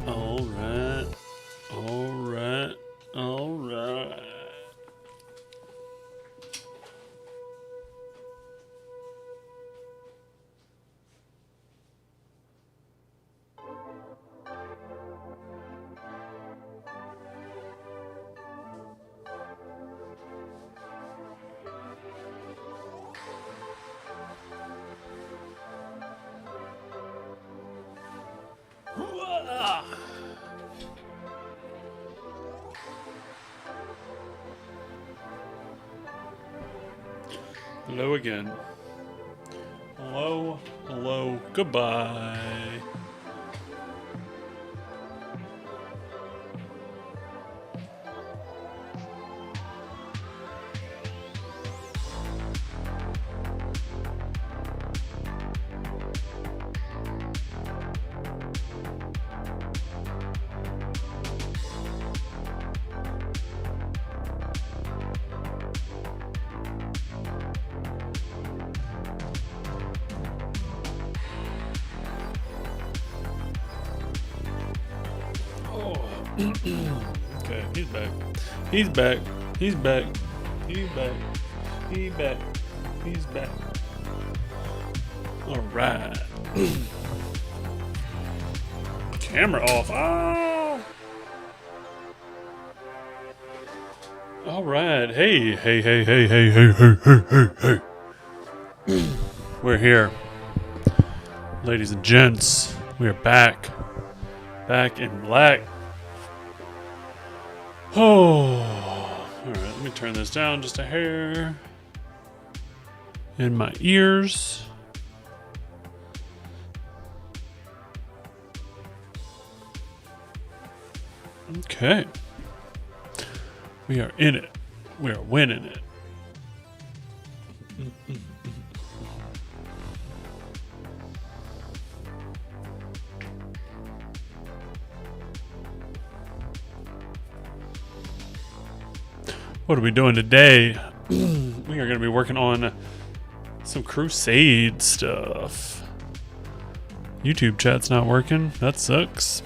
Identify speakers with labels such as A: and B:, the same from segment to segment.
A: Alright. Alright. Alright. Hello again. Hello, hello, goodbye. Okay, he's back. He's back. He's back. He's back. He's back. He's back. Alright. Camera off. Oh! Alright. Hey, hey, hey, hey, hey, hey, hey, hey, hey, hey. We're here. Ladies and gents, we are back. Back in black. Oh, alright, let me turn this down just a hair. In my ears. Okay. We are in it. We are winning it. What are we doing today? We are going to be working on some Crusade stuff. YouTube chat's not working. That sucks.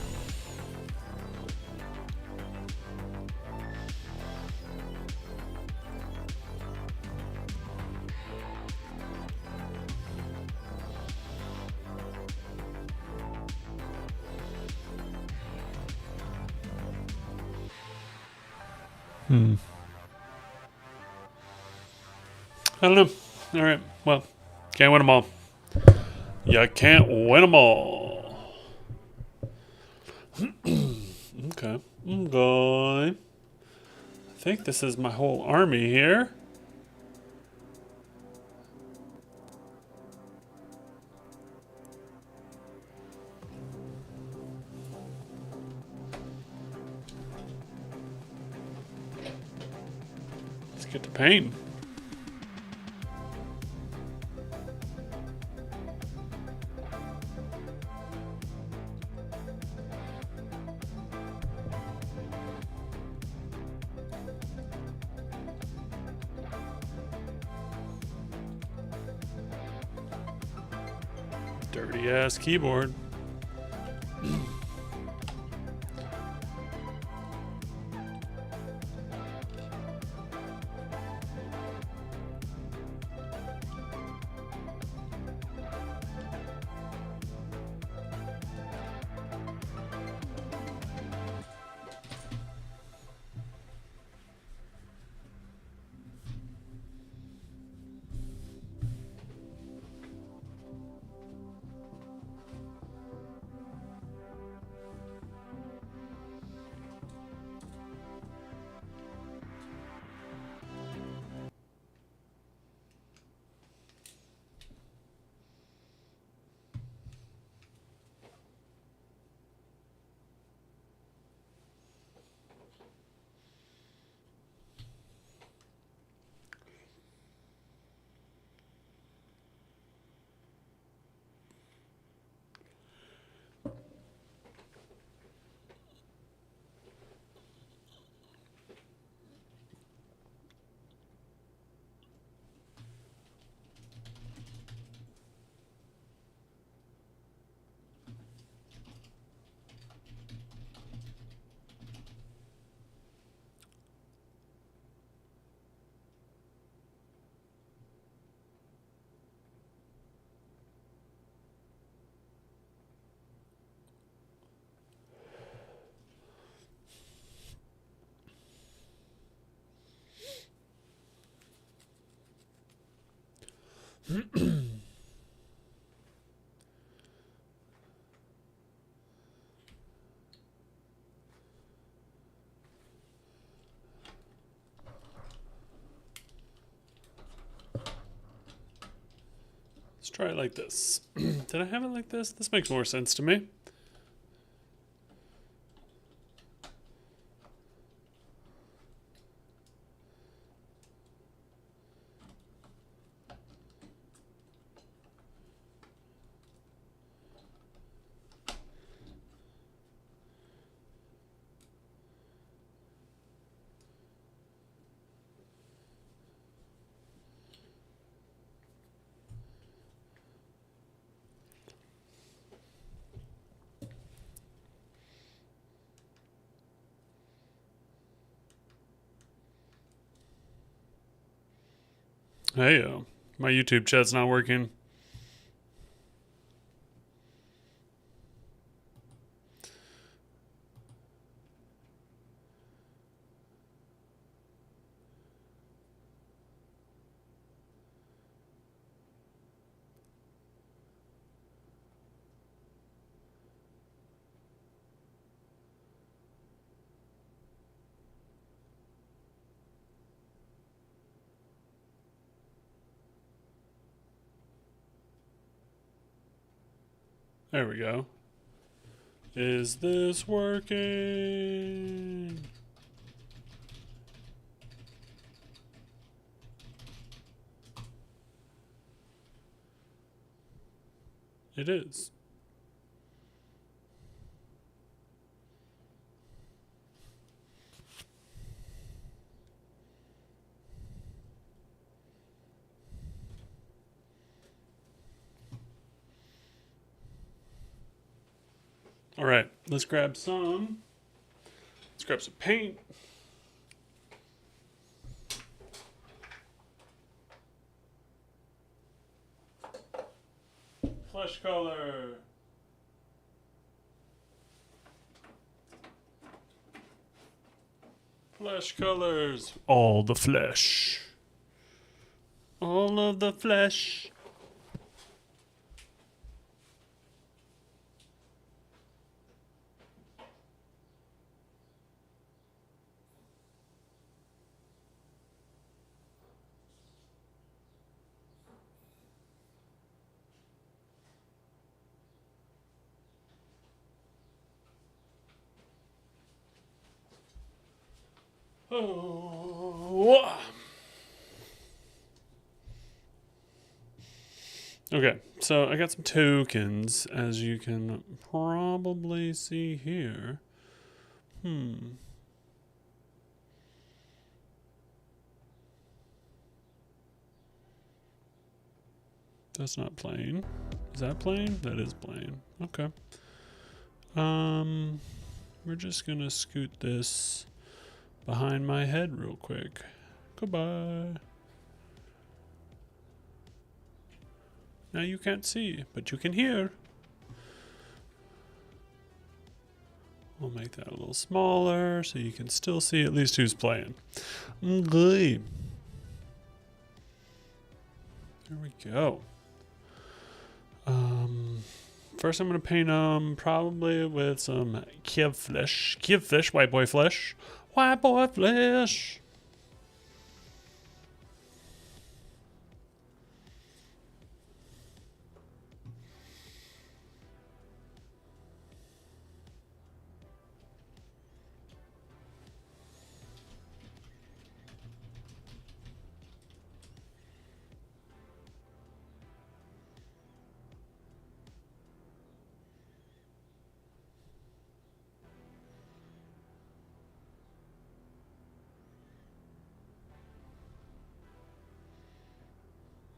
A: I don't know. All right. Well, can't win them all. You can't win them all. Okay. Okay. I think this is my whole army here. Let's get to painting. Dirty ass keyboard. try it like this. Did I have it like this? This makes more sense to me. Hey, my YouTube chat's not working. There we go. Is this working? It is. All right, let's grab some. Let's grab some paint. Flesh color. Flesh colors. All the flesh. All of the flesh. Oh. Okay, so I got some tokens, as you can probably see here. That's not plain. Is that plain? That is plain. Okay. We're just gonna scoot this behind my head real quick. Goodbye. Now you can't see, but you can hear. We'll make that a little smaller so you can still see at least who's playing. Okay. There we go. First I'm going to paint them probably with some Kiev flesh. Kiev flesh, white boy flesh. White boy flesh.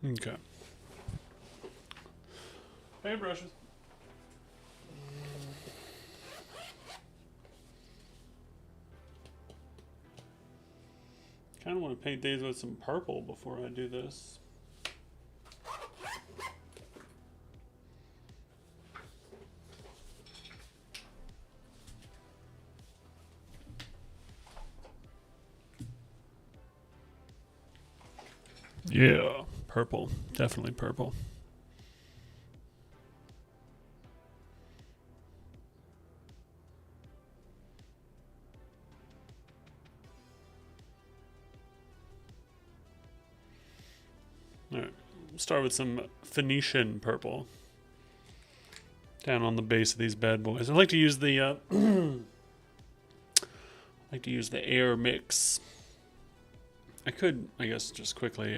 A: Okay. Paintbrushes. Kind of want to paint these with some purple before I do this. Yeah, purple. Definitely purple. All right, Start with some Phoenician purple. Down on the base of these bad boys. I like to use the air mix. I could, I guess, just quickly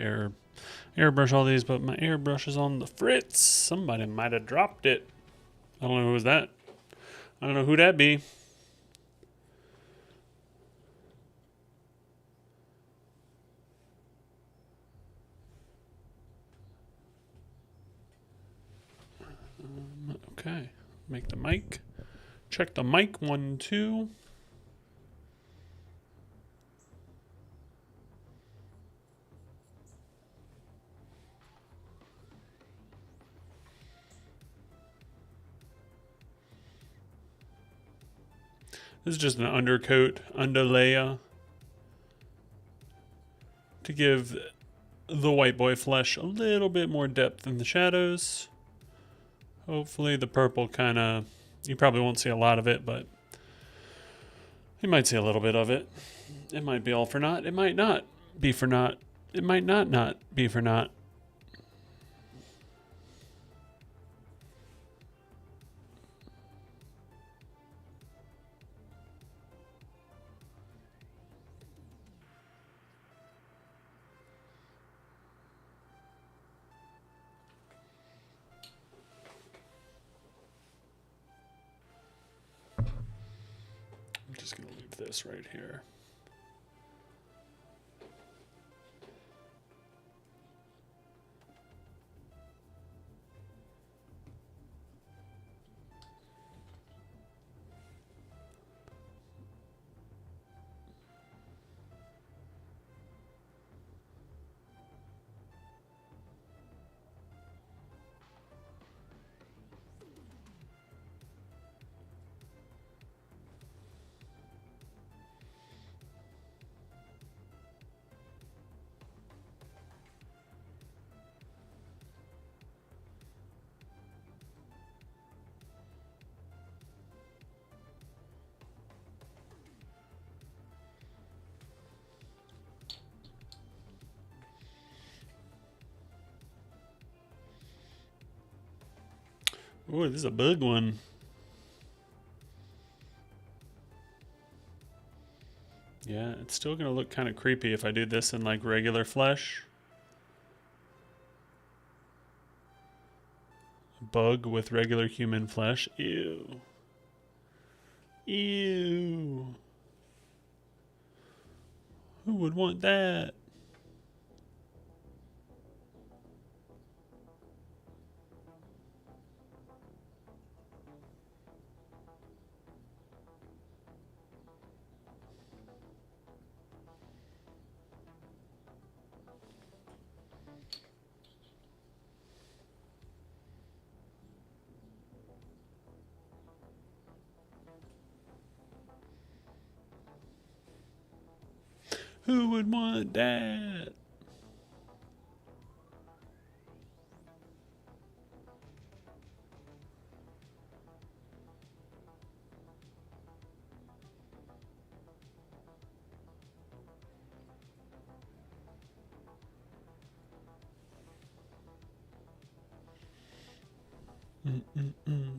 A: airbrush all these, but my airbrush is on the fritz. Somebody might have dropped it. I don't know who was that. I don't know who that be. Okay, make the mic. Check the mic, 1, 2. This is just an undercoat, underlayer to give the white boy flesh a little bit more depth in the shadows. Hopefully the purple kind of, you probably won't see a lot of it, but you might see a little bit of it. It might be all for naught. It might not be for naught. It might not be for naught. I'm just going to leave this right here. Ooh, this is a big one. Yeah, it's still going to look kind of creepy if I do this in like regular flesh. Bug with regular human flesh. Ew. Ew. Who would want that? Who would want that? Mm-mm-mm.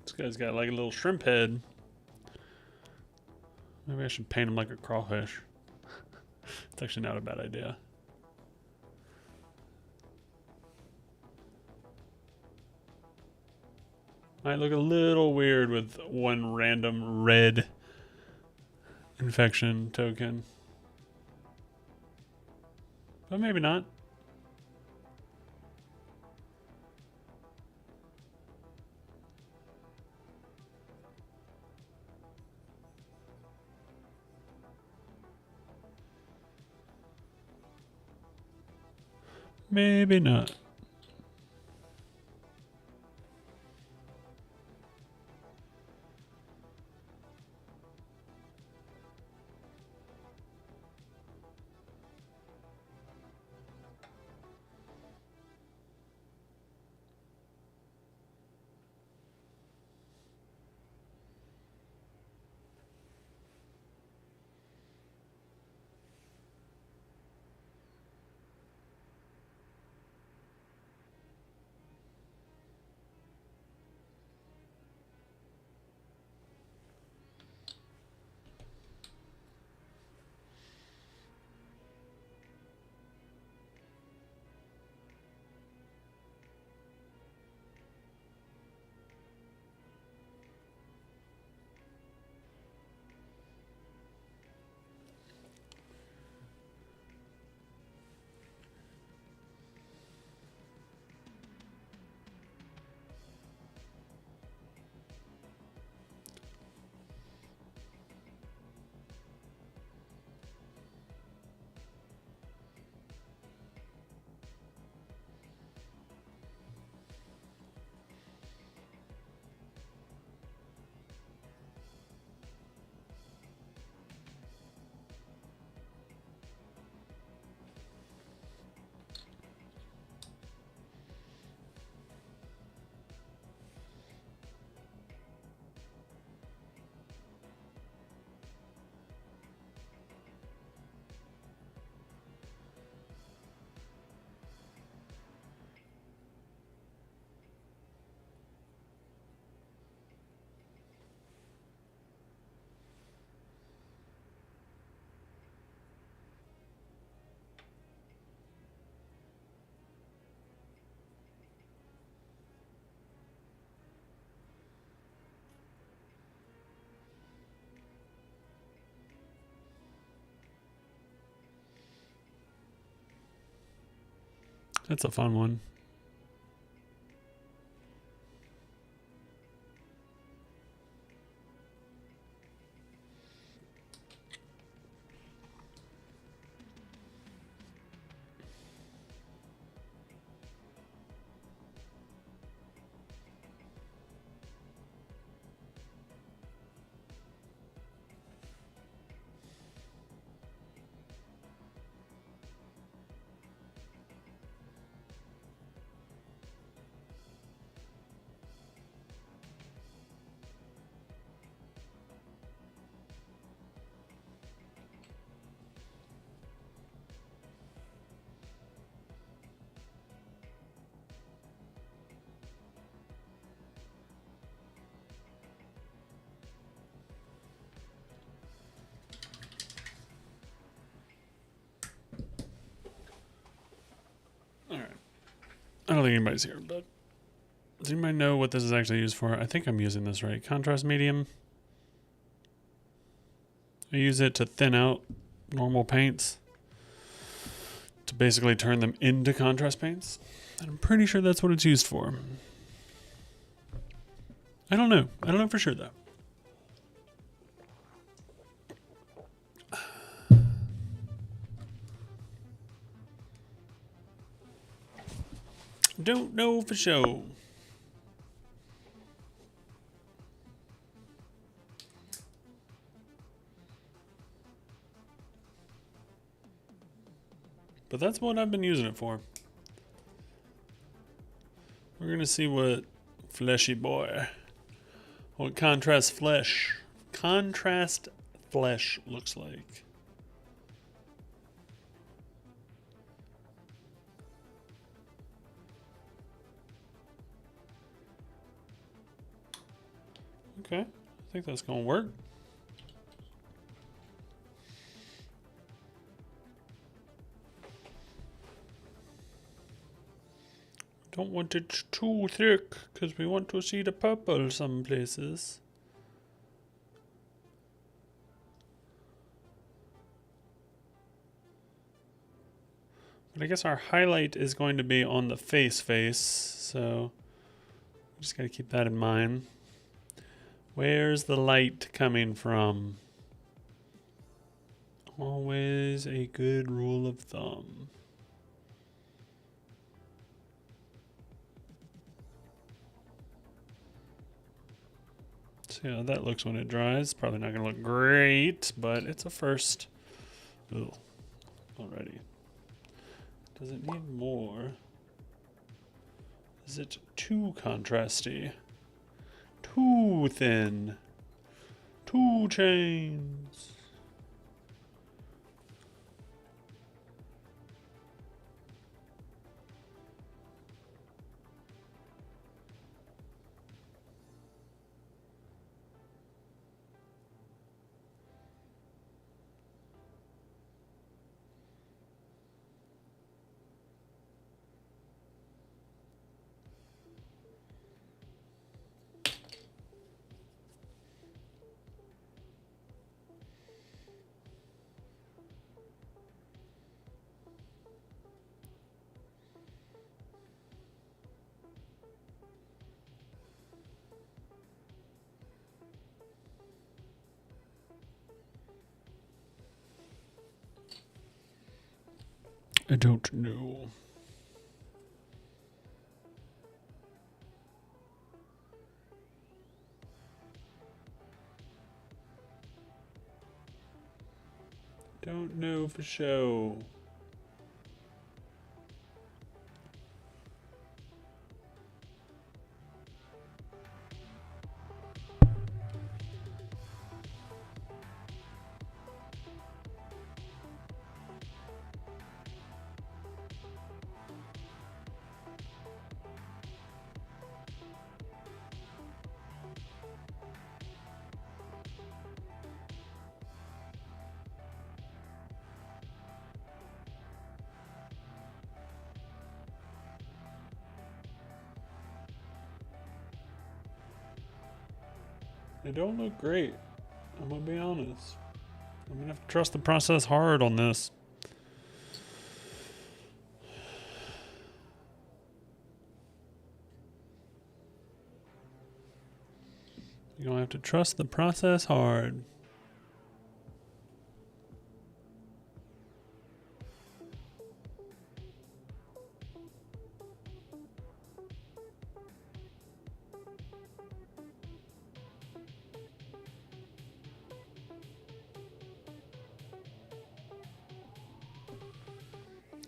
A: This guy's got like a little shrimp head. Maybe I should paint him like a crawfish. It's actually not a bad idea. Might look a little weird with one random red infection token. But maybe not. Maybe not. That's a fun one. All right. I don't think anybody's here, but does anybody know what this is actually used for? I think I'm using this right. Contrast medium. I use it to thin out normal paints to basically turn them into contrast paints. And I'm pretty sure that's what it's used for. I don't know. I don't know for sure, though. Don't know for sure. But that's what I've been using it for. We're going to see what fleshy boy, what contrast flesh looks like. Okay, I think that's going to work. Don't want it too thick because we want to see the purple some places. But I guess our highlight is going to be on the face, so just got to keep that in mind. Where's the light coming from? Always a good rule of thumb. See how that looks when it dries. Probably not going to look great, but it's a first. Ugh. Already. Does it need more? Is it too contrasty? Too thin? 2 chains? I don't know. Don't know for sure. They don't look great. I'm gonna be honest. I'm gonna have to trust the process hard on this. You're gonna have to trust the process hard.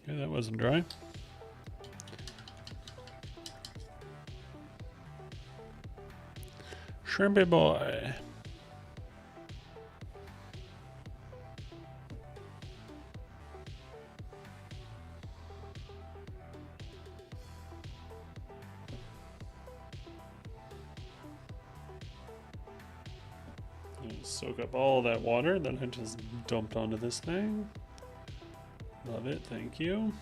A: Okay, that wasn't dry. Shrimpy boy. Soak up all that water that I just dumped onto this thing. Love it, thank you.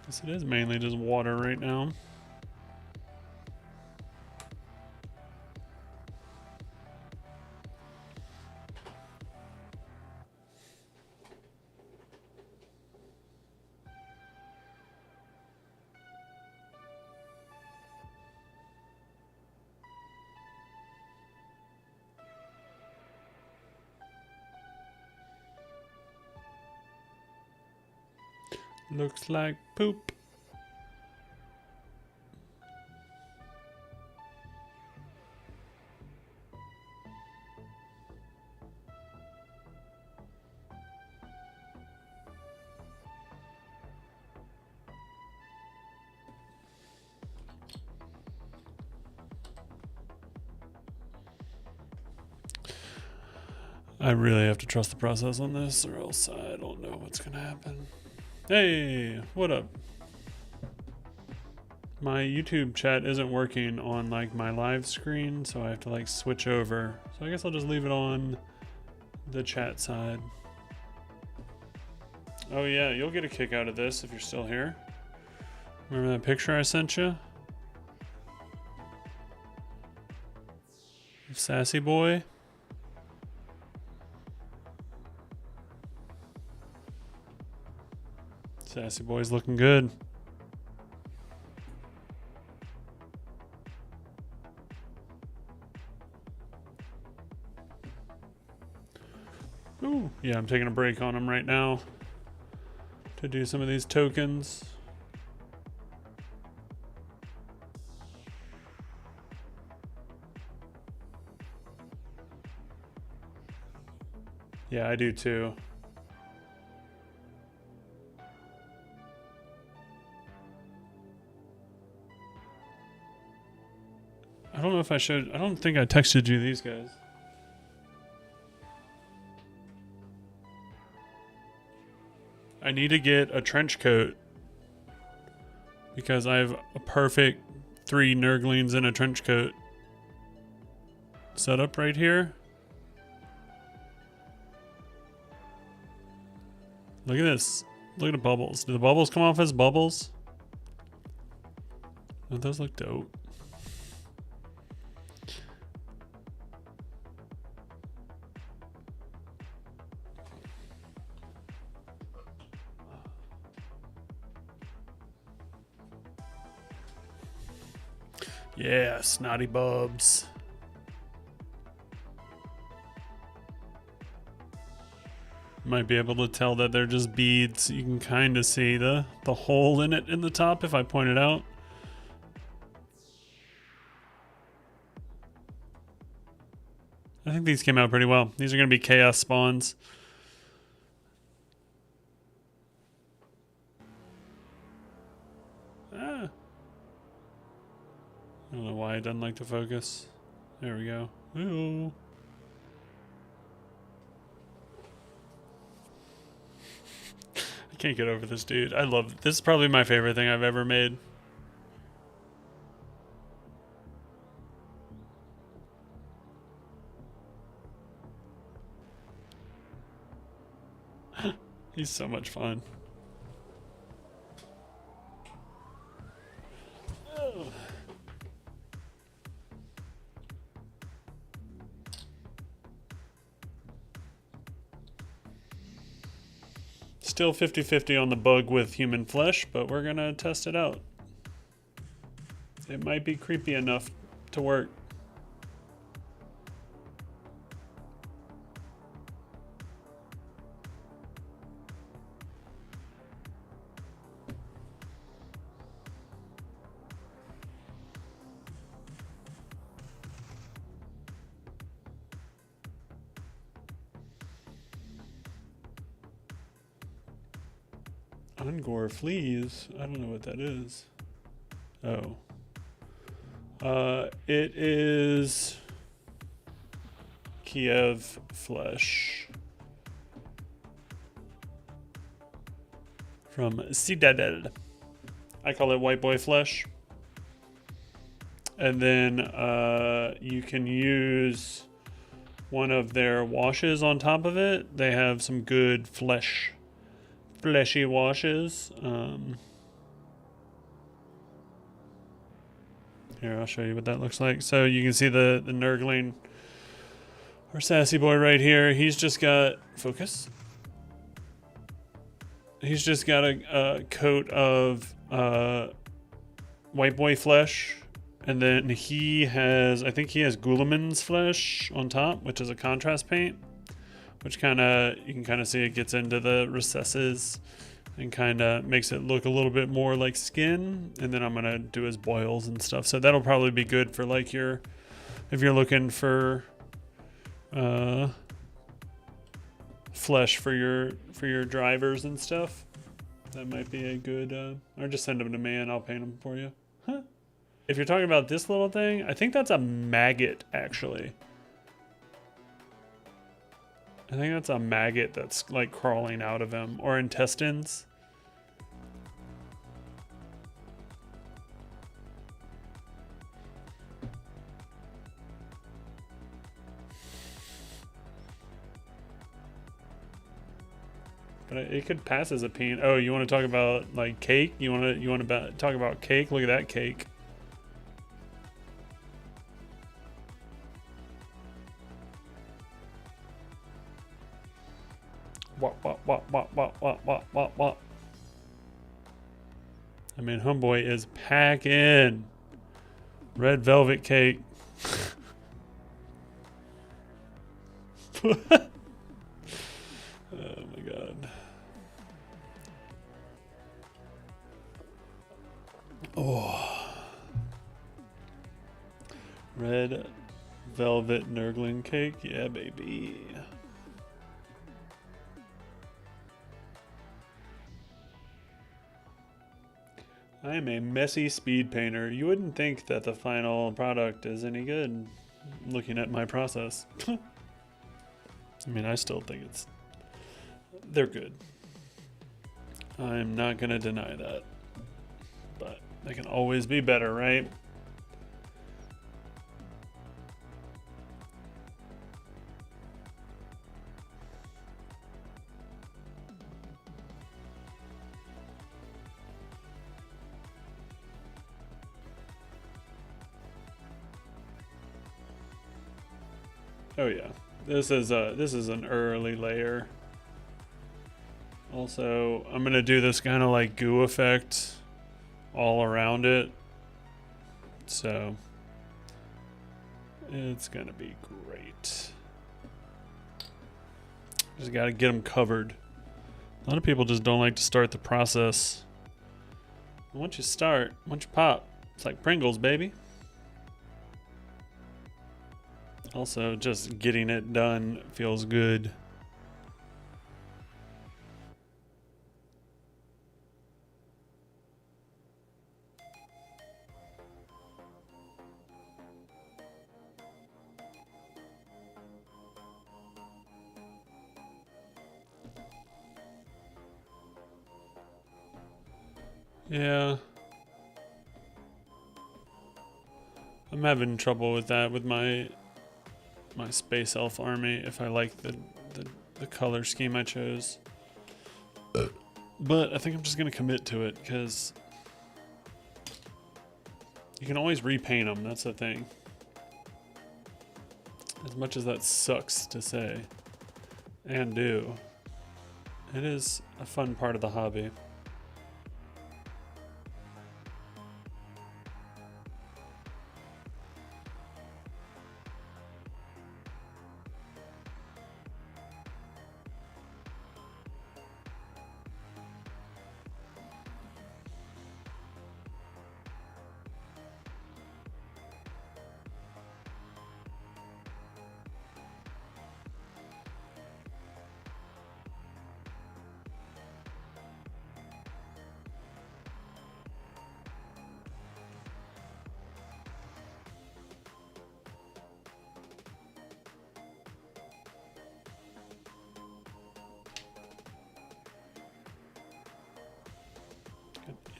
A: Guess it is mainly just water right now. Looks like poop. I really have to trust the process on this, or else I don't know what's gonna happen. Hey, what up? My YouTube chat isn't working on like my live screen, so I have to like switch over. So I guess I'll just leave it on the chat side. Oh yeah, you'll get a kick out of this if you're still here. Remember that picture I sent you? Sassy boy. Sassy boy's looking good. Ooh, yeah, I'm taking a break on him right now. to do some of these tokens. Yeah, I do too. I don't know if I should. I don't think I texted you these guys. I need to get a trench coat because I have a perfect 3 Nurglings in a trench coat set up right here. Look at this. Look at the bubbles. Do the bubbles come off as bubbles? Oh, those look dope. Yeah, snotty bubs. Might be able to tell that they're just beads. You can kind of see the hole in it in the top if I point it out. I think these came out pretty well. These are going to be chaos spawns. Ah. I don't know why it doesn't like to focus. There we go. Ooh. I can't get over this dude. I love this. Is probably my favorite thing I've ever made. He's so much fun. Oh. Still 50-50 on the bug with human flesh, but we're gonna test it out. It might be creepy enough to work. Ungore fleas? I don't know what that is. Oh. It is Kiev flesh. From Citadel. I call it white boy flesh. And then you can use one of their washes on top of it. They have some good fleshy washes. Here, I'll show you what that looks like. So you can see the Nurgling, or sassy boy right here. He's just got, focus. He's just got a coat of white boy flesh. And then he has, I think he has Guilliman's flesh on top, which is a contrast paint. Which you can kind of see it gets into the recesses and kind of makes it look a little bit more like skin. And then I'm going to do his boils and stuff. So that'll probably be good for like if you're looking for flesh for your drivers and stuff. That might be a good, or just send them to me and I'll paint them for you. Huh? If you're talking about this little thing, I think that's a maggot actually. I think that's a maggot that's like crawling out of him, or intestines. But it could pass as a peanut. Oh, you want to talk about like cake? You want to talk about cake? Look at that cake. What. I mean, homeboy is packing red velvet cake. Oh my god. Oh. Red velvet Nurgling cake. Yeah, baby. I am a messy speed painter. You wouldn't think that the final product is any good looking at my process. I mean, I still think they're good. I'm not going to deny that. But they can always be better, right? Oh yeah, this is an early layer. Also, I'm gonna do this kind of like goo effect all around it, so it's gonna be great. Just gotta get them covered. A lot of people just don't like to start the process. Once you pop, it's like Pringles, baby. Also, just getting it done feels good. Yeah. I'm having trouble with that with my Space Elf army if I like the color scheme I chose. But I think I'm just going to commit to it because you can always repaint them. That's the thing. As much as that sucks to say and do, it is a fun part of the hobby.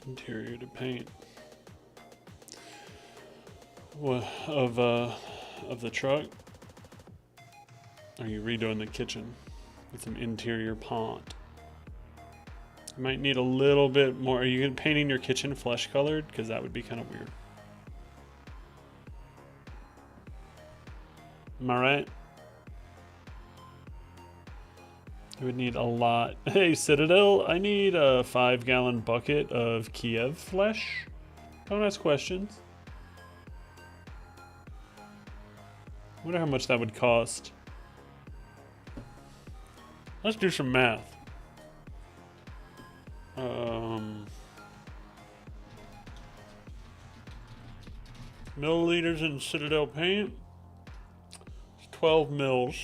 A: Interior to paint. Of the truck? Are you redoing the kitchen with some interior paint? You might need a little bit more. Are you painting your kitchen flesh colored? Because that would be kind of weird. Am I right? I would need a lot. Hey, Citadel, I need a 5-gallon bucket of Kiev flesh. Don't ask questions. I wonder how much that would cost. Let's do some math. Milliliters in Citadel paint. 12 mils.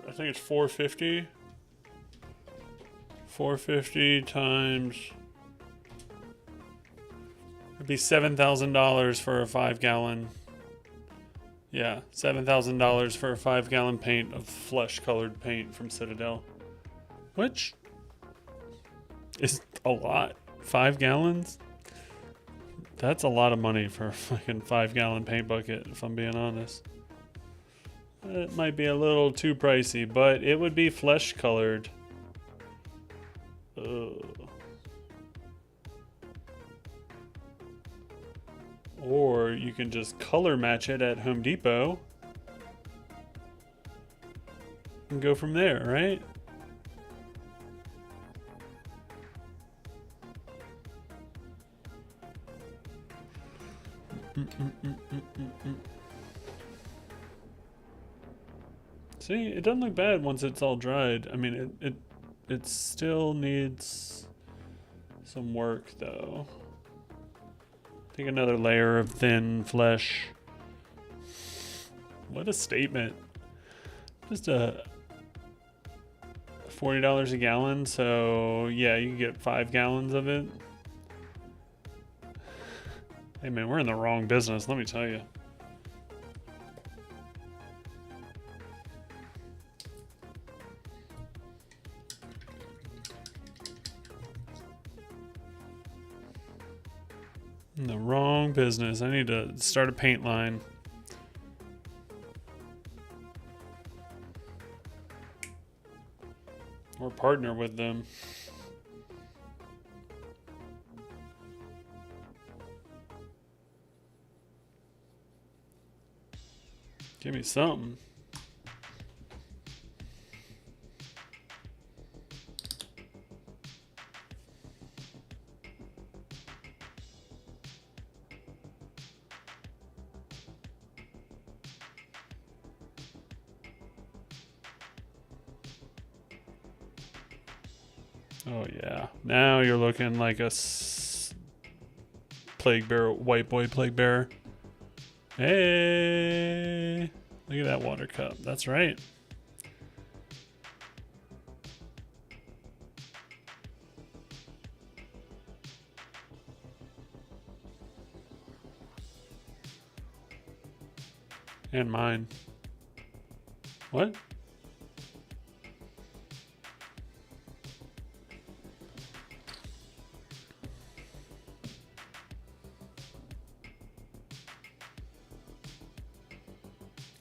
A: I think it's 450. 450 times. It'd be $7,000 for a 5-gallon. Yeah, $7,000 for a 5-gallon paint of flesh-colored paint from Citadel, which is a lot. 5 gallons. That's a lot of money for a fucking 5-gallon paint bucket, if I'm being honest. It might be a little too pricey, but it would be flesh colored. Or you can just color match it at Home Depot and go from there, right? See, it doesn't look bad once it's all dried. I mean, it still needs some work though. Take another layer of thin flesh. What a statement. Just a $40 a gallon, so yeah, you can get 5 gallons of it. Hey man, we're in the wrong business, let me tell you. In the wrong business. I need to start a paint line. Or partner with them. Give me something. Oh yeah, now you're looking like a plague bearer, white boy plague bearer. Hey, look at that water cup. That's right. And mine. What?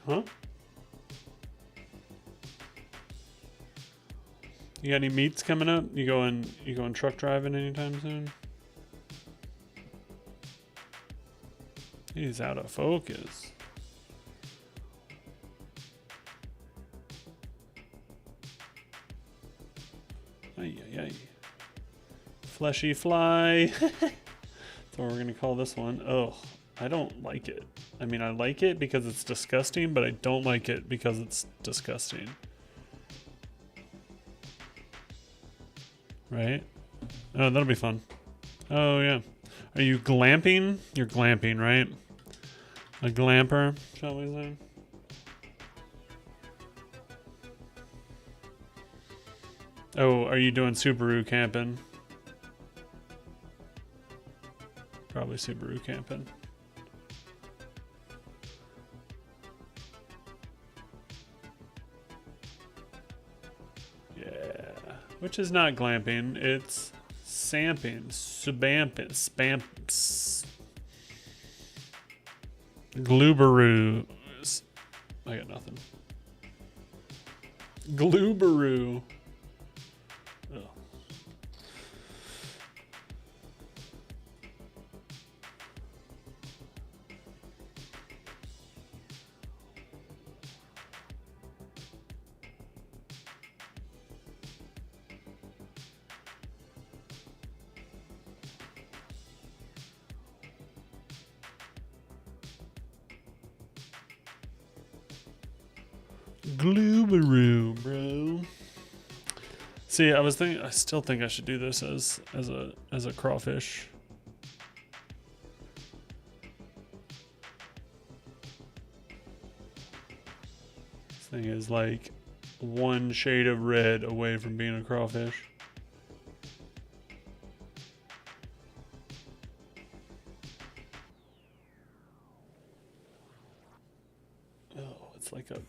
A: Huh? You got any meets coming up? You going truck driving anytime soon? He's out of focus. Ay, ay, ay. Fleshy fly. That's what we're gonna call this one. Oh, I don't like it. I mean, I like it because it's disgusting, but I don't like it because it's disgusting. Right? Oh, that'll be fun. Oh, yeah. Are you glamping? You're glamping, right? A glamper, shall we say? Oh, are you doing Subaru camping? Probably Subaru camping. Which is not glamping, it's samping, subamping, spamps. Gloobaroo. I got nothing. Gloobaroo. Ugh. Gloobaroo, bro. See, I still think I should do this as a crawfish. This thing is like one shade of red away from being a crawfish. Oh, it's like a...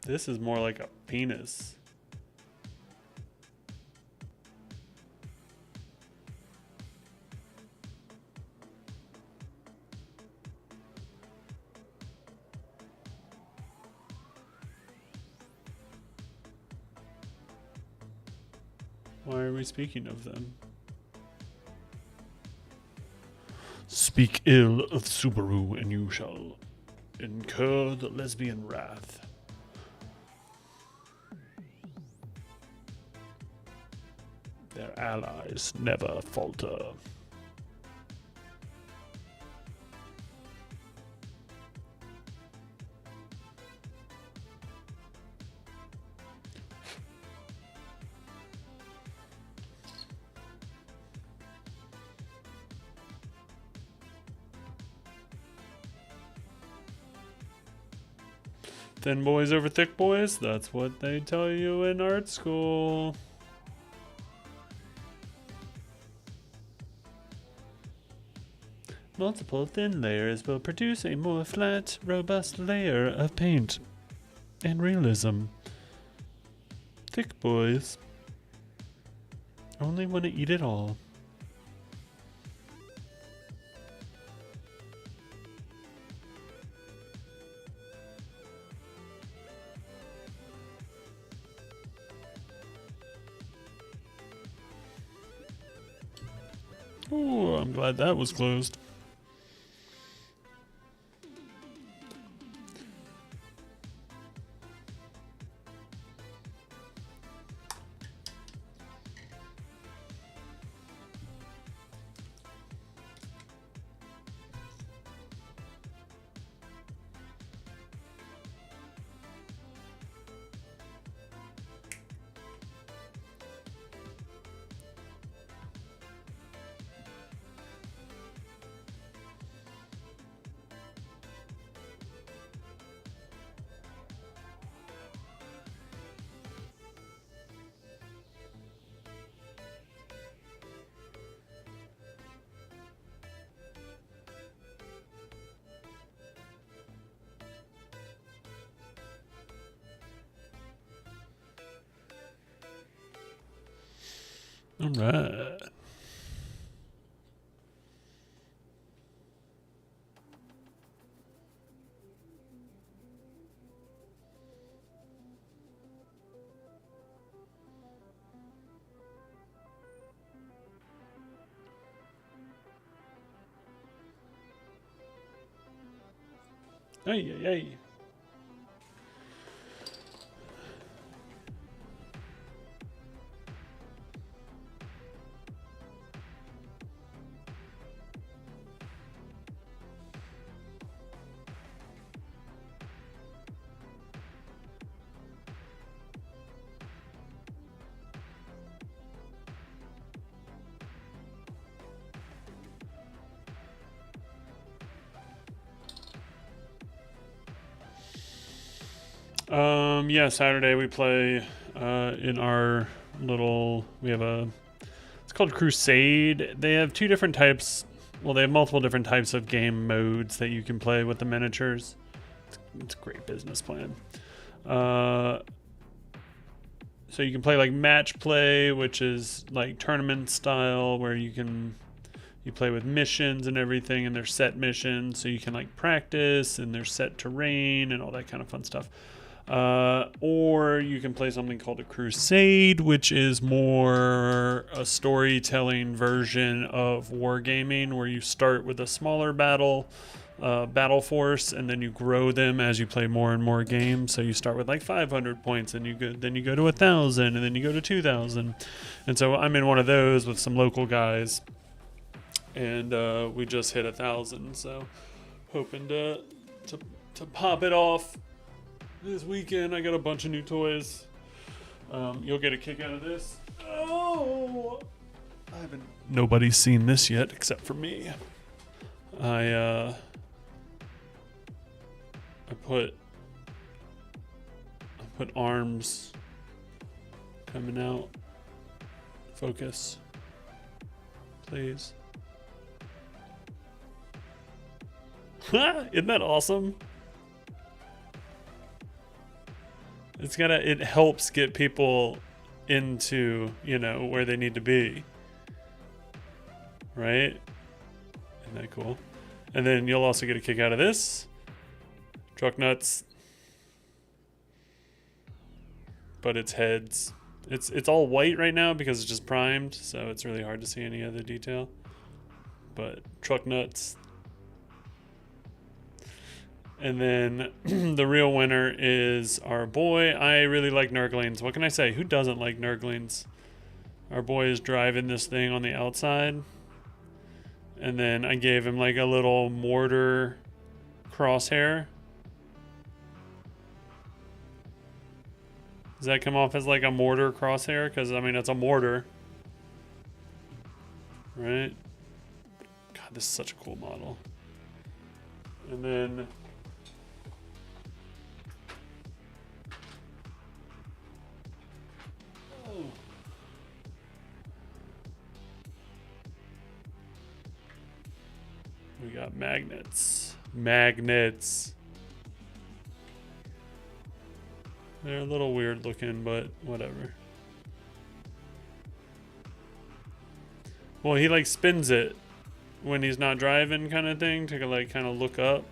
A: This is more like a penis. Why are we speaking of them? Speak ill of Subaru and you shall incur the lesbian wrath. Their allies never falter. Thin boys over thick boys? That's what they tell you in art school. Multiple thin layers will produce a more flat, robust layer of paint and realism. Thick boys only want to eat it all. Oh, I'm glad that was closed. All right. Hey, hey, hey. Yeah, Saturday we play in our little, it's called Crusade. They have two different types, well, they have multiple different types of game modes that you can play with the miniatures. It's a great business plan. So you can play like match play, which is like tournament style, where you play with missions and everything, and they're set missions, so you can like practice, and there's set terrain and all that kind of fun stuff. Or you can play something called a Crusade, which is more a storytelling version of wargaming, where you start with a smaller battle force, and then you grow them as you play more and more games. So you start with like 500 points, and then you go to 1,000, and then you go to 2,000. And so I'm in one of those with some local guys, and we just hit 1,000. So hoping to pop it off this weekend. I got a bunch of new toys. You'll get a kick out of this. Oh, nobody's seen this yet except for me. I put arms coming out. Focus, please. Isn't that awesome? It helps get people into, where they need to be. Right? Isn't that cool? And then you'll also get a kick out of this. Truck nuts. But it's heads. It's all white right now because it's just primed, so it's really hard to see any other detail. But truck nuts. And then the real winner is our boy. I really like Nurglings. What can I say? Who doesn't like Nurglings? Our boy is driving this thing on the outside. And then I gave him like a little mortar crosshair. Does that come off as like a mortar crosshair? Because, I mean, it's a mortar. Right? God, this is such a cool model. And then got magnets. Magnets. They're a little weird looking, but whatever. Well, he like spins it when he's not driving kind of thing to like kind of look up.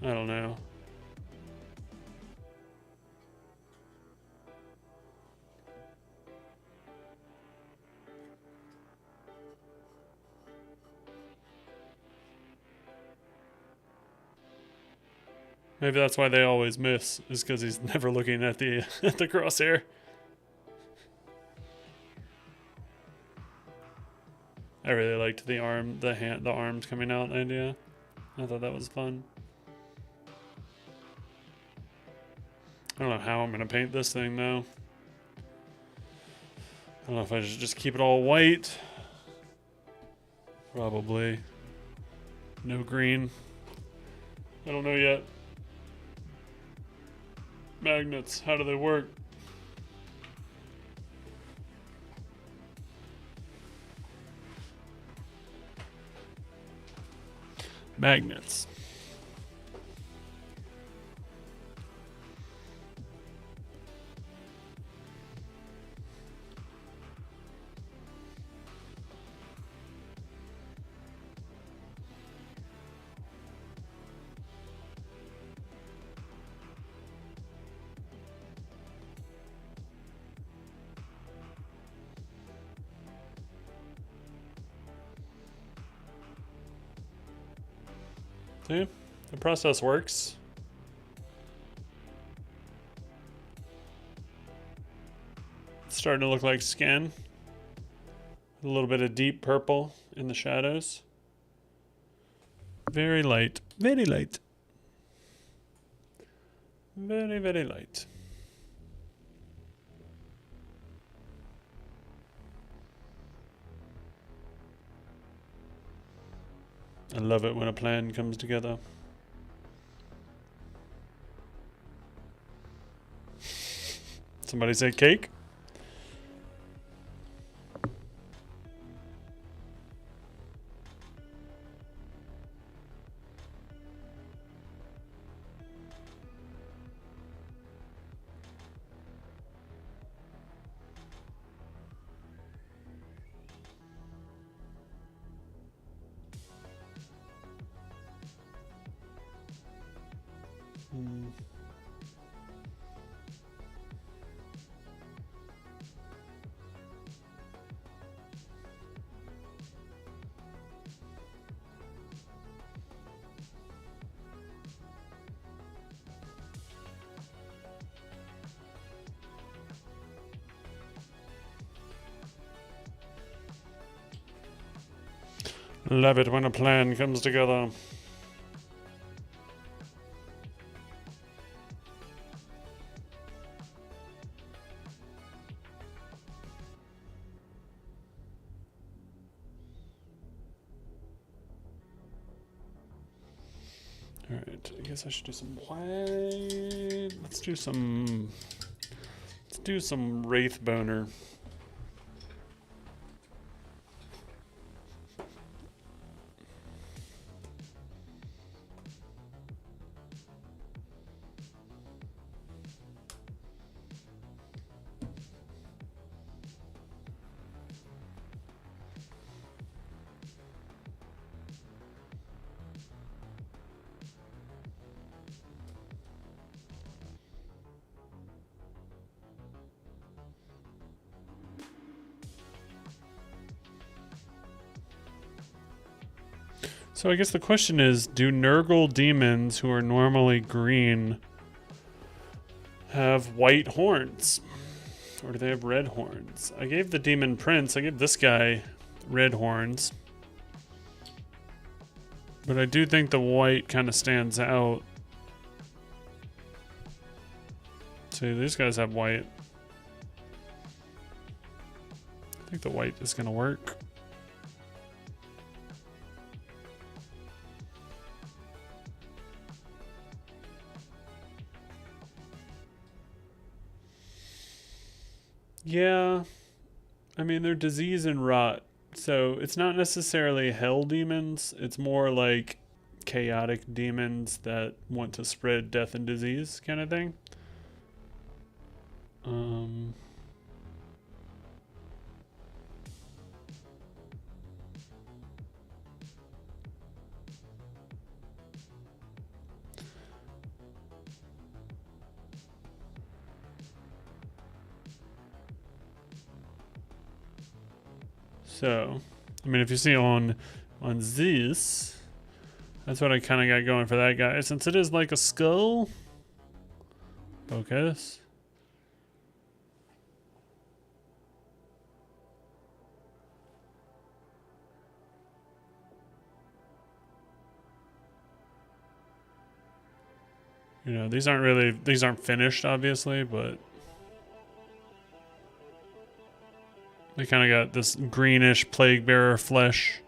A: I don't know. Maybe that's why they always miss, is because he's never looking at the at the crosshair. I really liked the arms coming out idea. I thought that was fun. I don't know how I'm gonna paint this thing though. I don't know if I should just keep it all white. Probably. No green. I don't know yet. Magnets, how do they work? Magnets. See, the process works. It's starting to look like skin. A little bit of deep purple in the shadows. Very light. Very light. Very, very light. I love it when a plan comes together. Somebody say cake? Love it when a plan comes together. Alright, I guess I should do some white. Let's do some Wraith Boner. So I guess the question is, do Nurgle demons who are normally green have white horns? Or do they have red horns? I gave the demon prince, I gave this guy red horns. But I do think the white kind of stands out. See, these guys have white. I think the white is going to work. Yeah, I mean, their disease and rot So it's not necessarily hell demons. It's more like chaotic demons that want to spread death and disease kind of thing. So, I mean, if you see on this, that's what I kind of got going for that guy. Since it is like a skull, focus. You know, these aren't finished, obviously, but they kind of got this greenish plague bearer flesh.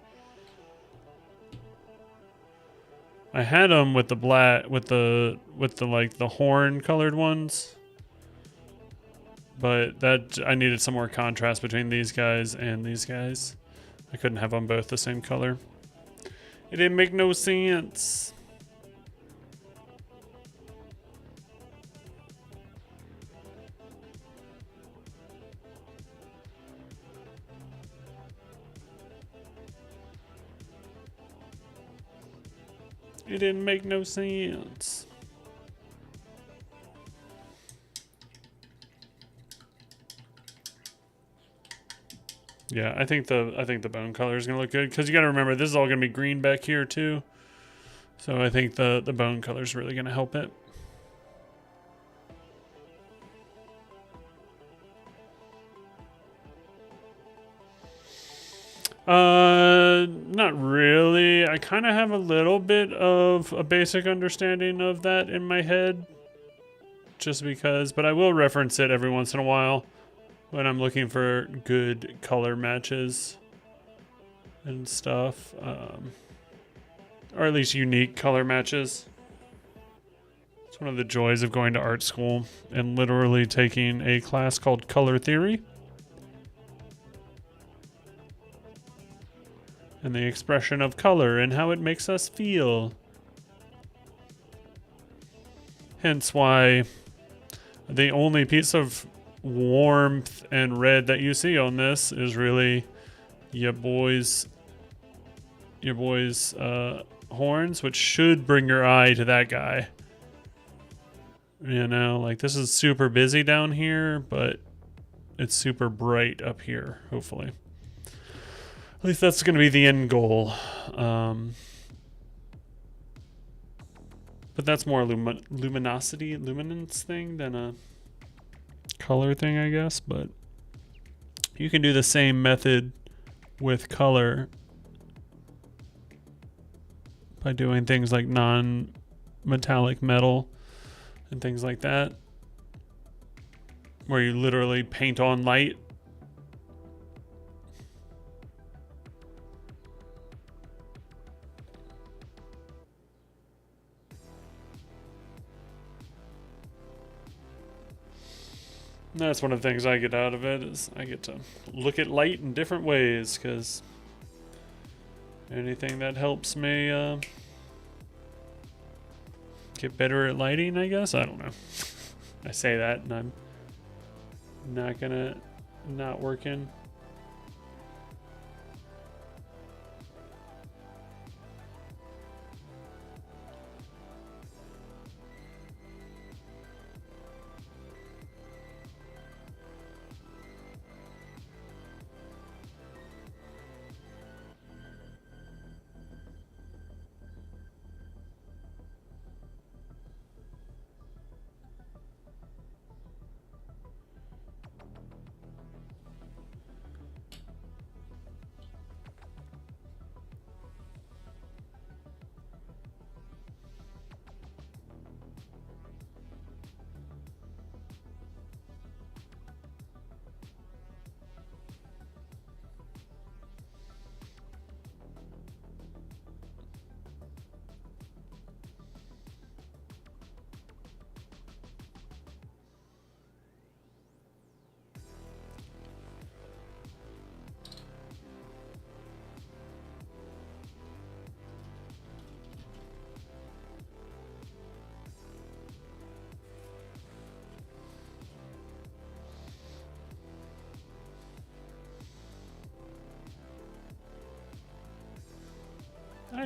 A: I had them with the black, with the like the horn colored ones, but that I needed some more contrast between these guys and these guys. I couldn't have them both the same color. It didn't make no sense. It didn't make no sense. Yeah, I think the bone color is gonna look good because you got to remember this is all gonna be green back here too. So I think the bone color is really gonna help it. Not really. I kind of have a little bit of a basic understanding of that in my head. Just because, but I will reference it every once in a while when I'm looking for good color matches and stuff. Or at least unique color matches. It's one of the joys of going to art school and literally taking a class called color theory. And the expression of color and how it makes us feel. Hence why the only piece of warmth and red that you see on this is really your boy's horns, which should bring your eye to that guy. You know, like this is super busy down here, but it's super bright up here, hopefully. At least that's going to be the end goal. But that's more a luminance thing than a color thing, I guess. But you can do the same method with color by doing things like non-metallic metal and things like that, where you literally paint on light. That's one of the things I get out of it, is I get to look at light in different ways, because anything that helps me get better at lighting, I guess? I don't know. I say that and I'm not working.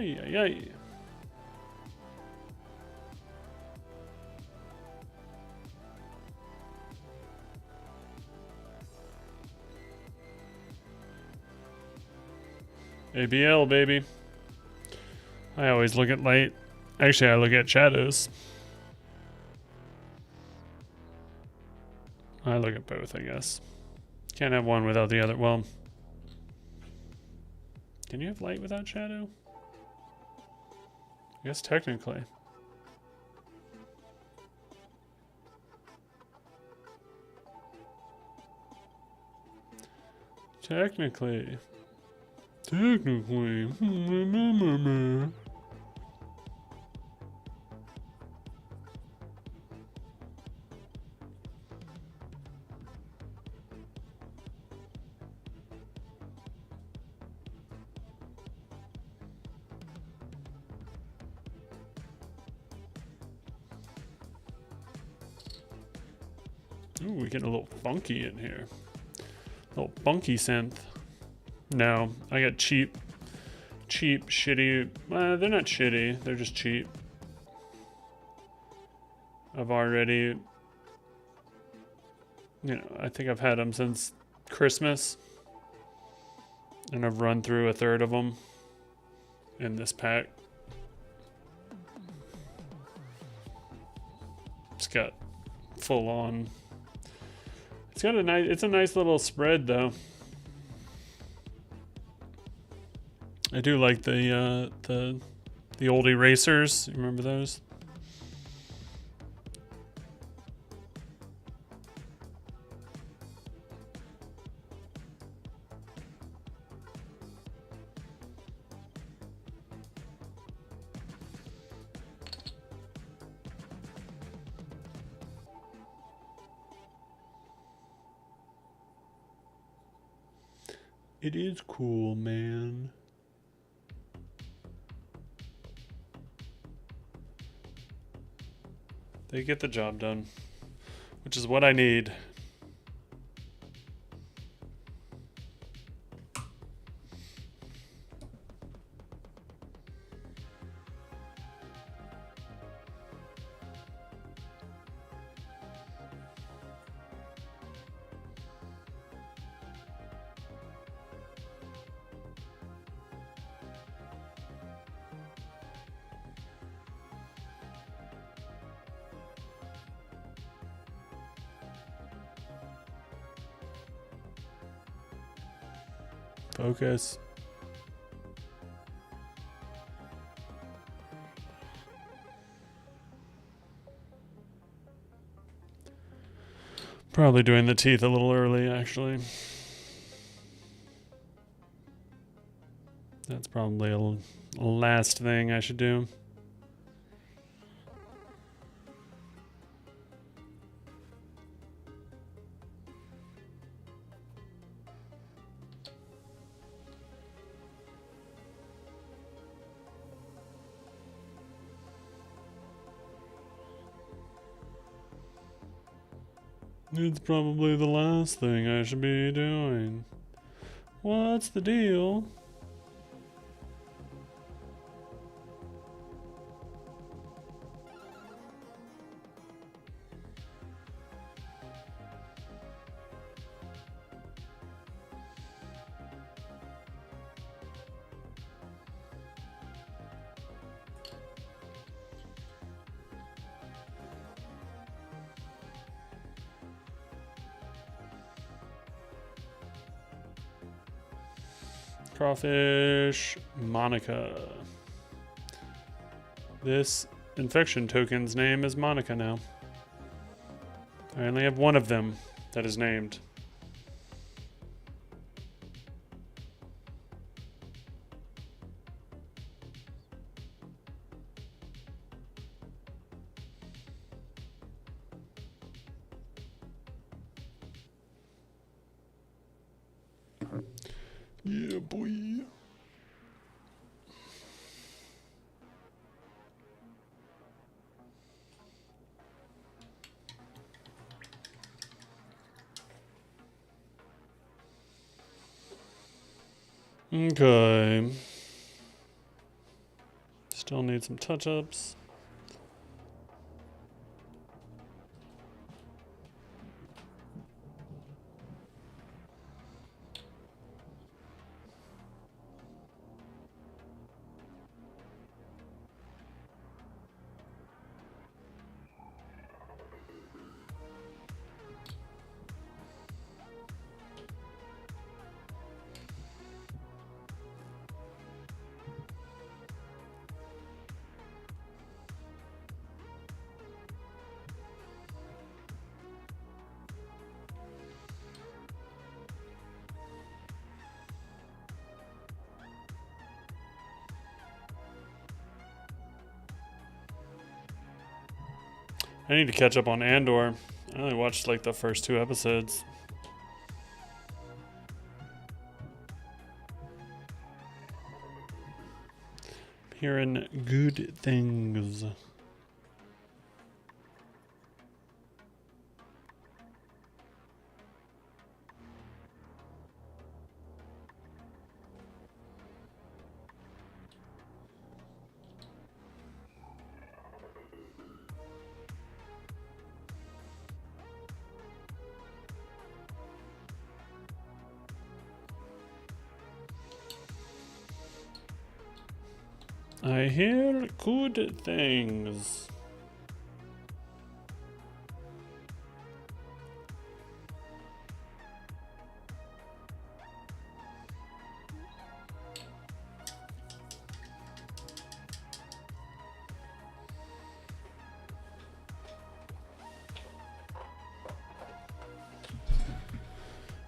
A: Ay, ay, ay. ABL, baby. I always look at light. Actually, I look at shadows. I look at both, I guess. Can't have one without the other. Well, can you have light without shadow? I guess technically. Technically. Ooh, we get a little funky in here. A little funky synth. No, I got cheap, shitty. They're not shitty. They're just cheap. I've already, I think I've had them since Christmas. And I've run through a third of them in this pack. It's got full on. It's got it's a nice little spread though. I do like the old erasers. You remember those? It is cool, man. They get the job done, which is what I need. Focus. Probably doing the teeth a little early, actually. That's probably a last thing I should do. It's probably the last thing I should be doing. What's the deal? Crawfish, Monica. This infection token's name is Monica now. I only have one of them that is named. Yeah, boy. Okay. Still need some touch-ups. I need to catch up on Andor. I only watched like the first 2 episodes. Hearing good things. I hear good things.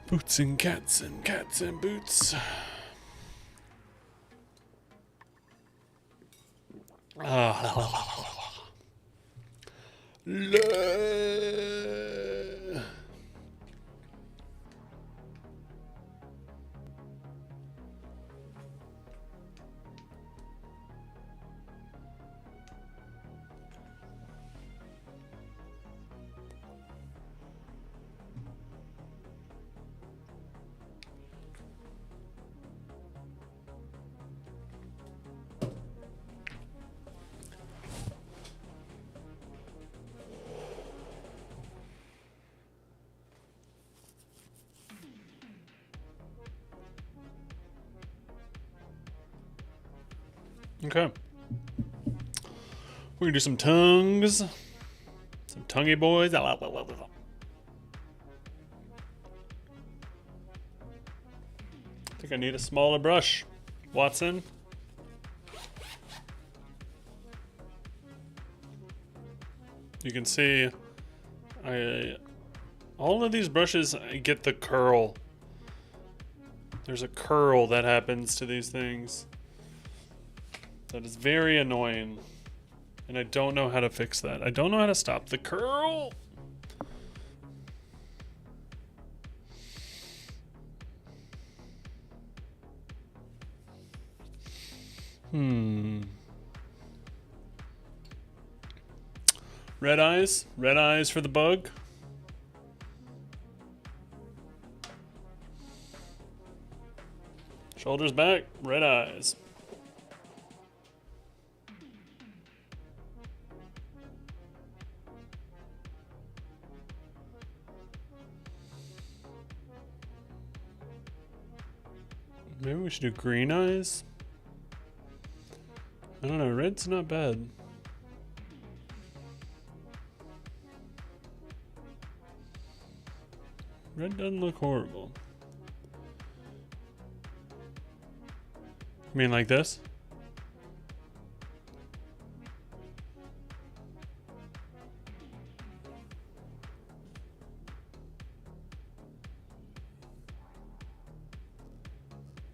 A: Boots and cats and boots. Okay. We're gonna do some tongues. Some tonguey boys. I think I need a smaller brush. Watson. You can see all of these brushes get the curl. There's a curl that happens to these things. That is very annoying. And I don't know how to fix that. I don't know how to stop the curl. Red eyes. Red eyes for the bug. Shoulders back. Red eyes. Maybe we should do green eyes? I don't know, red's not bad. Red doesn't look horrible. You mean like this?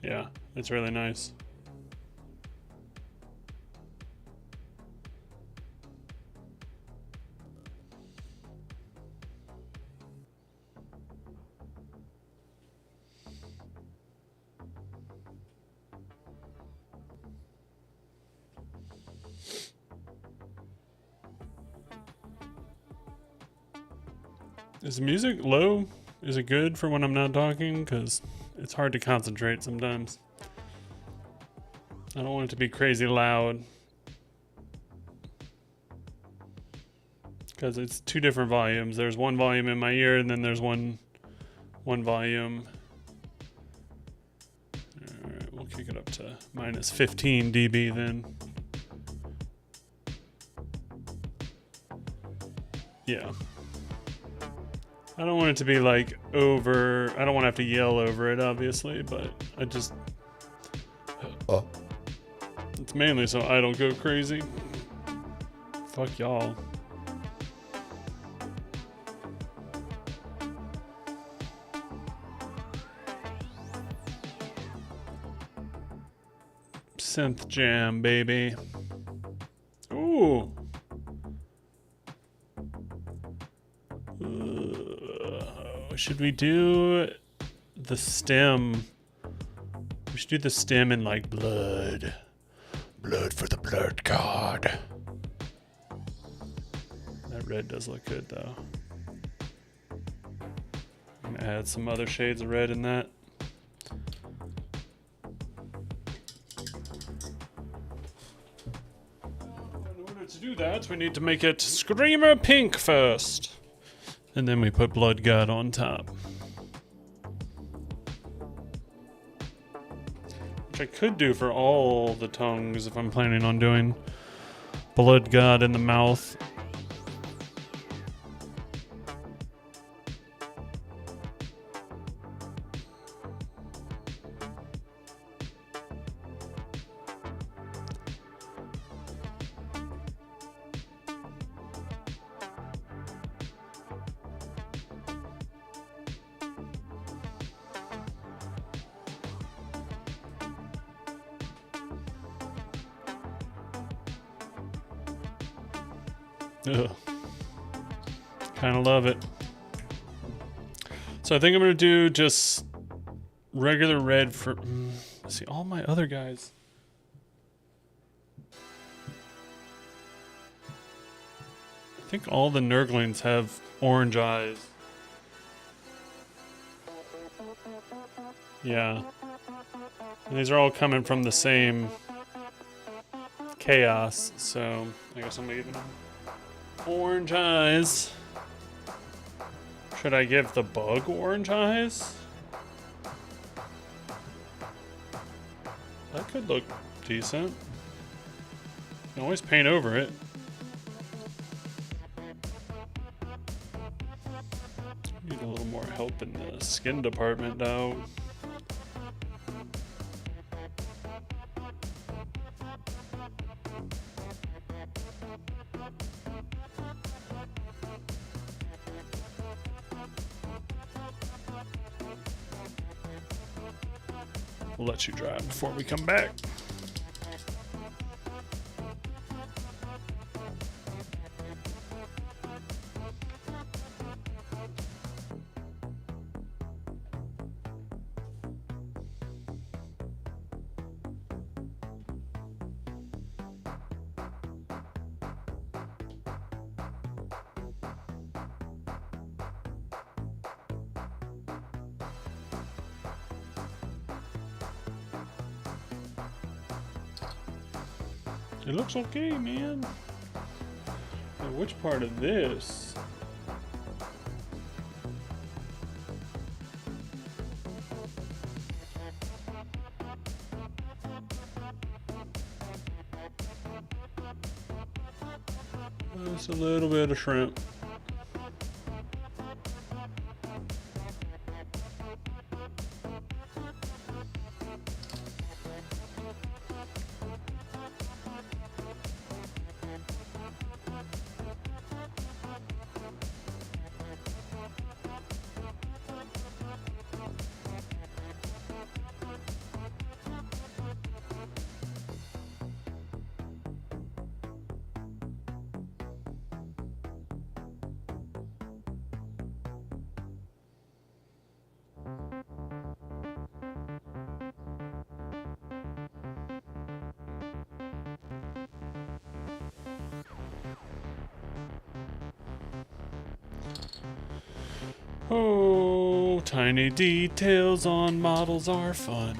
A: Yeah, it's really nice. Is the music low? Is it good for when I'm not talking? Because it's hard to concentrate sometimes. I don't want it to be crazy loud. Because it's two different volumes. There's one volume in my ear, and then there's one volume. All right, we'll kick it up to minus 15 dB then. Yeah. I don't want it to be like over. I don't want to have to yell over it, obviously, but I just. It's mainly so I don't go crazy. Fuck y'all. Synth jam, baby. Ooh. Should we do the stem? We should do the stem in like blood. Blood for the blood god. That red does look good though. I'm gonna add some other shades of red in that. In order to do that, we need to make it Screamer Pink first. And then we put Blood God on top. Which I could do for all the tongues if I'm planning on doing Blood God in the mouth. Ugh. Kind of love it. So I think I'm going to do just regular red for... let's see, all my other guys. I think all the Nurglings have orange eyes. Yeah. And these are all coming from the same chaos, so I guess I'm going to give them orange eyes. Should I give the bug orange eyes? That could look decent. You can always paint over it. Need a little more help in the skin department though. We'll let you dry before we come back. It looks okay, man. Now, which part of this? Just a little bit of shrimp. Oh, tiny details on models are fun.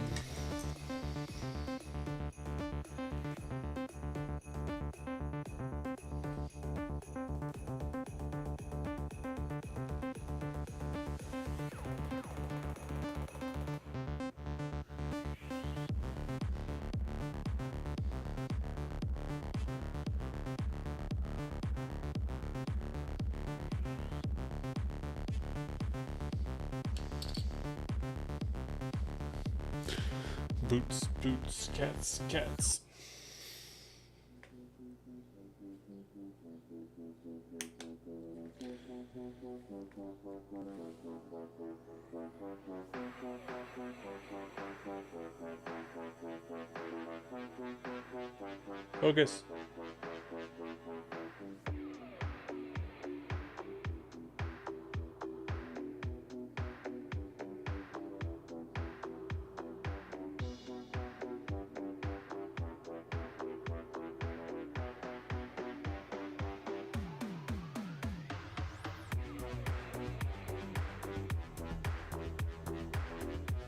A: Boots, boots, cats, cats. Focus.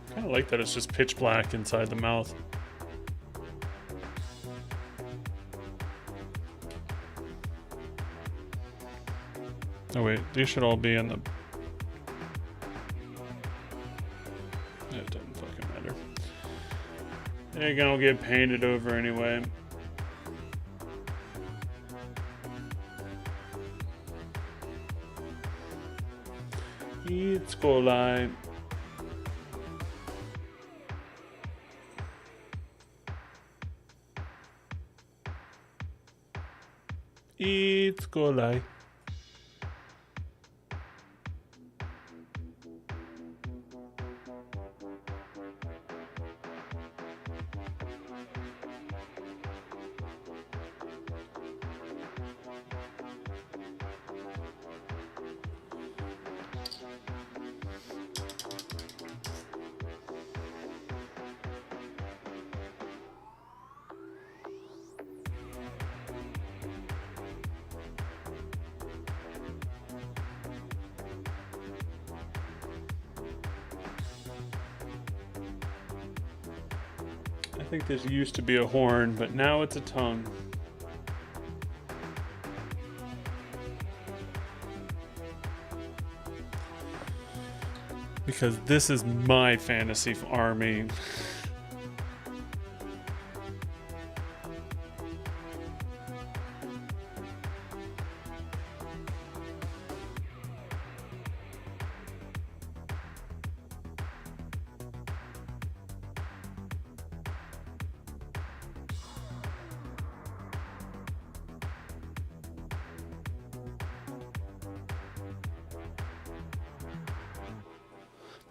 A: I kind of like that it's just pitch black inside the mouth. Oh wait, these should all be in the... It doesn't fucking matter. They're gonna get painted over anyway. It's Golai. It's Golai. I think this used to be a horn, but now it's a tongue. Because this is my fantasy army.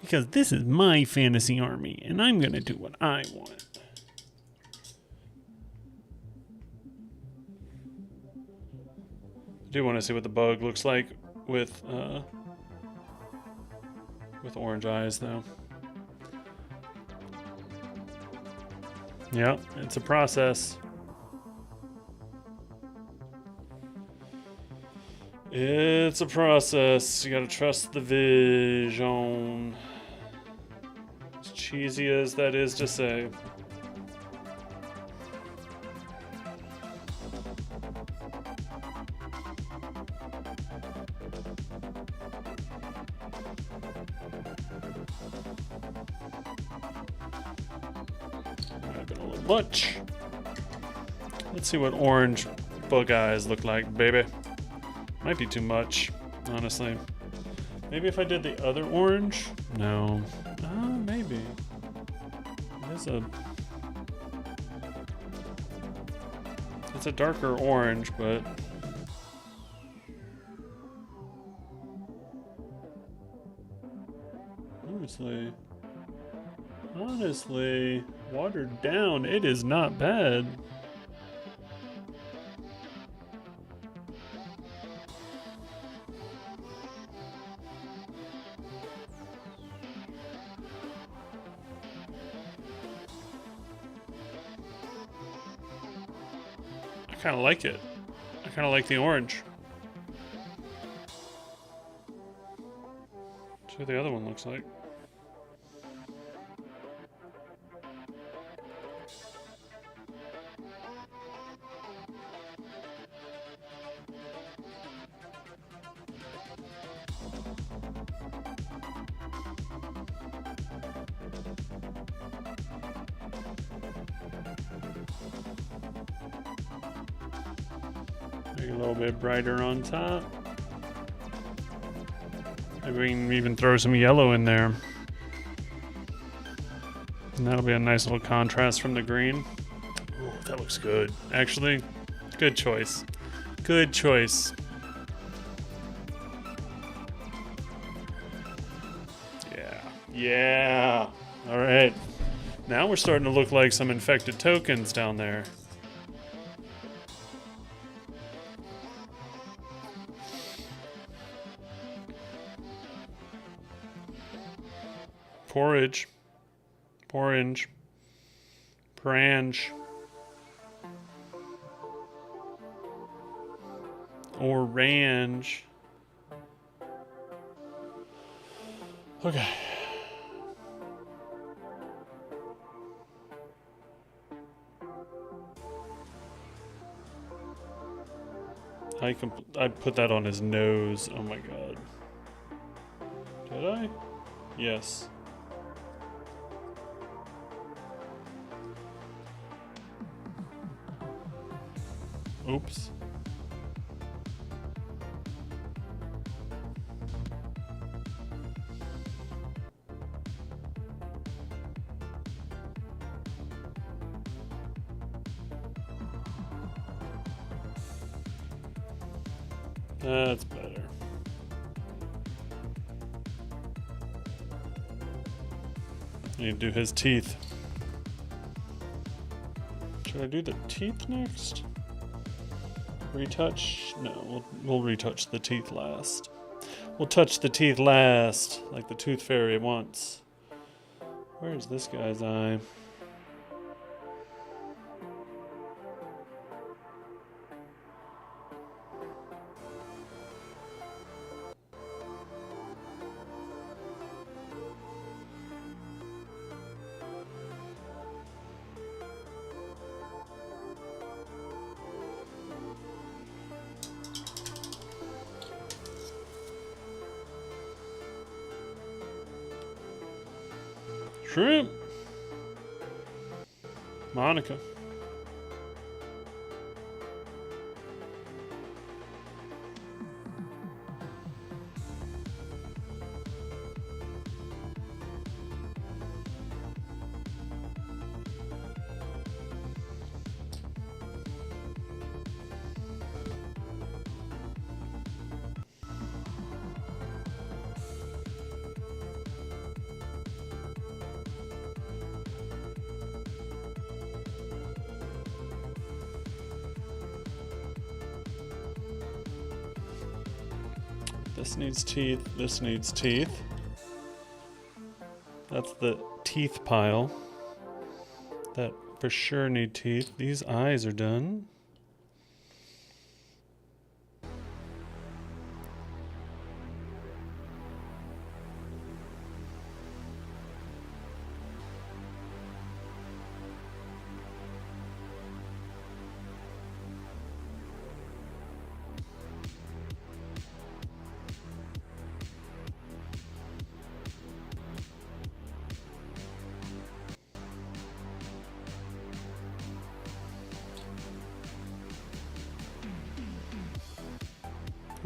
A: Because this is my fantasy army, and I'm going to do what I want. I do want to see what the bug looks like with orange eyes, though. Yeah, it's a process. It's a process. You gotta trust the vision. As cheesy as that is to say. Might have been a little much. Let's see what orange bug eyes look like, baby. Might be too much, honestly. Maybe if I did the other orange? No. Maybe. It's a darker orange, but... Honestly, watered down, it is not bad. I kind of like it. I kind of like the orange. See what the other one looks like. Make it a little bit brighter on top. Maybe we can even throw some yellow in there. And that'll be a nice little contrast from the green. Ooh, that looks good. Actually, good choice. Good choice. Yeah. Yeah. All right. Now we're starting to look like some infected tokens down there. Porridge. Orange. Branch. Orange. Okay. I put that on his nose. Oh my god. Did I? Yes. Oops. That's better. I need to do his teeth. Should I do the teeth next? Retouch? No, we'll retouch the teeth last. We'll touch the teeth last, like the Tooth Fairy wants. Where's this guy's eye? Shrimp. Monica. This needs teeth. This needs teeth. That's the teeth pile. That for sure need teeth. These eyes are done.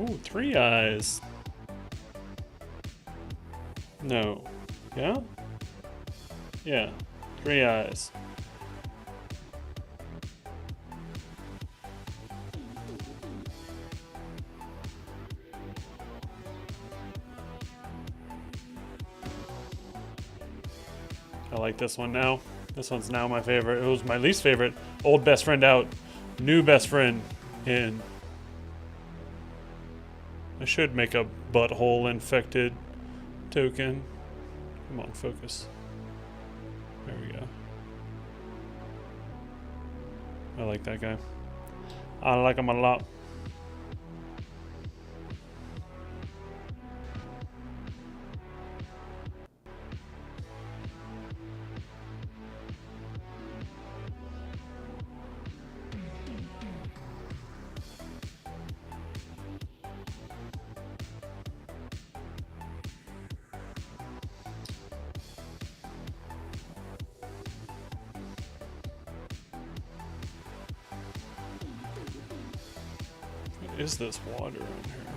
A: Ooh, 3 eyes. No. Yeah? Yeah. 3 eyes. I like this one now. This one's now my favorite. It was my least favorite. Old best friend out. New best friend in. I should make a butthole infected token. Come on, focus. There we go. I like that guy. I like him a lot. What is this water on here?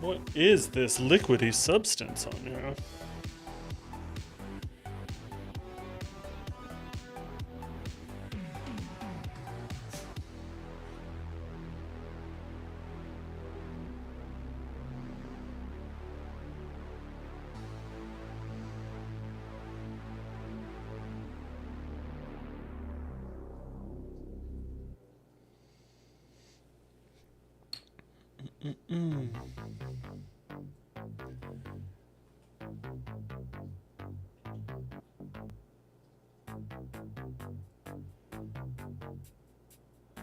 A: What is this liquidy substance on here? There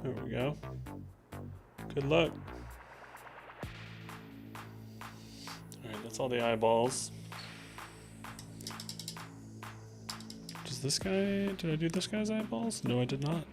A: we go. Good luck. Alright, that's all the eyeballs. Does this guy... Did I do this guy's eyeballs? No, I did not.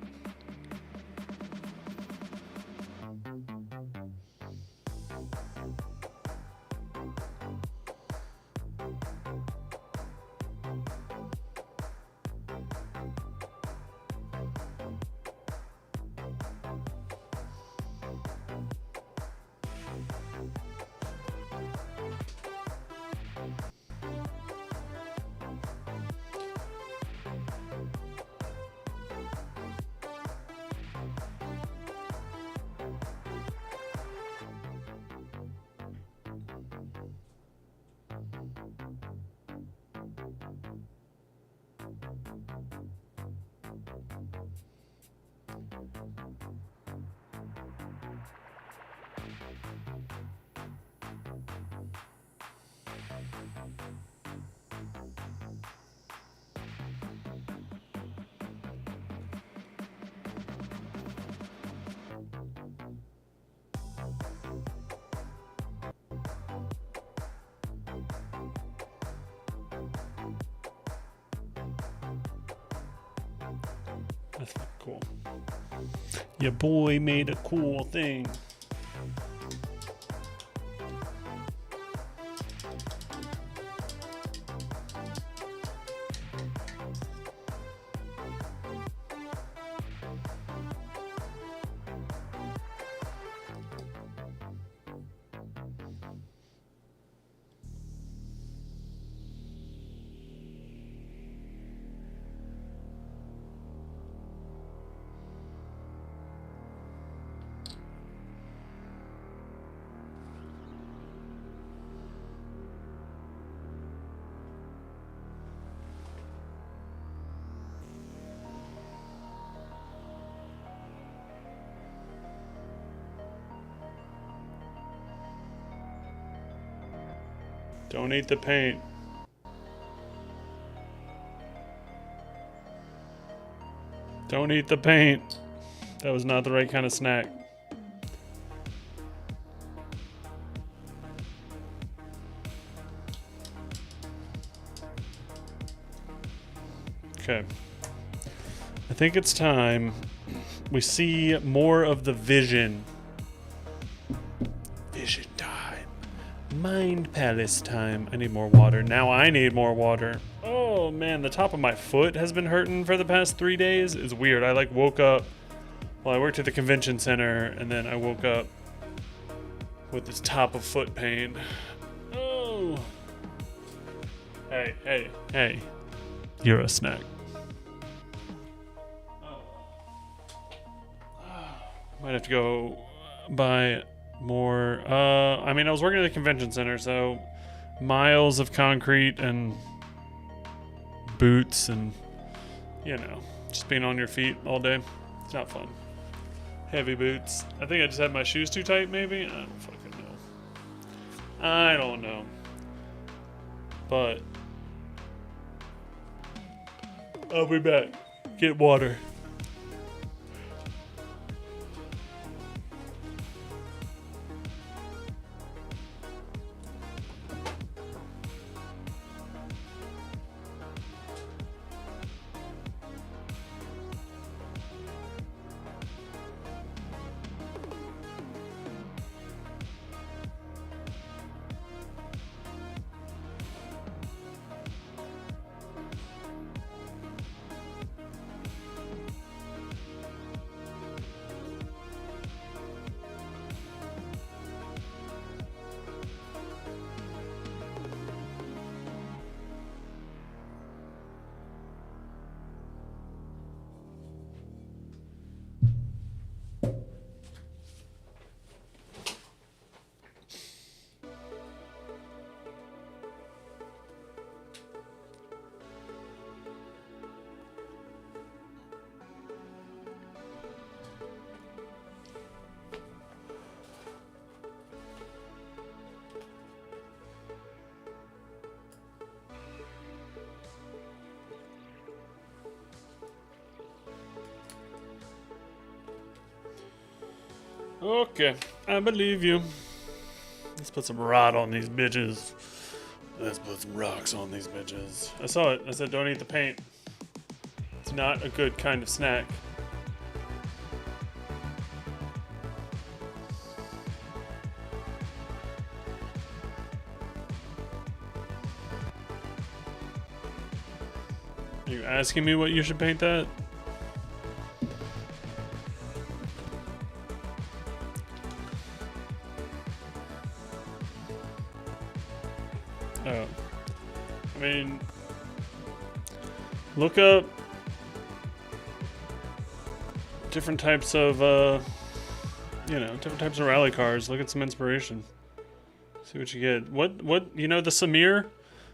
A: That's cool. Your boy made a cool thing. Don't eat the paint. Don't eat the paint. That was not the right kind of snack. Okay. I think it's time we see more of the vision. Vision time. Mind Palace time. I need more water. Now I need more water. Oh man, the top of my foot has been hurting for the past 3 days. It's weird. I like woke up, well, I worked at the convention center and then I woke up with this top of foot pain. Oh. Hey, hey, hey. You're a snack. Might have to go buy more. I mean, I was working at the convention center, so miles of concrete and boots and, you know, just being on your feet all day. It's not fun. Heavy boots. I think I just had my shoes too tight, maybe? I don't fucking know. I don't know. But I'll be back. Get water. Okay, I believe you. Let's put some rot on these bitches. Let's put some rocks on these bitches. I saw it. I said, don't eat the paint. It's not a good kind of snack. Are you asking me what you should paint that? Oh. I mean, look up different types of, different types of rally cars. Look at some inspiration. See what you get. What, the Samir?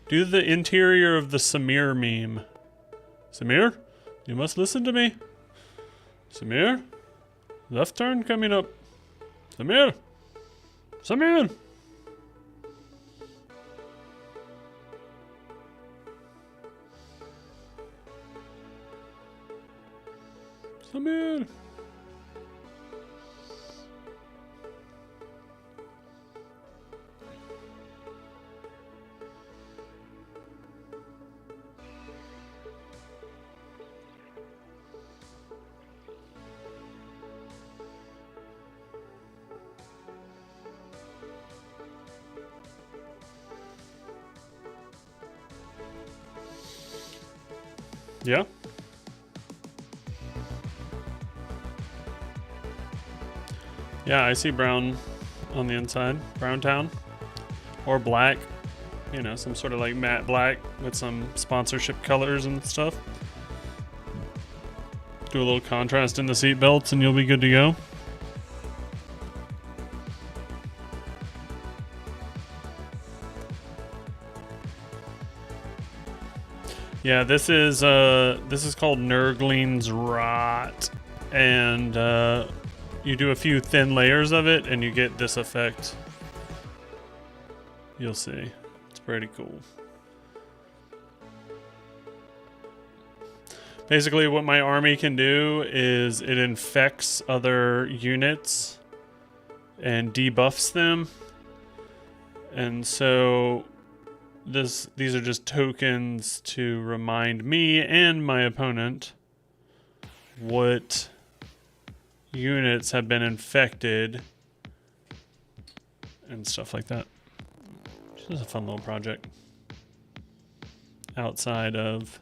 A: Do the interior of the Samir meme. Samir? You must listen to me. Samir? Left turn coming up. Samir? Samir? Samir? Yeah? Yeah, I see brown on the inside. Brown town. Or black. You know, some sort of like matte black with some sponsorship colors and stuff. Do a little contrast in the seat belts and you'll be good to go. Yeah, this is called Nurgling's Rot, and you do a few thin layers of it, and you get this effect. You'll see, it's pretty cool. Basically, what my army can do is it infects other units and debuffs them, and so. These are just tokens to remind me and my opponent what units have been infected and stuff like that. This is a fun little project outside of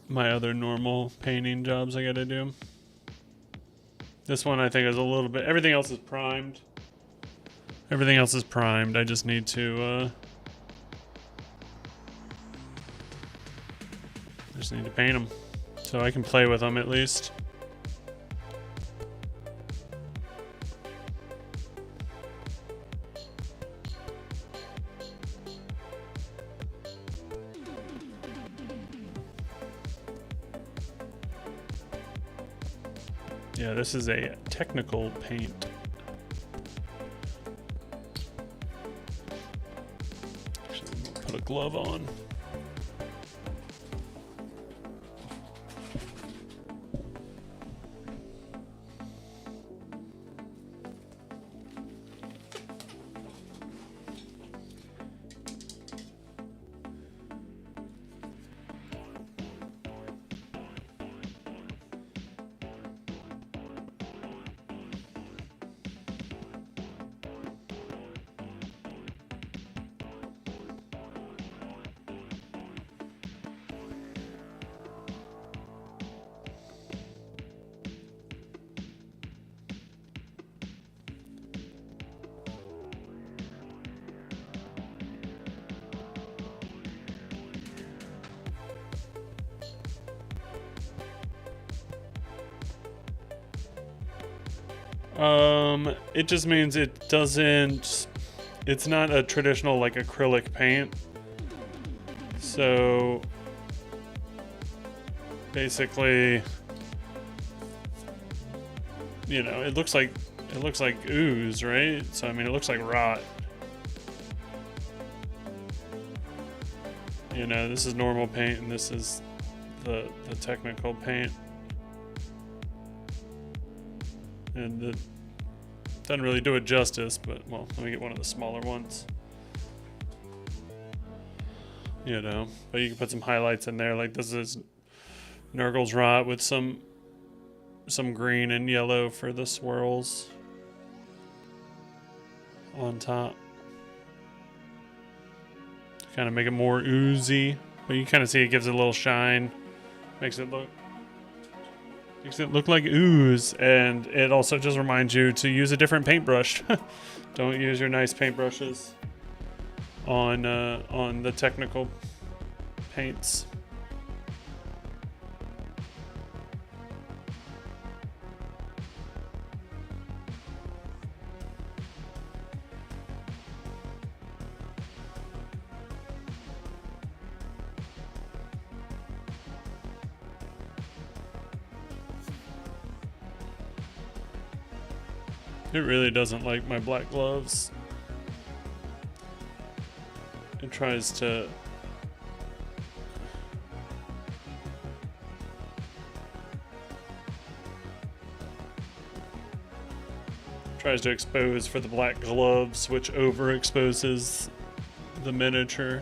A: my other normal painting jobs I gotta do. This one I think is a little bit, everything else is primed. Everything else is primed. I just need to paint them so I can play with them at least. Yeah, this is a technical paint. Put a glove on. It just means it doesn't, it's not a traditional like acrylic paint. So basically, you know, it looks like ooze, right? So I mean, it looks like rot. You know, this is normal paint and this is the technical paint. and it doesn't really do it justice, but, well, let me get one of the smaller ones. You know, but you can put some highlights in there, like this is Nurgle's Rot with some green and yellow for the swirls on top. Kind of make it more oozy, but you kind of see it gives it a little shine, makes it look like ooze, and it also just reminds you to use a different paintbrush. Don't use your nice paintbrushes on the technical paints. It really doesn't like my black gloves. It tries to expose for the black gloves, which overexposes the miniature.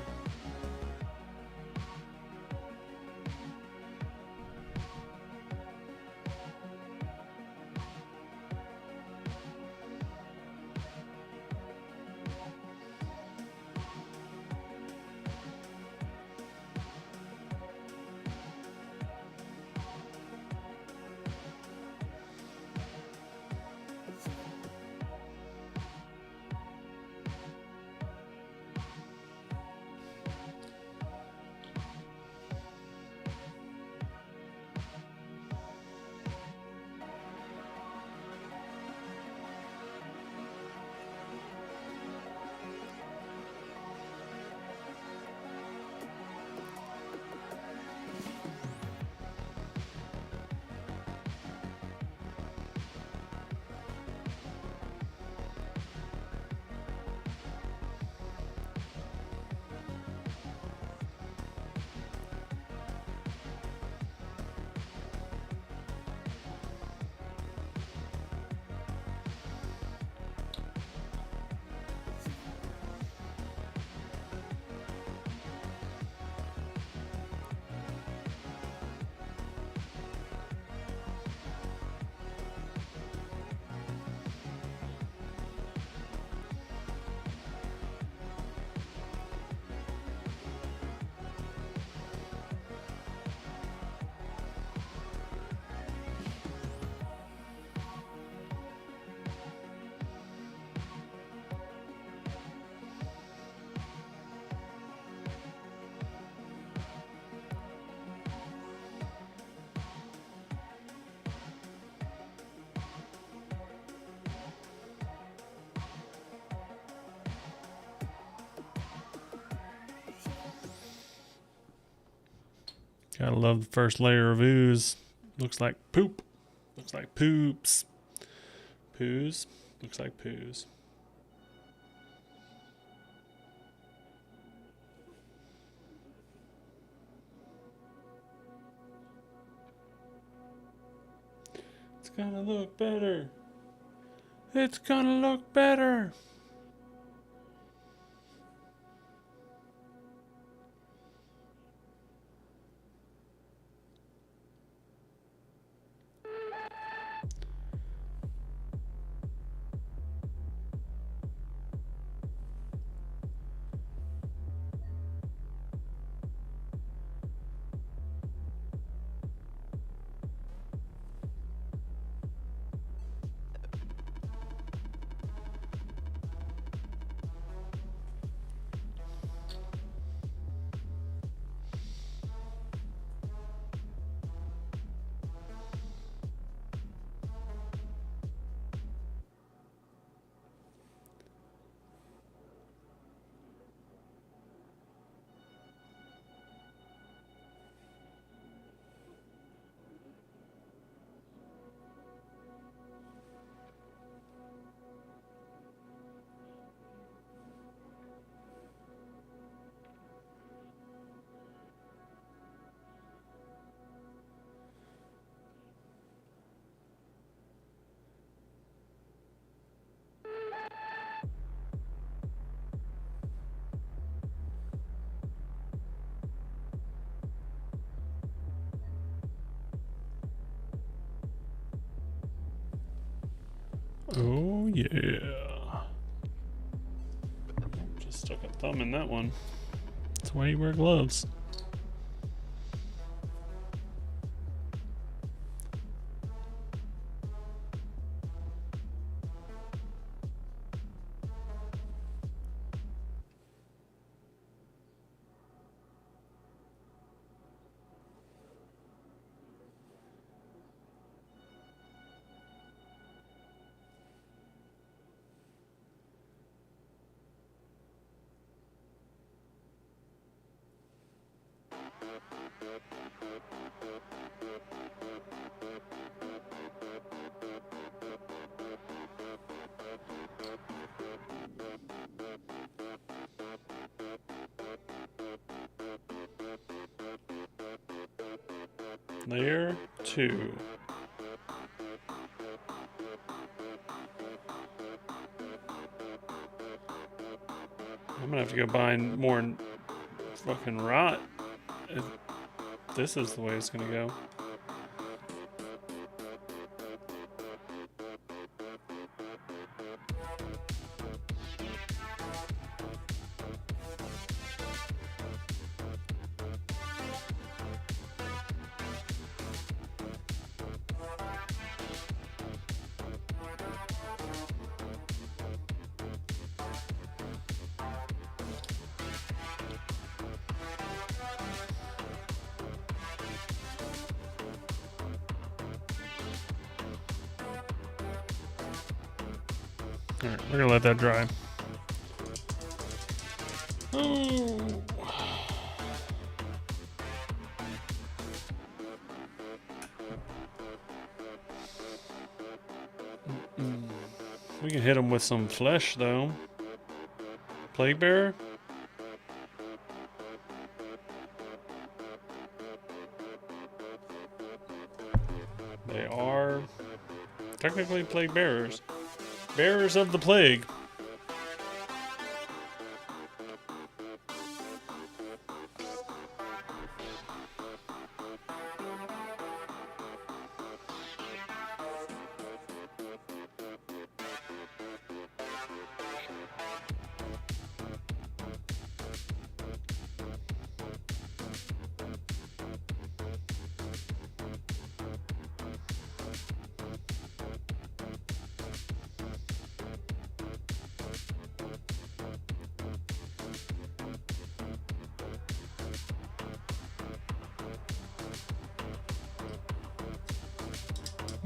A: Gotta love the first layer of ooze. Looks like poop. Looks like poops. Poos. Looks like poos. It's gonna look better. It's gonna look better. Oh yeah. Just stuck a thumb in that one. That's why you wear gloves. Layer 2. I'm gonna have to go buy more fucking rot if this is the way it's gonna go. Alright, we're gonna let that dry. Oh. We can hit him with some flesh, though. Plague Bearer? They are technically Plague Bearers. Bearers of the Plague.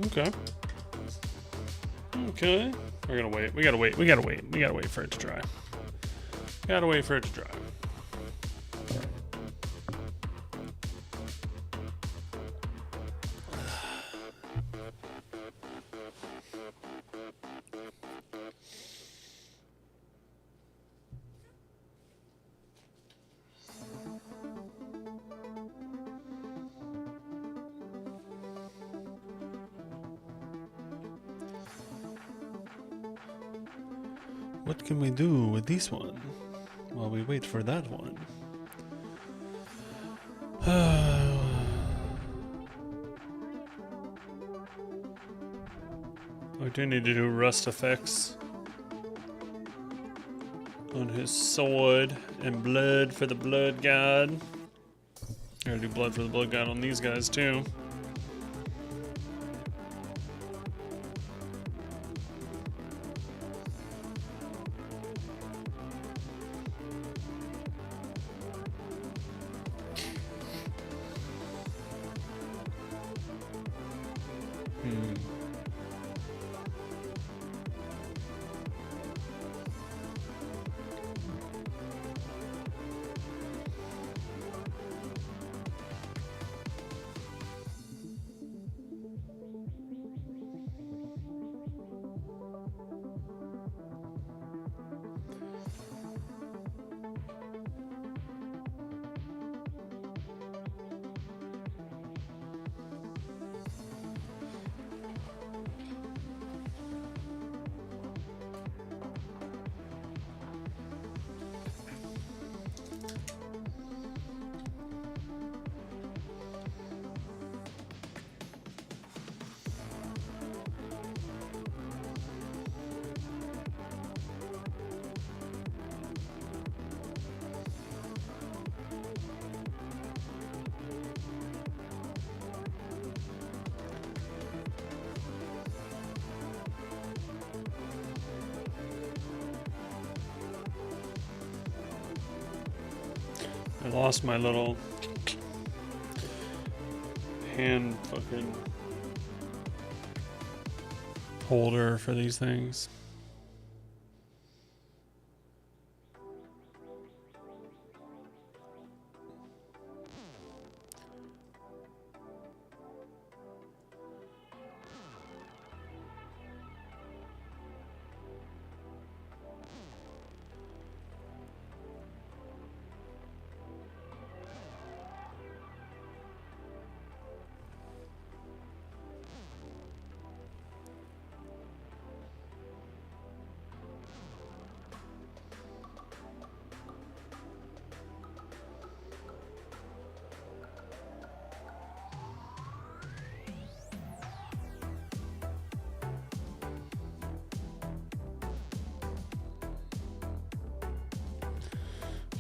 A: Okay. Okay. We're gonna wait. We gotta wait. We gotta wait. We gotta wait for it to dry. Gotta wait for it to dry. What can we do with this one while we wait for that one? We do need to do rust effects on his sword and blood for the blood god. Gotta do blood for the blood god on these guys too. I lost my little hand fucking holder for these things.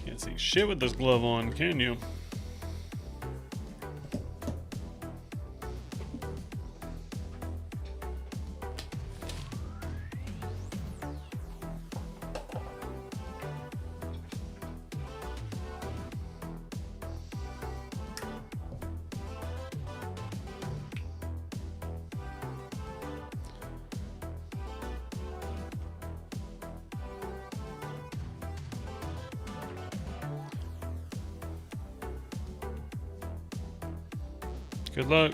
A: Can't see shit with this glove on, can you? Good luck.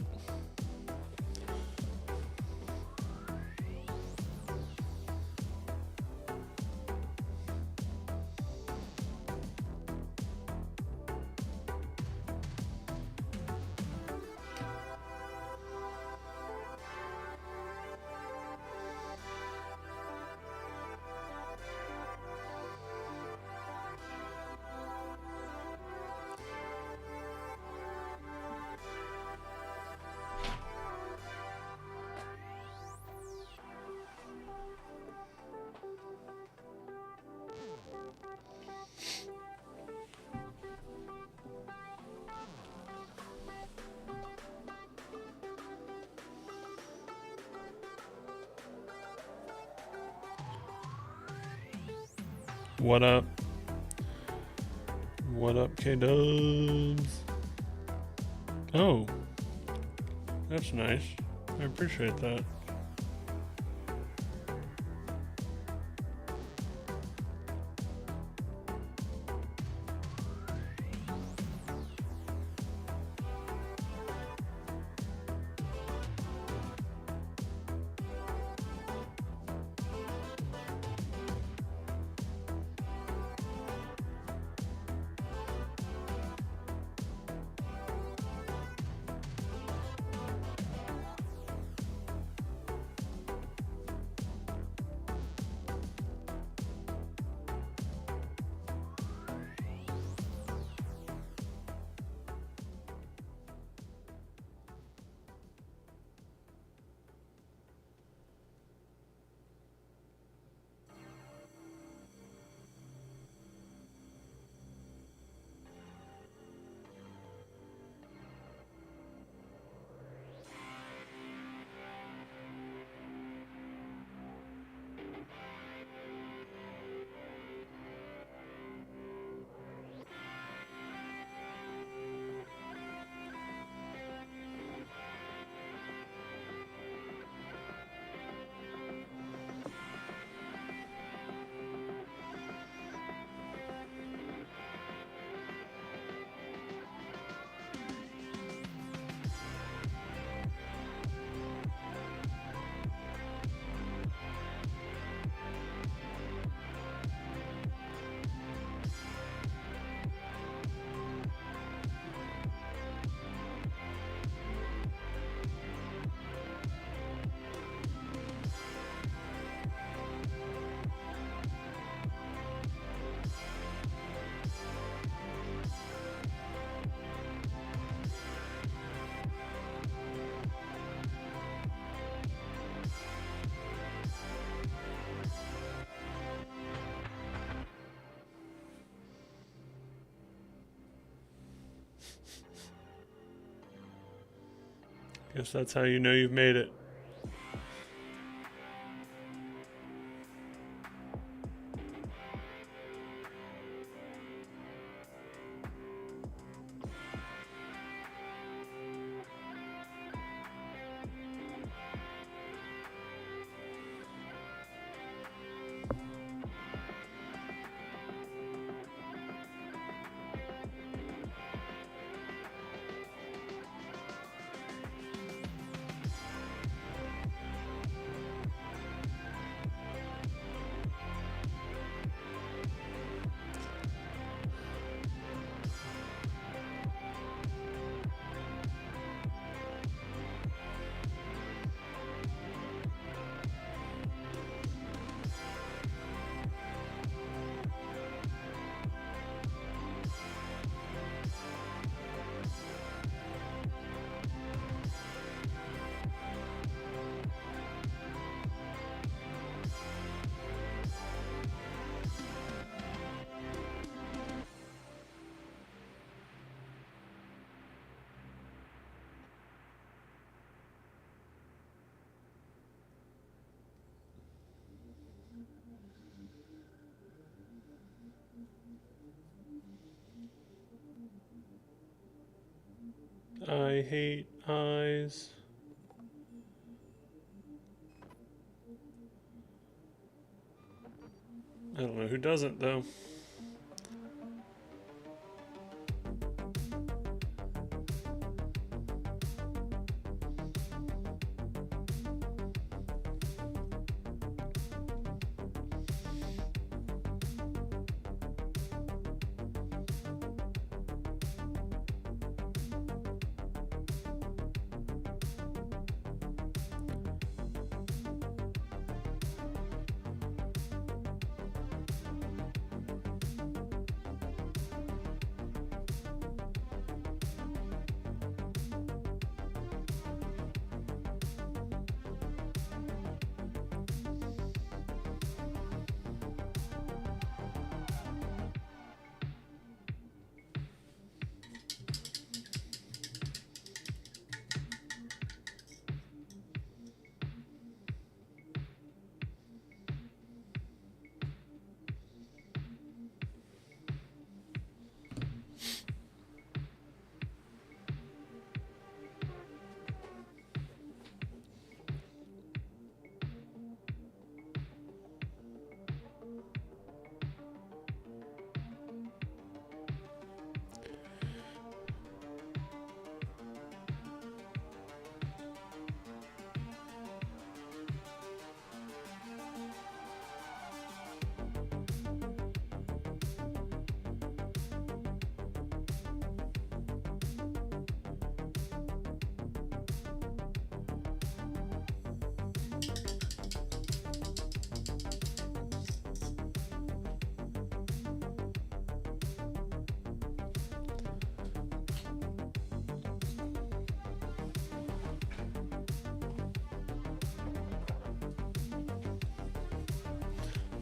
A: What up? What up, K-Dubs? Oh, that's nice. I appreciate that. Guess that's how you know you've made it. I hate eyes. I don't know who doesn't, though.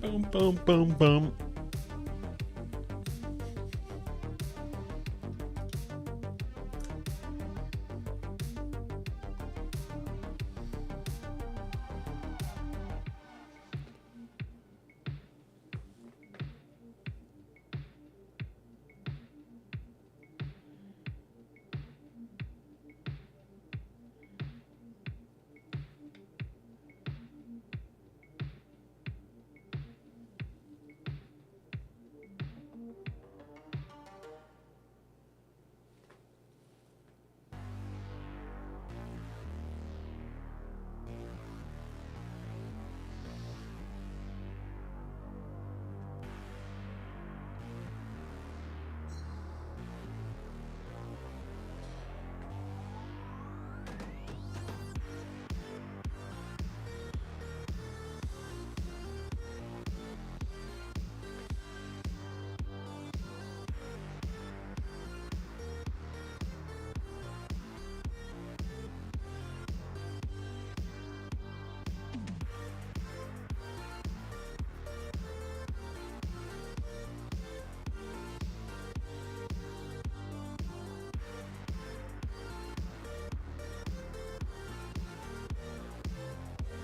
A: Boom, boom, boom, boom.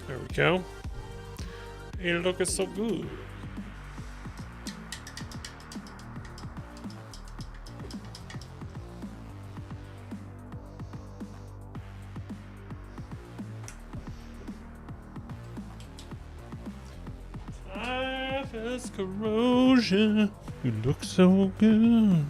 A: There we go. It looks so good. Life is corrosion. You look so good.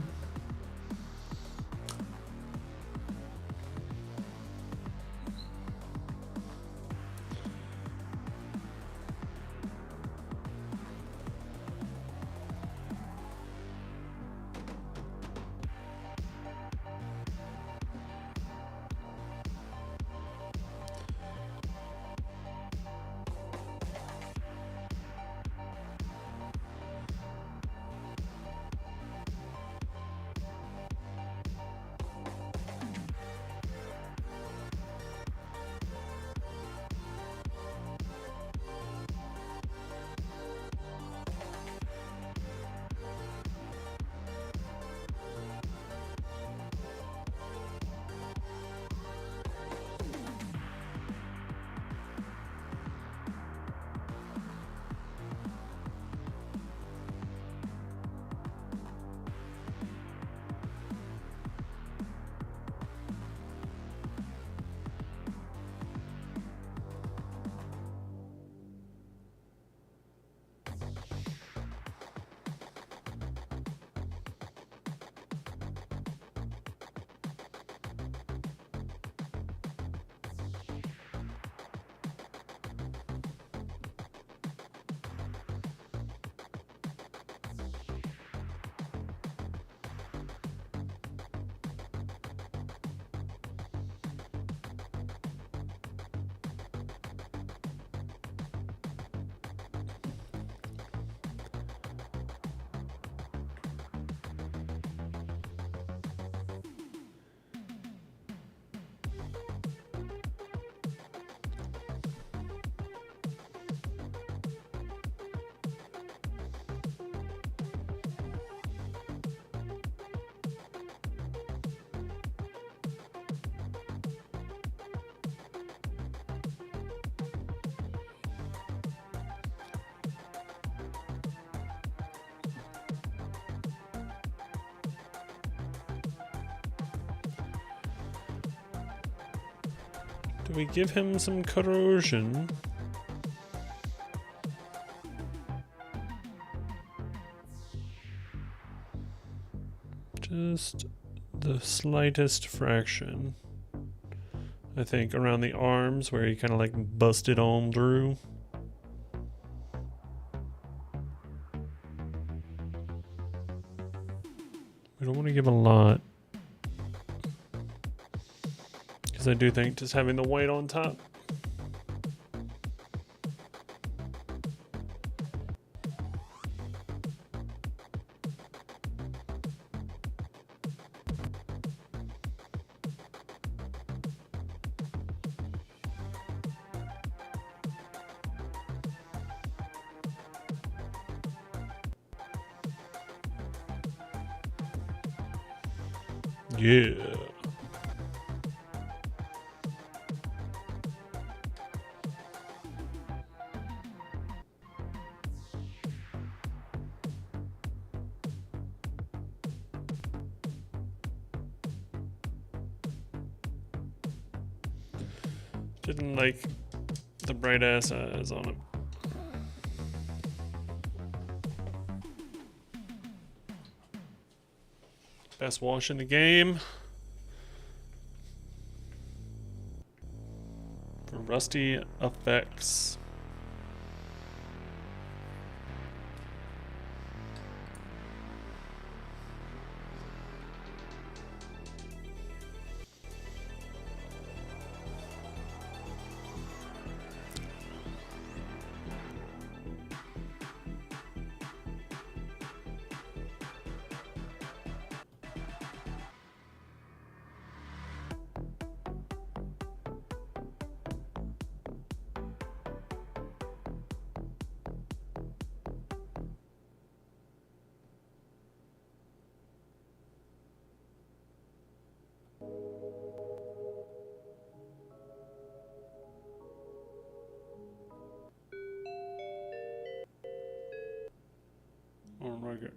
A: Do we give him some corrosion? Just the slightest fraction. I think around the arms where he kind of like busted on through. We don't want to give a lot. Because I do think just having the white on top. Yeah. Didn't like the bright ass eyes on him. Best wash in the game. For rusty effects. Oh my god.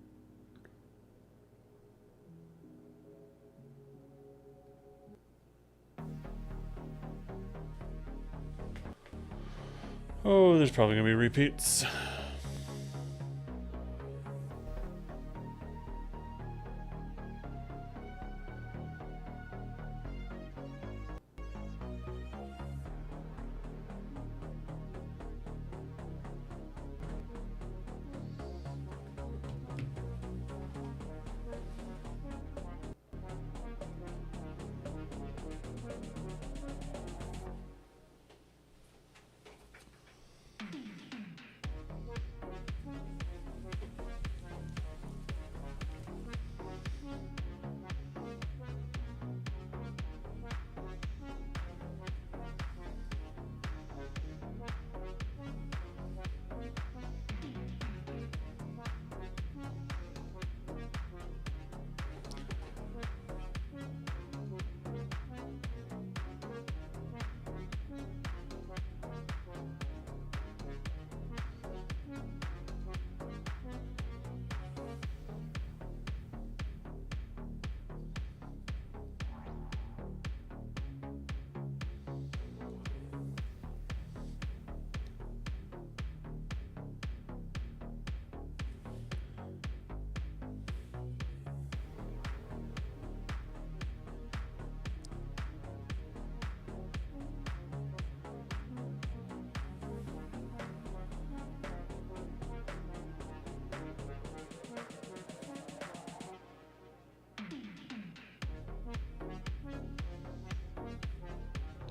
A: Oh, there's probably gonna be repeats.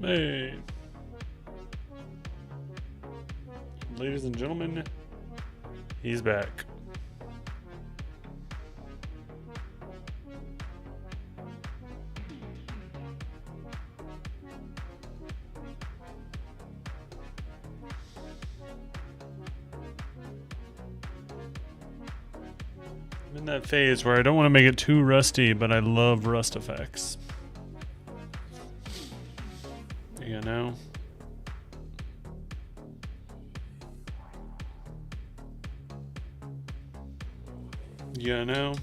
A: Hey. Ladies and gentlemen, he's back. I'm in that phase where I don't want to make it too rusty, but I love rust effects. You know? You know?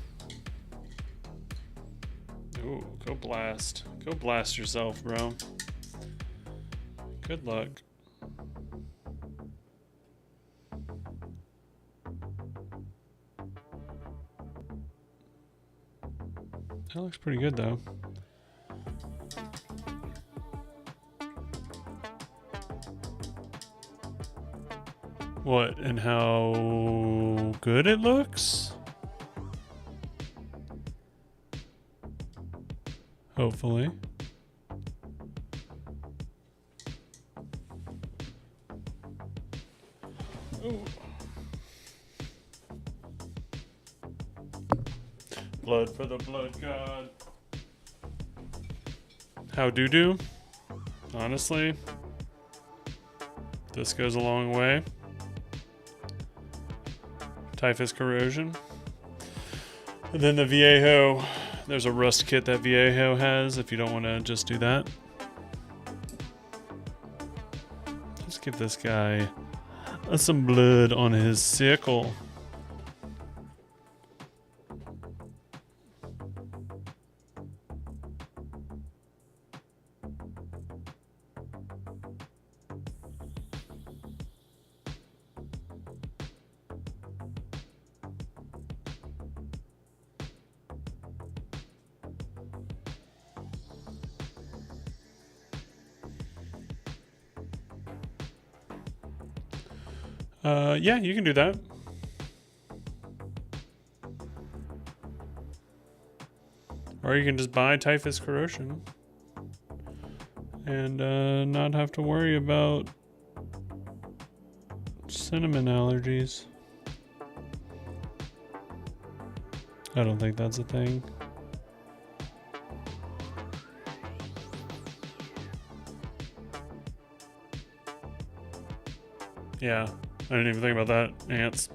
A: Ooh, go blast. Go blast yourself, bro. Good luck. That looks pretty good though. What, and how good it looks? Hopefully. Ooh. Blood for the blood god. How do? Honestly, this goes a long way. Typhus corrosion. And then the Viejo. There's a rust kit that Viejo has if you don't want to just do that. Let's give this guy some blood on his sickle. Yeah, you can do that. Or you can just buy Typhus corrosion and not have to worry about cinnamon allergies. I don't think that's a thing. Yeah, I didn't even think about that. Ants.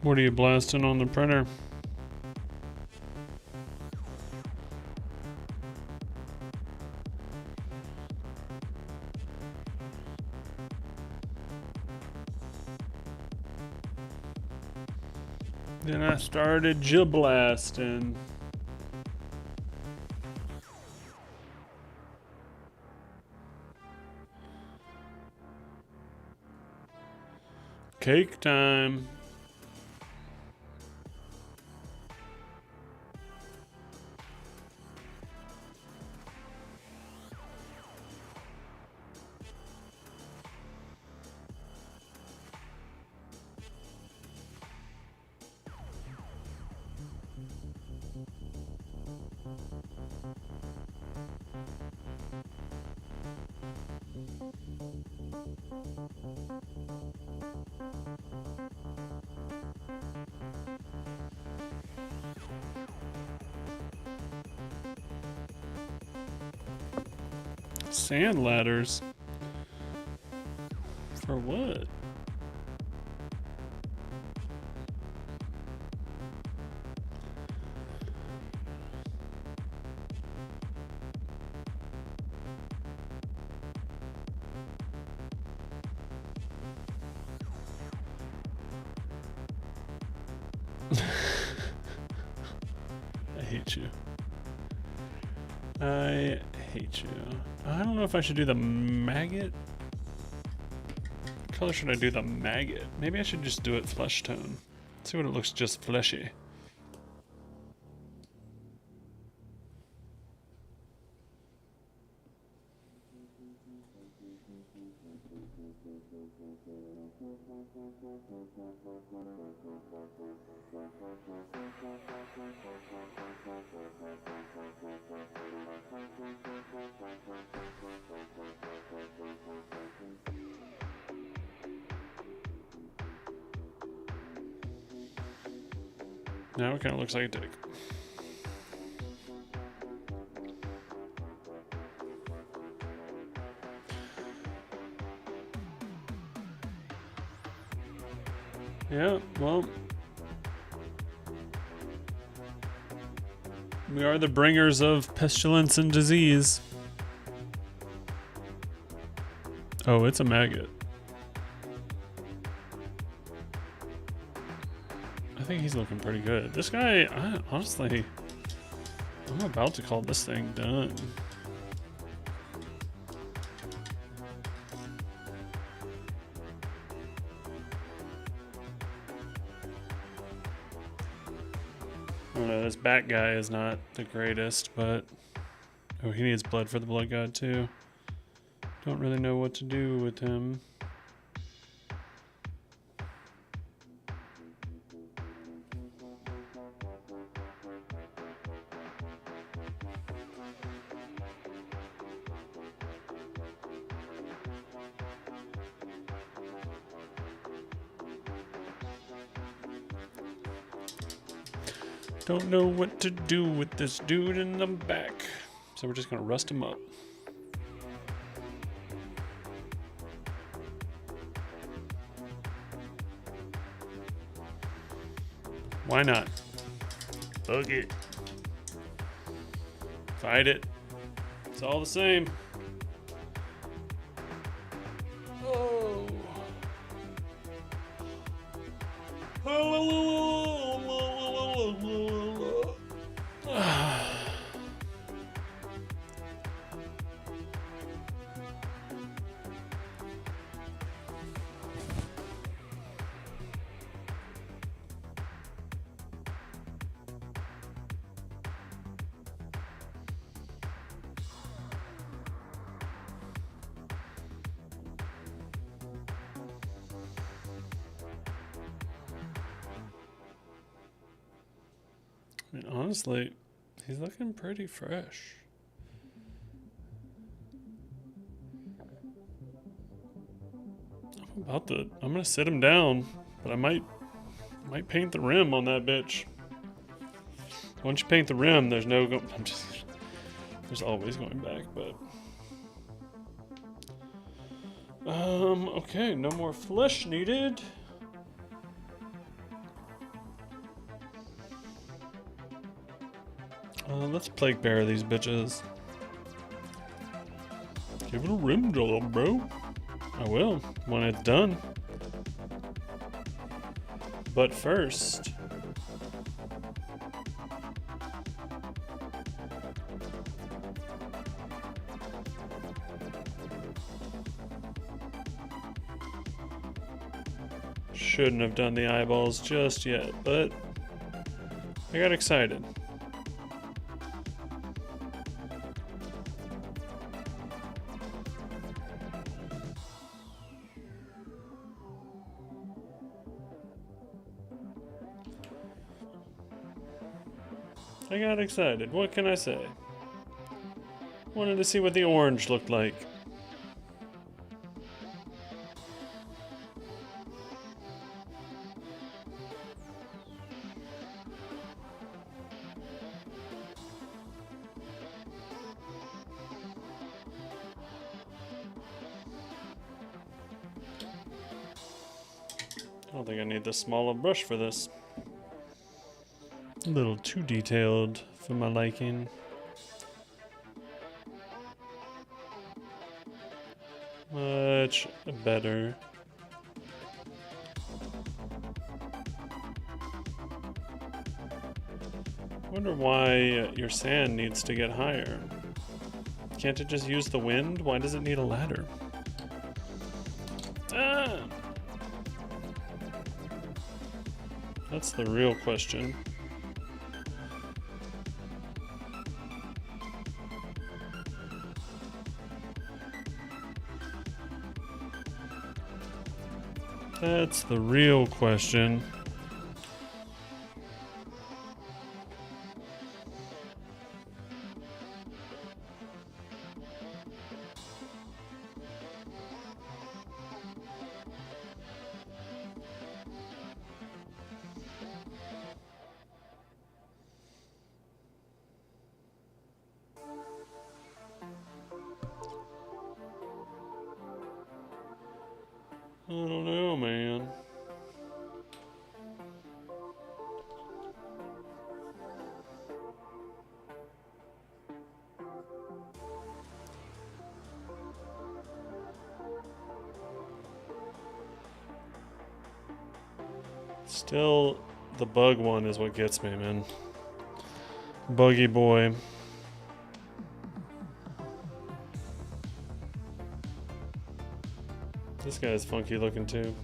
A: What are you blasting on the printer? Then I started blasting. Cake time. Sand ladders? For what? I hate you. I hate you. I don't know if I should do the maggot. What color should I do the maggot? Maybe I should just do it flesh tone. See what it looks just fleshy. Now it kind of looks like a dick. Yeah, well, we are the bringers of pestilence and disease. Oh, it's a maggot. I think he's looking pretty good. This guy, honestly, I'm about to call this thing done. I don't know, this bat guy is not the greatest, but... Oh, he needs blood for the blood god too. Don't really know what to do with him. Don't know what to do with this dude in the back. So we're just gonna rust him up. Why not? Bug it. Fight it. It's all the same. Oh. I mean, honestly, he's looking pretty fresh. I'm gonna sit him down, but I might paint the rim on that bitch. Once you paint the rim, there's no there's always going back, but okay, no more flesh needed. Let's plague bear these bitches. Give it a rim job, bro. I will, when it's done. But first... Shouldn't have done the eyeballs just yet, but I got excited. I got excited. What can I say? Wanted to see what the orange looked like. I don't think I need the smaller brush for this. A little too detailed for my liking. Much better. I wonder why your sand needs to get higher. Can't it just use the wind? Why does it need a ladder? Ah! That's the real question. That's the real question. I don't know, man. Still, the bug one is what gets me, man. Buggy boy. This guy's funky looking too.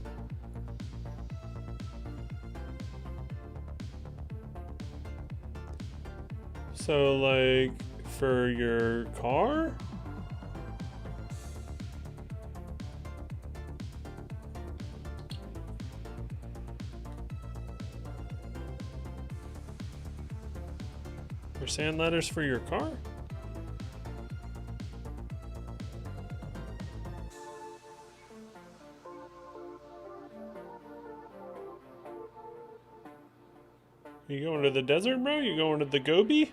A: So, like, for your car? Or sand ladders for your car? You going to the desert, bro? You going to the Gobi?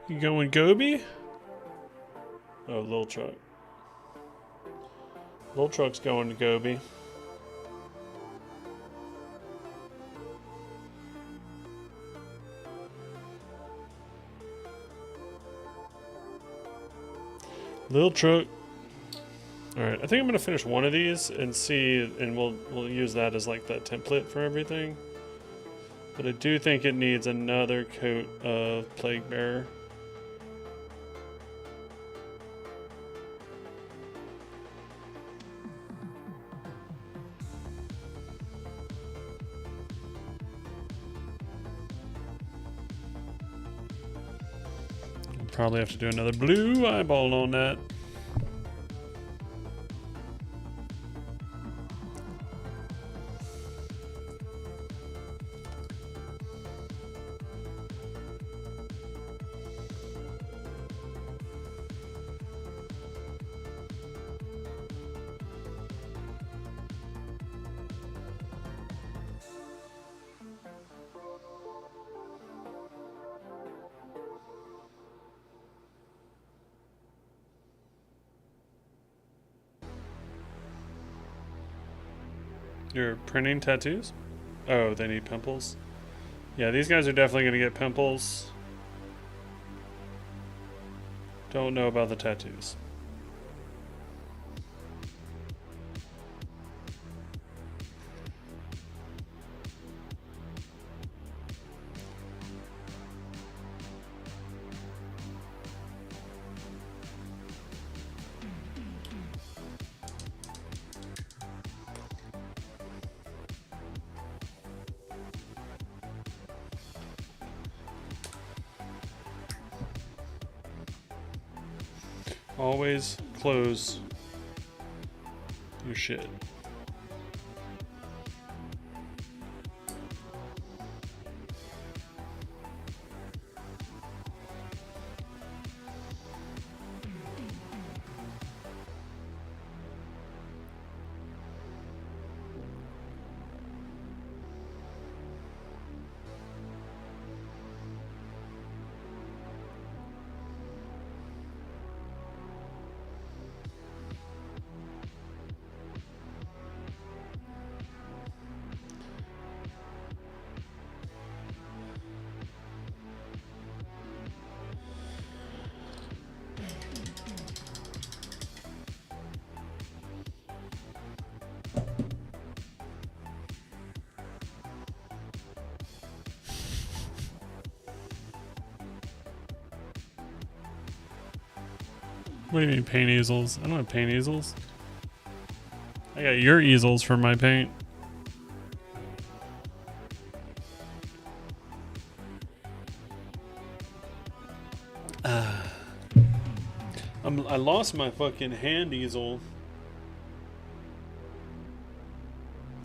A: You going Gobi? Oh, little truck. Little truck's going to Gobi. Little truck. All right, I think I'm gonna finish one of these and see, and we'll use that as like that template for everything. But I do think it needs another coat of Plague Bearer. Probably have to do another blue eyeball on that. You're printing tattoos? Oh, they need pimples? Yeah, these guys are definitely going to get pimples. Don't know about the tattoos. Always close your shit. What do you mean paint easels? I don't have paint easels. I got your easels for my paint. I lost my fucking hand easel.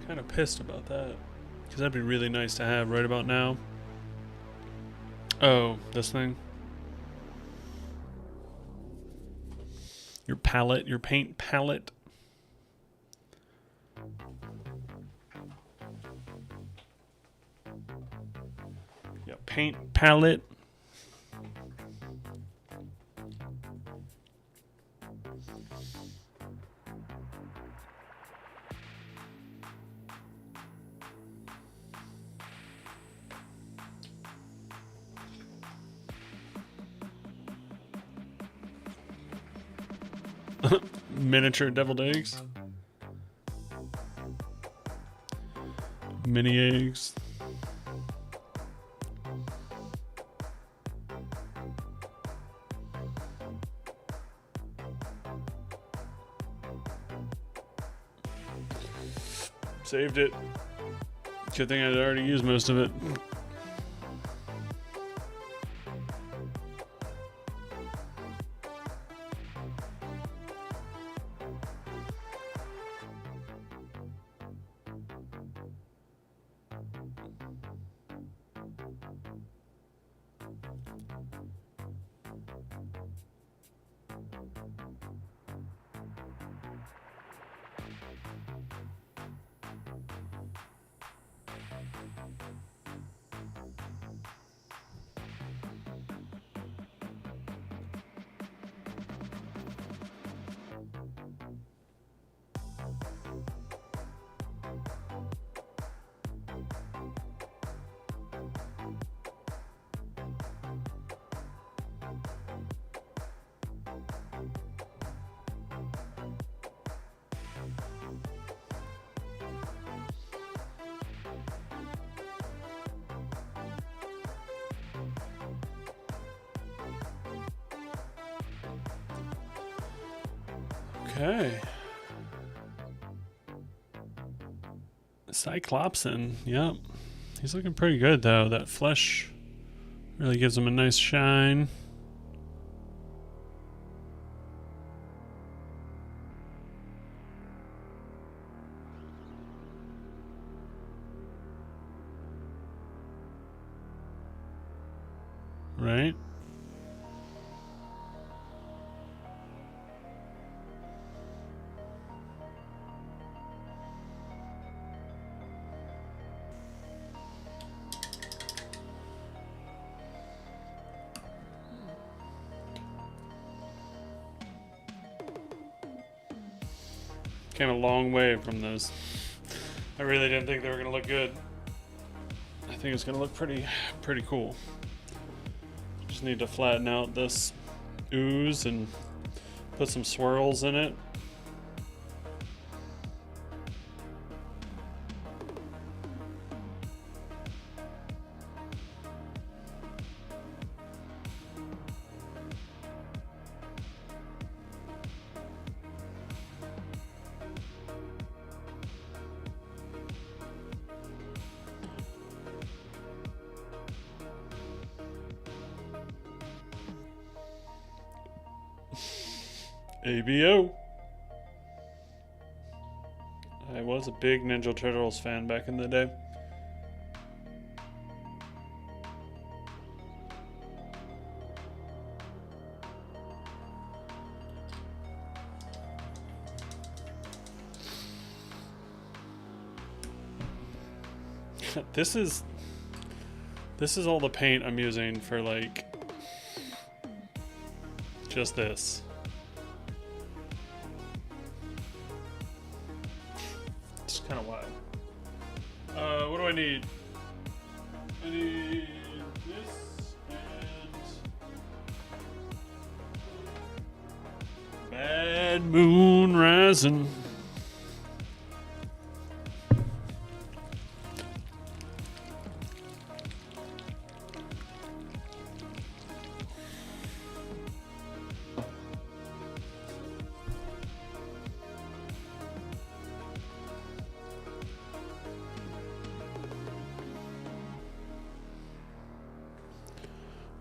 A: Kind of pissed about that. Because that'd be really nice to have right about now. Oh, this thing? Your palette, your paint palette. Yeah, paint palette. Miniature deviled eggs. Mini eggs. Saved it. Good thing I'd already used most of it. Okay. Cyclopsin, yep. He's looking pretty good though. That flesh really gives him a nice shine. Right? Came a long way from those. I really didn't think they were gonna look good. I think it's gonna look pretty cool. Just need to flatten out this ooze and put some swirls in it. ABO. I was a big Ninja Turtles fan back in the day. This is all the paint I'm using for like just this. It's kind of wild. What do I need? I need this and Bad Moon Rising.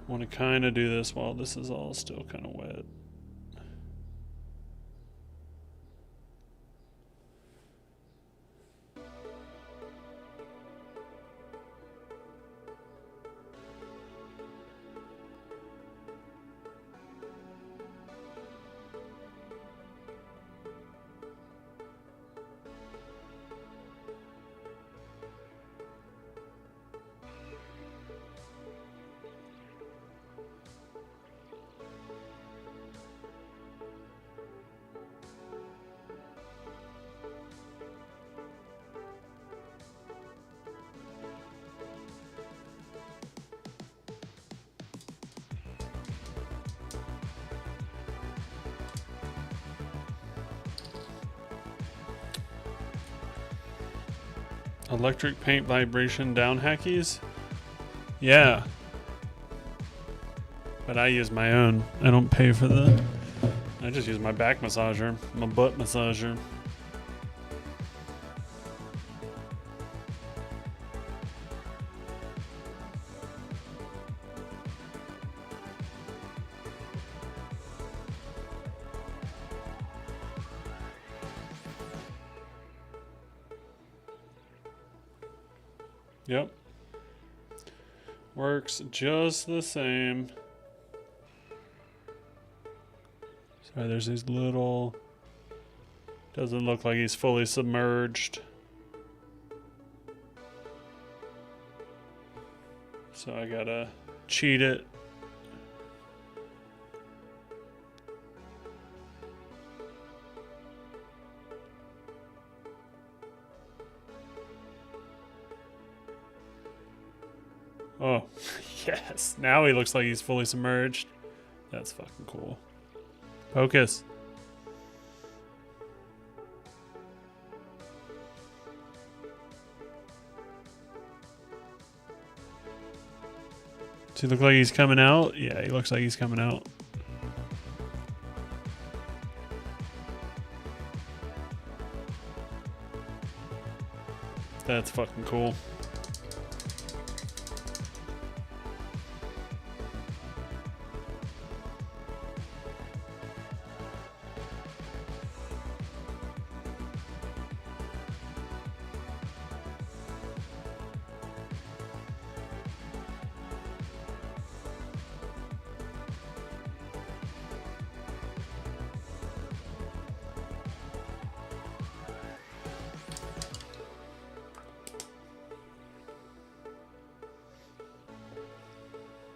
A: want to kind of do this while this is all still kind of wet. Electric paint vibration down hackies? Yeah. But I use my own. I don't pay for the... I just use my back massager. My butt massager. Yep. Works just the same. Sorry, there's these little... Doesn't look like he's fully submerged. So I gotta cheat it. Oh, yes. Now he looks like he's fully submerged. That's fucking cool. Focus. Does he look like he's coming out? Yeah, he looks like he's coming out. That's fucking cool.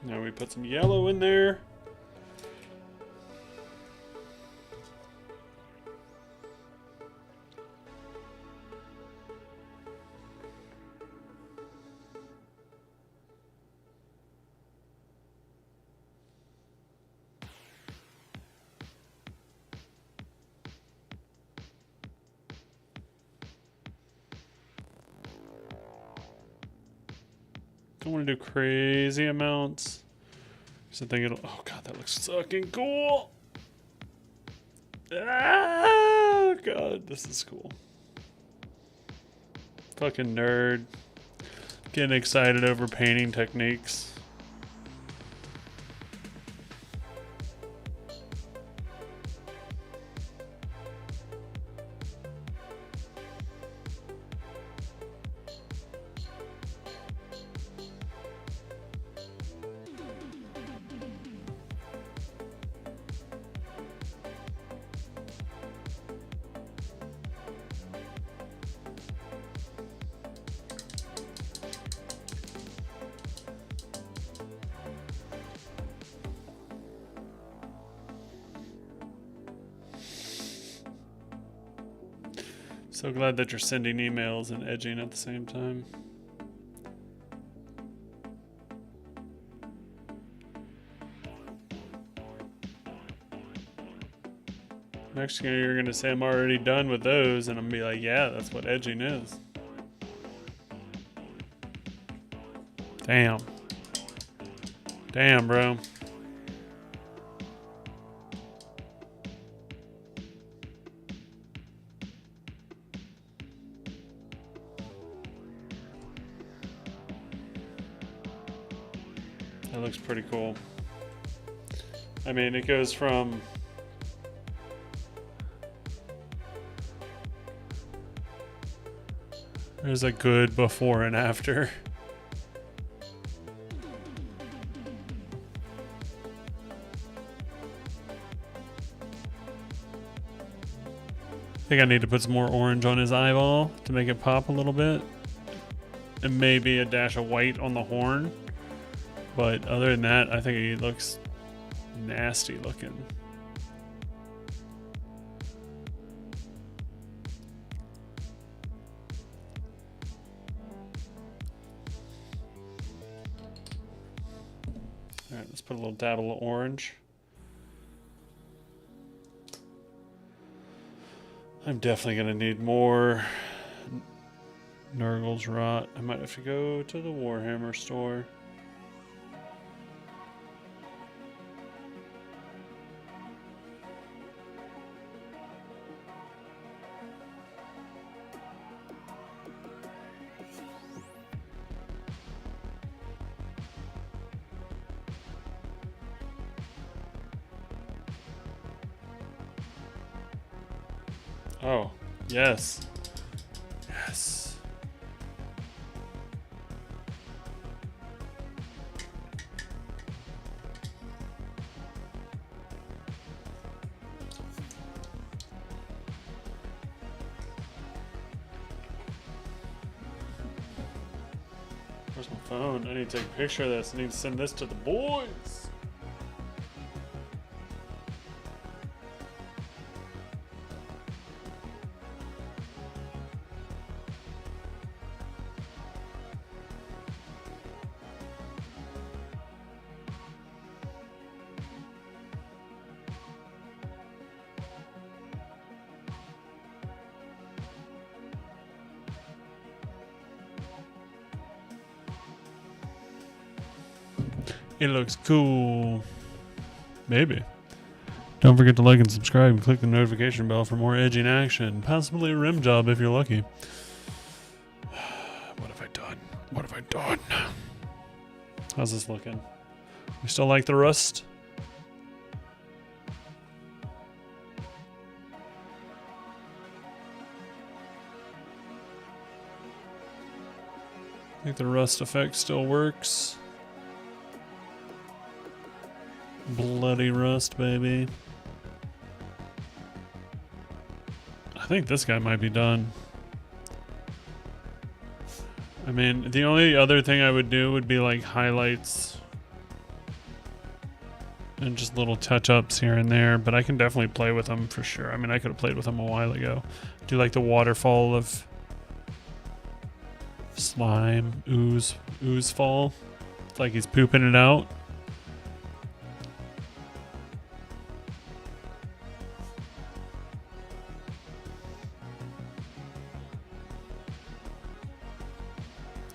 A: Now we put some yellow in there. Don't want to do crazy amounts. So I think it'll... Oh god, that looks fucking cool. Ah, god, this is cool. Fucking nerd. Getting excited over painting techniques. So glad that you're sending emails and edging at the same time. Next year you're going to say I'm already done with those, and I'm going to be like, yeah, that's what edging is. Damn. Damn, bro. That looks pretty cool. I mean, it goes from there's a good before and after. I think I need to put some more orange on his eyeball to make it pop a little bit. And maybe a dash of white on the horn. But other than that, I think he looks nasty looking. Alright, let's put a little dabble of orange. I'm definitely going to need more Nurgle's Rot. I might have to go to the Warhammer store. Oh, yes. Yes. Where's my phone? I need to take a picture of this. I need to send this to the boys. It looks cool. Maybe. Don't forget to like and subscribe and click the notification bell for more edging action. Possibly a rim job if you're lucky. What have I done? What have I done? How's this looking? We still like the rust? I think the rust effect still works. Bloody rust, baby. I think this guy might be done. I mean, the only other thing I would do would be like highlights and just little touch-ups here and there, but I can definitely play with them for sure. I mean, I could have played with them a while ago. Do like the waterfall of slime, ooze fall. It's like he's pooping it out.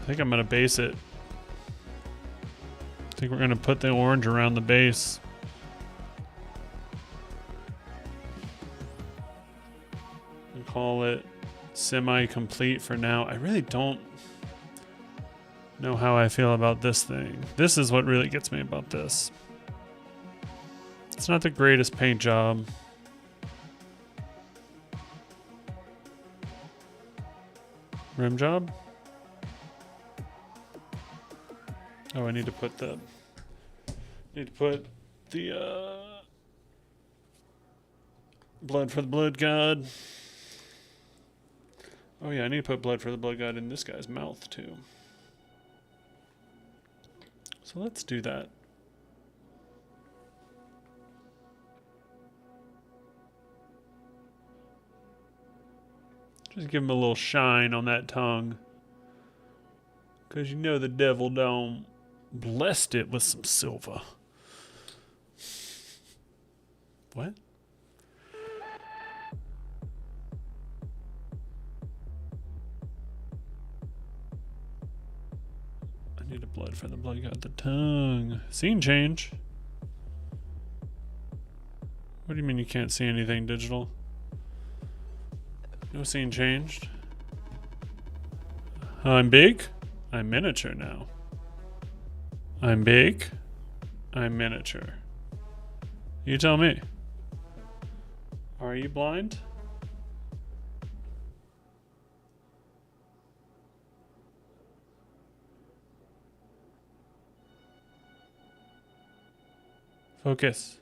A: I think I'm going to base it. I think we're going to put the orange around the base. And call it semi-complete for now. I really don't know how I feel about this thing. This is what really gets me about this. It's not the greatest paint job. Rim job? Oh, I need to put the blood for the blood god. Oh yeah, I need to put blood for the blood god in this guy's mouth too. So let's do that. Just give him a little shine on that tongue. 'Cause you know the devil don't. Blessed it with some silver. What? I need a blood for the blood god. The tongue. Scene change. What do you mean you can't see anything digital? No scene changed. I'm big. I'm miniature now. I'm big. I'm miniature. You tell me. Are you blind? Focus.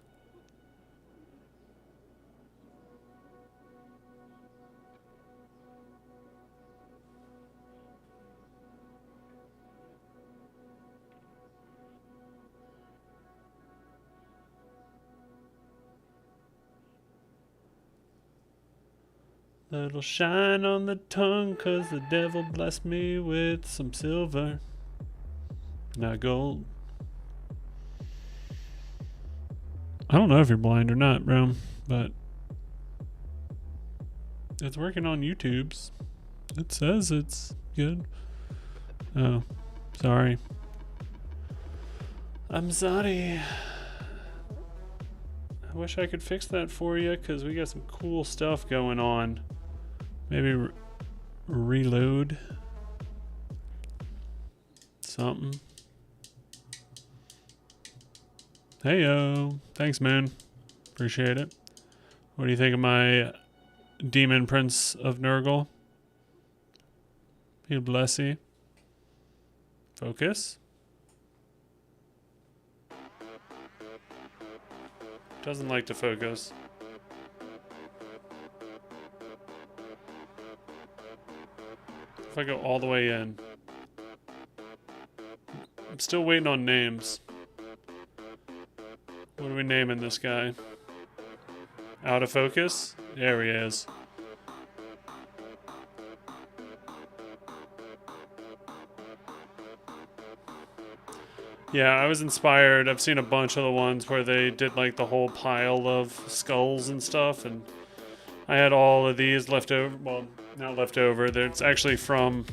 A: Little shine on the tongue, 'cause the devil blessed me with some silver, not gold. I don't know if you're blind or not, bro, but it's working on YouTube's. It says it's good. Oh, sorry. I'm sorry. I wish I could fix that for you, because we got some cool stuff going on. Maybe reload something. Heyo. Thanks, Moon. Appreciate it. What do you think of my Demon Prince of Nurgle? He bless you. Focus. Doesn't like to focus. If I go all the way in. I'm still waiting on names. What are we naming this guy? Out of focus? There he is. Yeah, I was inspired. I've seen a bunch of the ones where they did like the whole pile of skulls and stuff, and I had all of these left over. Well, not left over. It's actually from...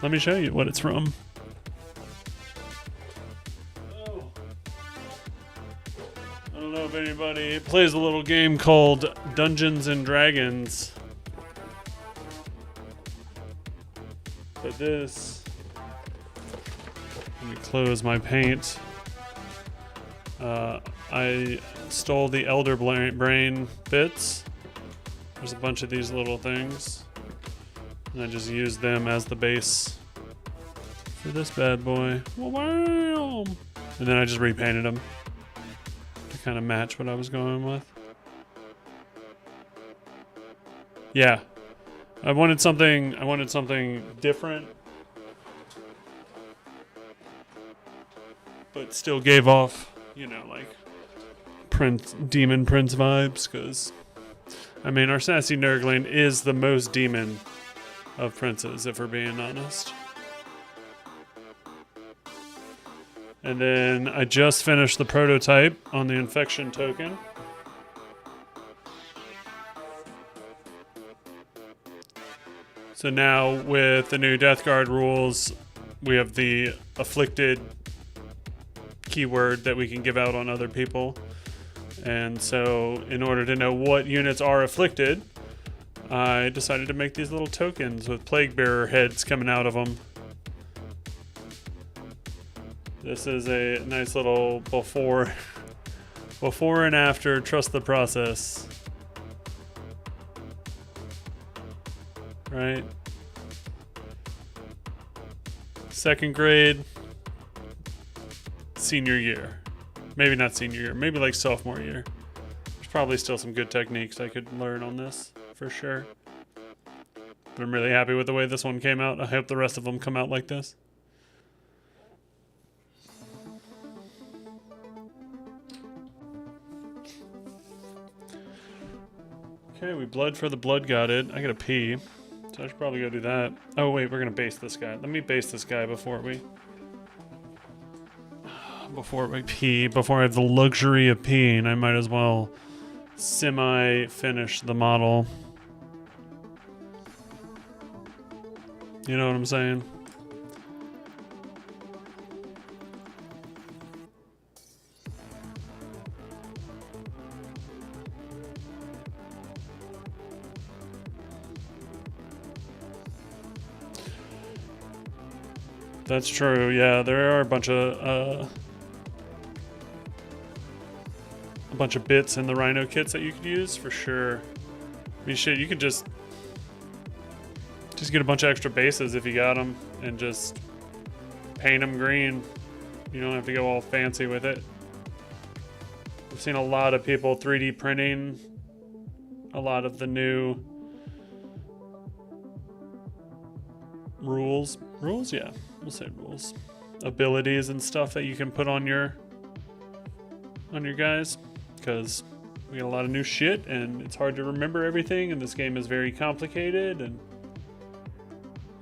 A: Let me show you what it's from. Oh. I don't know if anybody plays a little game called Dungeons and Dragons. But this... Let me close my paint. I stole the Elder Brain bits. There's a bunch of these little things. And I just used them as the base for this bad boy. Wow! And then I just repainted them to kind of match what I was going with. Yeah. I wanted something different. But still gave off, you know, like Demon Prince vibes, because I mean, our sassy Nurgling is the most demon of princes, if we're being honest. And then I just finished the prototype on the infection token. So now with the new Death Guard rules, we have the afflicted keyword that we can give out on other people. And so in order to know what units are afflicted, I decided to make these little tokens with plague bearer heads coming out of them. This is a nice little before and after, trust the process. Right? Second grade, senior year. Maybe not senior year, maybe like sophomore year. There's probably still some good techniques I could learn on this, for sure. But I'm really happy with the way this one came out. I hope the rest of them come out like this. Okay, we bled for the blood godded. I gotta pee, so I should probably go do that. Oh wait, we're gonna base this guy. Let me base this guy before we pee, before I have the luxury of peeing. I might as well semi-finish the model. You know what I'm saying? That's true, yeah, there are a bunch of a bunch of bits in the Rhino kits that you could use for sure. I mean, shit, you could just get a bunch of extra bases if you got them and just paint them green. You don't have to go all fancy with it. I've seen a lot of people 3D printing a lot of the new rules. Rules? Yeah, we'll say rules. Abilities and stuff that you can put on your guys, because we got a lot of new shit and it's hard to remember everything, and this game is very complicated and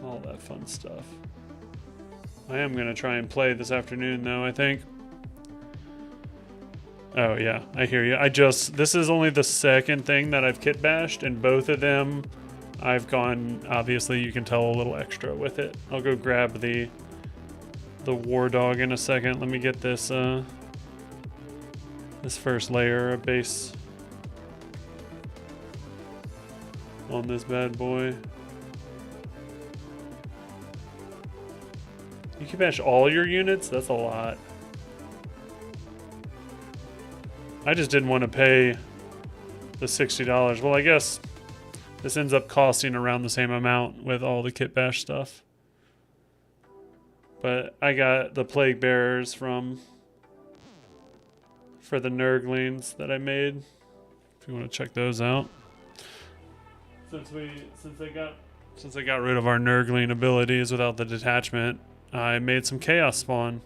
A: all that fun stuff. I am gonna try and play this afternoon though, I think. Oh yeah, I hear you. This is only the second thing that I've kit bashed, and both of them I've gone, obviously you can tell, a little extra with it. I'll go grab the war dog in a second. Let me get this this first layer of base on this bad boy. You can bash all your units? That's a lot. I just didn't want to pay the $60. Well, I guess this ends up costing around the same amount with all the kit bash stuff. But I got the plague bearers for the Nurglings that I made. If you want to check those out. Since I got rid of our Nurgling abilities without the detachment, I made some chaos spawn.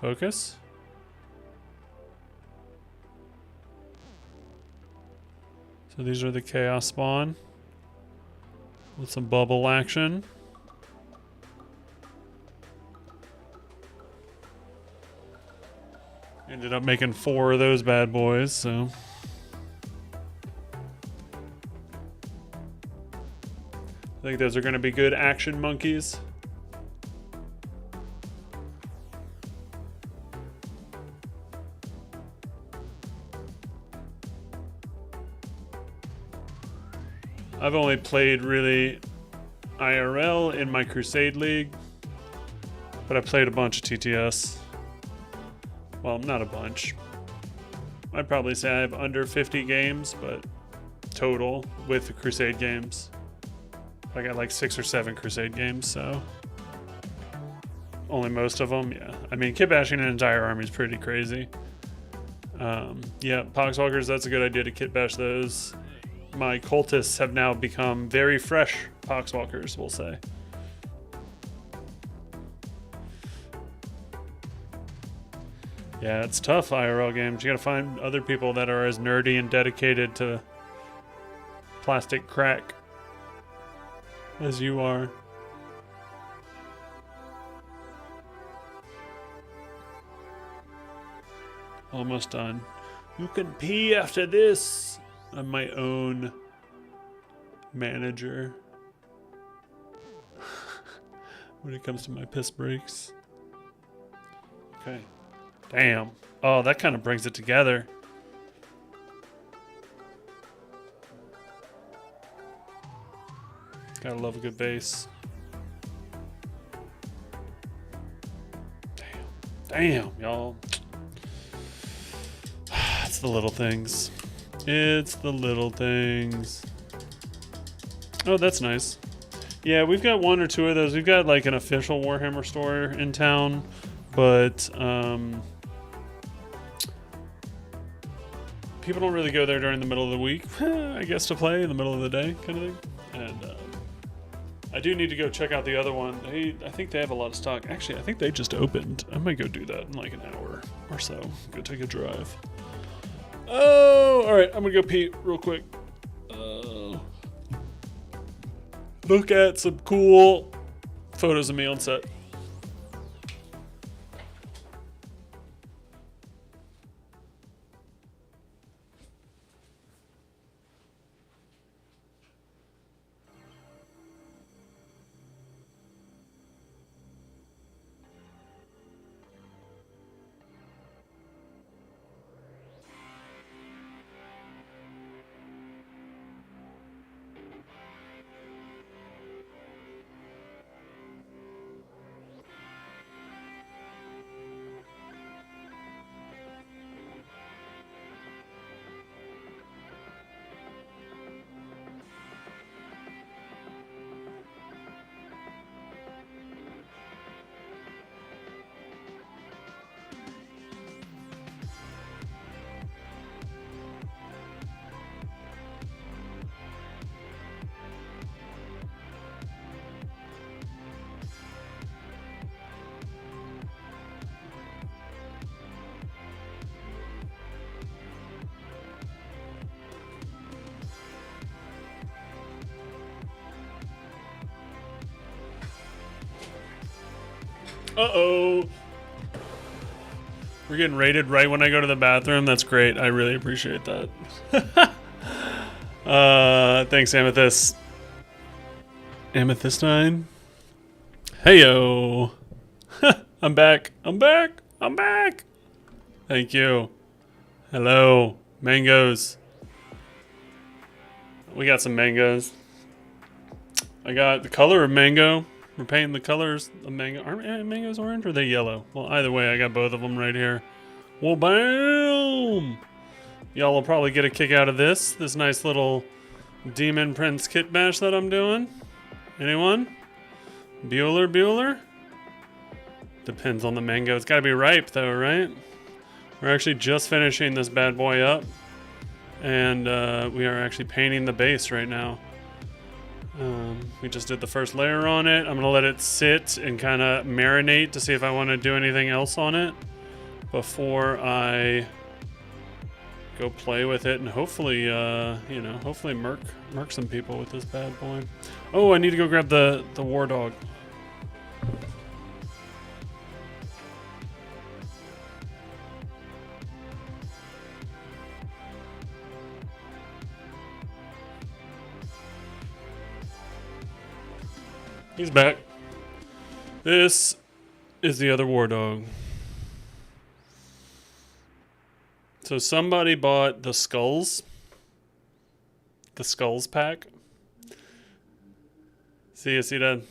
A: Focus. So these are the chaos spawn with some bubble action. Ended up making 4 of those bad boys, so. I think those are going to be good action monkeys. I've only played really IRL in my Crusade League, but I played a bunch of TTS. Well, not a bunch. I'd probably say I have under 50 games, but total with the Crusade games. I got like 6 or 7 Crusade games, so only most of them, yeah. I mean, kit bashing an entire army is pretty crazy. Yeah, Poxwalkers, that's a good idea to kit bash those. My cultists have now become very fresh Poxwalkers, we'll say. Yeah, it's tough, IRL games. You gotta find other people that are as nerdy and dedicated to plastic crack as you are. Almost done. You can pee after this. I'm my own manager when it comes to my piss breaks. Okay. Damn. Oh, that kind of brings it together. Gotta love a good base. Damn, y'all. It's the little things. It's the little things. Oh, that's nice. Yeah, we've got 1 or 2 of those. We've got like an official Warhammer store in town, but people don't really go there during the middle of the week, I guess, to play in the middle of the day kind of thing. And I do need to go check out the other one. I think they have a lot of stock. Actually, I think they just opened. I might go do that in like an hour or so. Go take a drive. Oh, all right. I'm gonna go pee real quick. Look at some cool photos of me on set. Uh-oh. We're getting raided right when I go to the bathroom. That's great. I really appreciate that. Thanks, Amethyst. Amethystine. Heyo. I'm back. I'm back. I'm back. Thank you. Hello. Mangoes. We got some mangoes. I got the color of mango. We're painting the colors of mango. Are mangoes orange or are they yellow? Well, either way, I got both of them right here. Well, bam! Y'all will probably get a kick out of this nice little Demon Prince kit bash that I'm doing. Anyone? Bueller? Depends on the mango. It's got to be ripe, though, right? We're actually just finishing this bad boy up. And we are actually painting the base right now. We just did the first layer on it. I'm going to let it sit and kind of marinate to see if I want to do anything else on it before I go play with it and hopefully, you know, hopefully murk some people with this bad boy. Oh, I need to go grab the war dog. He's back. This is the other war dog. So somebody bought the skulls. The skulls pack. See that?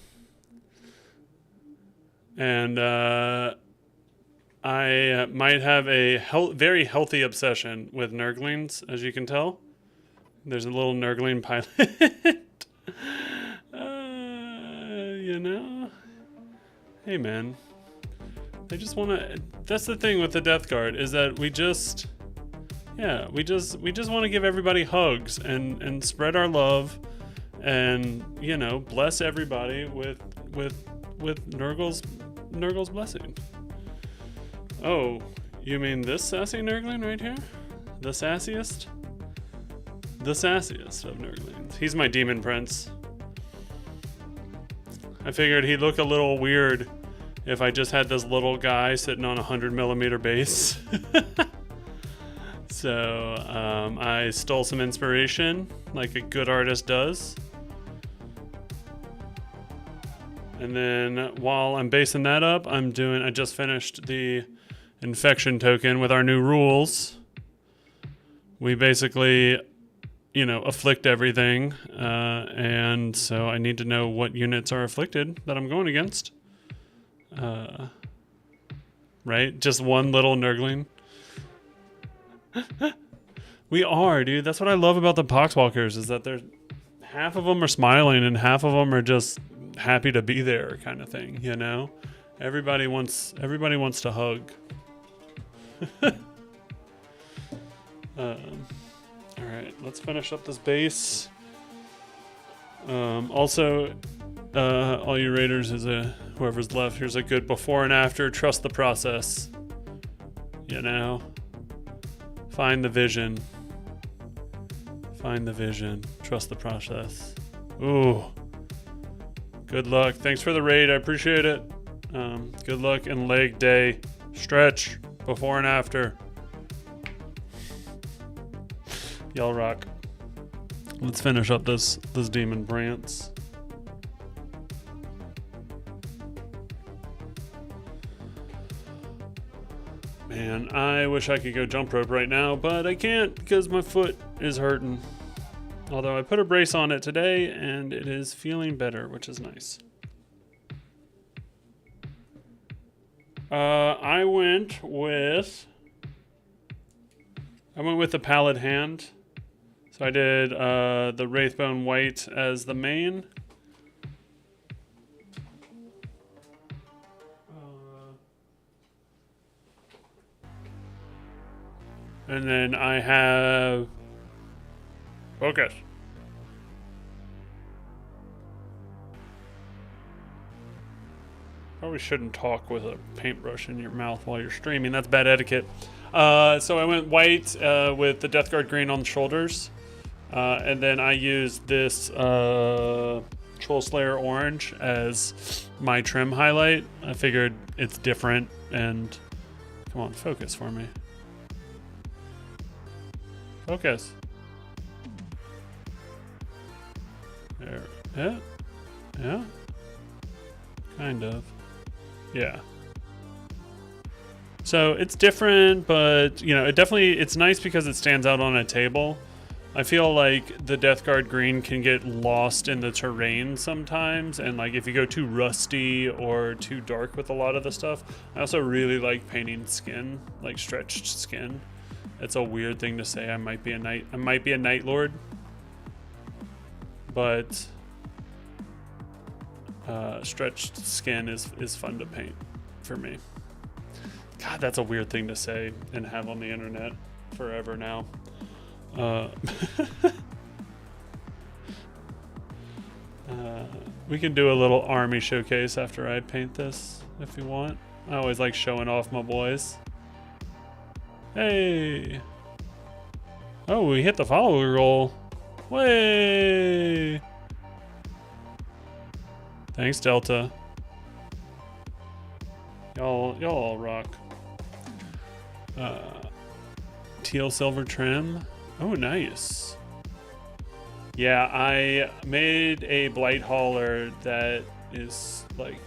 A: And I might have a very healthy obsession with Nurglings, as you can tell. There's a little Nurgling pilot. You know? Hey, man. They just want to... That's the thing with the Death Guard, is that we just... Yeah, we just want to give everybody hugs and spread our love and, you know, bless everybody with Nurgle's blessing. Oh, you mean this sassy Nurgling right here? The sassiest? The sassiest of Nurglings. He's my Demon Prince. I figured he'd look a little weird if I just had this little guy sitting on a 100mm base. So I stole some inspiration like a good artist does. And then while I'm basing that up, I just finished the infection token with our new rules. We basically, you know, afflict everything. And so I need to know what units are afflicted that I'm going against. Right? Just one little Nurgling. We are, dude. That's what I love about the Poxwalkers, is that half of them are smiling and half of them are just happy to be there, kind of thing. You know, everybody wants to hug. All right, let's finish up this base. Also, all you raiders, whoever's left, here's a good before and after. Trust the process. You know. Find the vision. Find the vision. Trust the process. Ooh. Good luck. Thanks for the raid. I appreciate it. Good luck and leg day. Stretch. Before and after. Y'all rock. Let's finish up this Demon Prince. Man, I wish I could go jump rope right now, but I can't because my foot is hurting. Although I put a brace on it today and it is feeling better, which is nice. I went with the Pallid Hand. So I did the Wraithbone White as the main. And then I have focus. Probably shouldn't talk with a paintbrush in your mouth while you're streaming. That's bad etiquette. So I went white with the Death Guard green on the shoulders. And then I used this Troll Slayer orange as my trim highlight. I figured it's different and come on, focus for me. Focus. There. Yeah. Yeah. Kind of. Yeah. So it's different, but you know, it's nice because it stands out on a table. I feel like the Death Guard green can get lost in the terrain sometimes, and like if you go too rusty or too dark with a lot of the stuff. I also really like painting skin, like stretched skin. It's a weird thing to say. I might be a Night Lord, but stretched skin is fun to paint for me. God, that's a weird thing to say and have on the internet forever now. We can do a little army showcase after I paint this if you want. I always like showing off my boys. Hey! Oh, we hit the follower goal. Way! Thanks, Delta. Y'all all rock. Teal silver trim. Oh, nice. Yeah, I made a blight hauler that is like,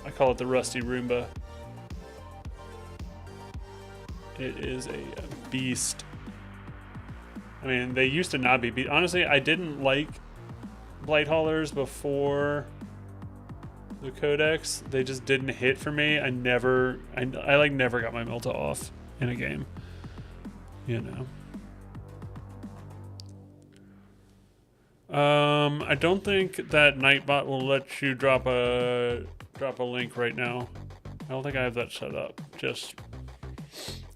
A: I call it the Rusty Roomba. It is a beast. I mean, they used to not be. Honestly, I didn't like blight haulers before the codex. They just didn't hit for me. I like never got my Melta off in a game. You know. I don't think that Nightbot will let you drop a link right now. I don't think I have that set up, just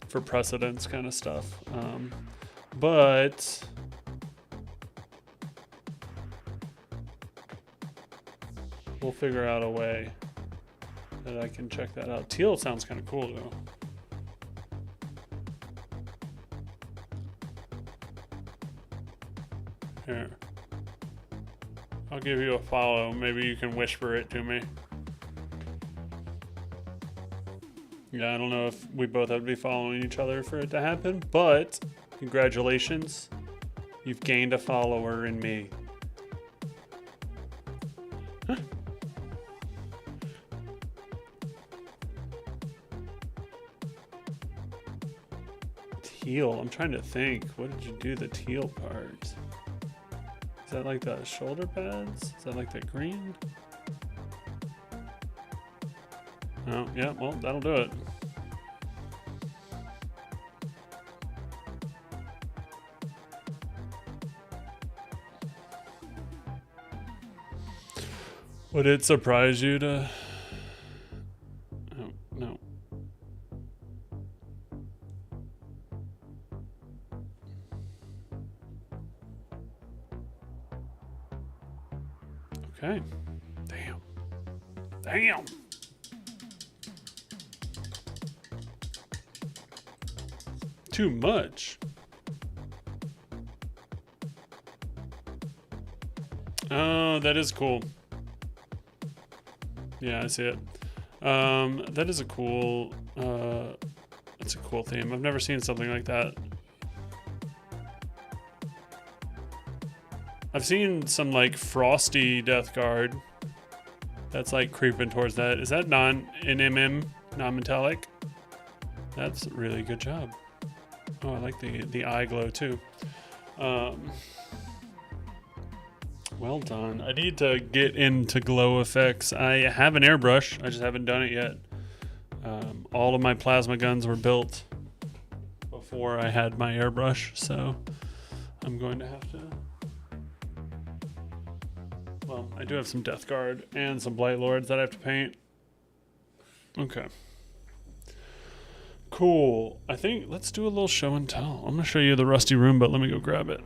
A: for precedence kind of stuff. But we'll figure out a way that I can check that out. Teal sounds kind of cool though. Here. I'll give you a follow. Maybe you can whisper it to me. Yeah, I don't know if we both have to be following each other for it to happen, but congratulations. You've gained a follower in me. Huh. Teal. I'm trying to think. What did you do the teal part? Is that like the shoulder pads? Is that like the green? Oh, yeah, well, that'll do it. Would it surprise you to... Oh, no. Okay. Damn. Damn. Too much. Oh, that is cool. Yeah, I see it. That is a cool, it's a cool theme. I've never seen something like that. I've seen some like frosty Death Guard that's like creeping towards that. Is that non-metallic? That's a really good job. Oh, I like the eye glow too. Well done. I need to get into glow effects. I have an airbrush. I just haven't done it yet. All of my plasma guns were built before I had my airbrush, so I'm going to have to... Well, I do have some Death Guard and some Blight Lords that I have to paint. Okay. Cool. I think let's do a little show and tell. I'm going to show you the rusty room, but let me go grab it.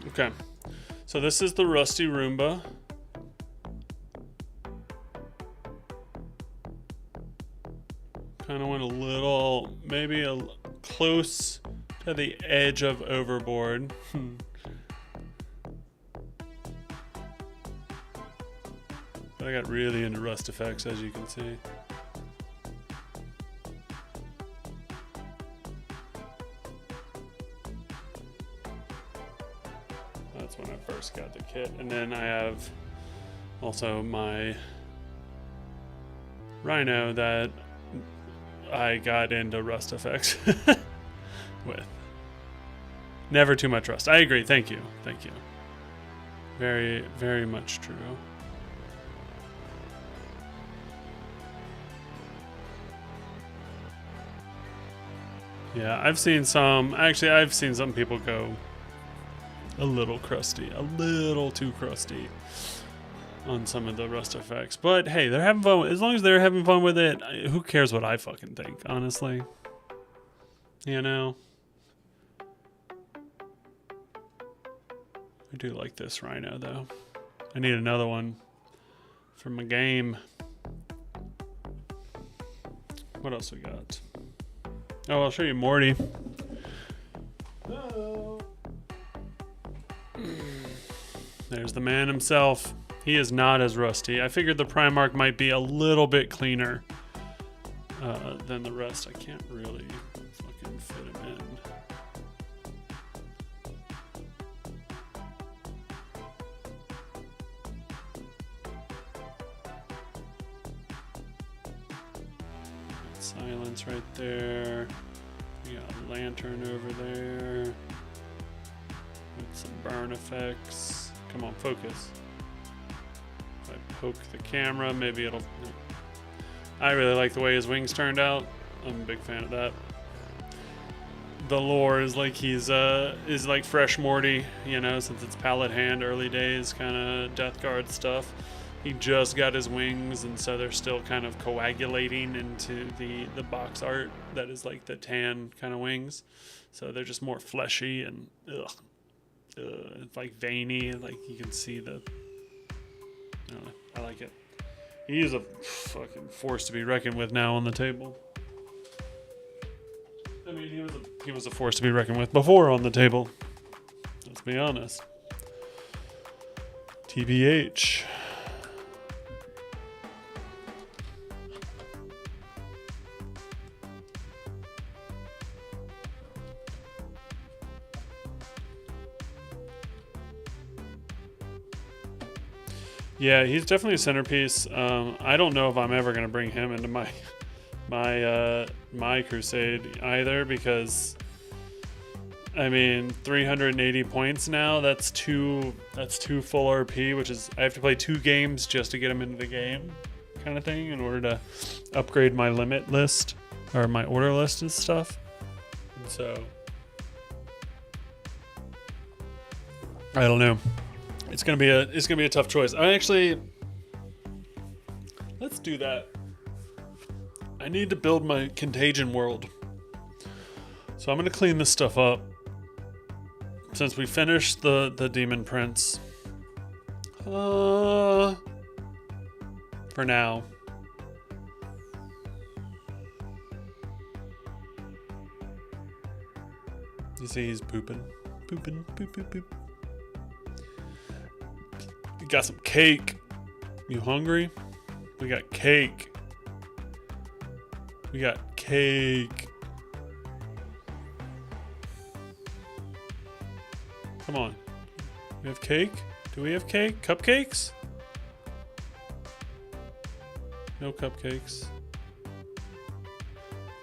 A: Okay, so this is the Rusty Roomba. Kind of went a little, maybe close to the edge of overboard. But I got really into rust effects, as you can see. That's when I first got the kit. And then I have also my Rhino that I got into rust effects with. Never too much rust. I agree. Thank you. Thank you. Very, very much true. Yeah, I've seen some people go a little crusty, a little too crusty on some of the rust effects. But hey, they're having fun. As long as they're having fun with it, who cares what I fucking think, honestly? You know? I do like this Rhino, though. I need another one for my game. What else we got? Oh, I'll show you Morty. Oh. There's the man himself. He is not as rusty. I figured the Primarch might be a little bit cleaner than the rest. I can't really fucking fit him in. Silence right there. We got a lantern over there. With some burn effects. Come on, focus. If I poke the camera, maybe it'll... I really like the way his wings turned out. I'm a big fan of that. The lore is like he's is like fresh Morty, you know, since it's Palette Hand, early days kind of Death Guard stuff. He just got his wings, and so they're still kind of coagulating into the box art that is like the tan kind of wings. So they're just more fleshy and it's like veiny, like you can see the... I don't know, I like it. He is a fucking force to be reckoned with now on the table. I mean, he was a force to be reckoned with before on the table. Let's be honest. TBH. Yeah, he's definitely a centerpiece. I don't know if I'm ever gonna bring him into my Crusade either, because I mean 380 points now. That's two full RP, which is I have to play 2 games just to get him into the game, kind of thing, in order to upgrade my limit list or my order list and stuff. And so I don't know. It's gonna be a tough choice. Let's do that. I need to build my Contagion world, so I'm gonna clean this stuff up. Since we finished the Demon Prince, for now. You see, he's pooping. Poop, poop, poop. We got some cake. You hungry? We got cake. We got cake. Come on. We have cake? Do we have cake? Cupcakes? No cupcakes.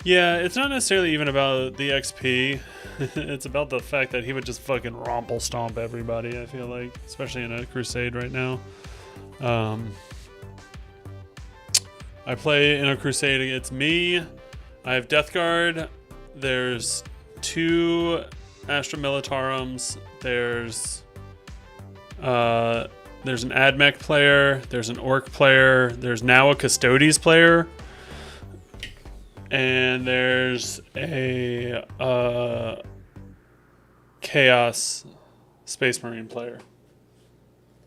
A: Yeah, it's not necessarily even about the XP. It's about the fact that he would just fucking romple stomp everybody, I feel like. Especially in a Crusade right now. I play in a Crusade against me. I have Death Guard. There's 2 Astra Militarums. There's an Admech player. There's an Orc player. There's now a Custodes player. And there's a Chaos Space Marine player.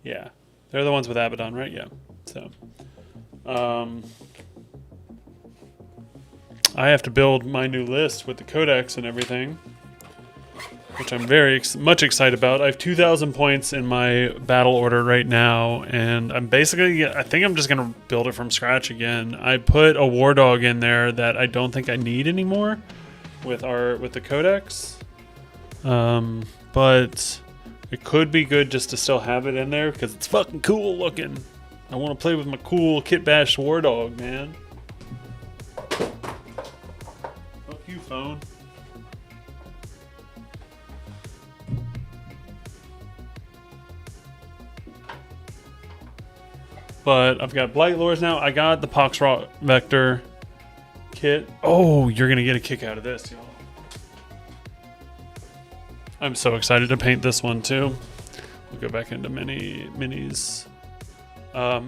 A: Yeah. They're the ones with Abaddon, right? Yeah. So, I have to build my new list with the codex and everything, which I'm very much excited about. I have 2,000 points in my battle order right now, and I think I'm just going to build it from scratch again. I put a war dog in there that I don't think I need anymore with the codex. But it could be good just to still have it in there because it's fucking cool looking. I want to play with my cool Kit Bash war dog, man. Fuck you, phone. But I've got Blight Lures now. I got the Poxrot Vector kit. Oh, you're going to get a kick out of this, y'all. I'm so excited to paint this one, too. We'll go back into minis.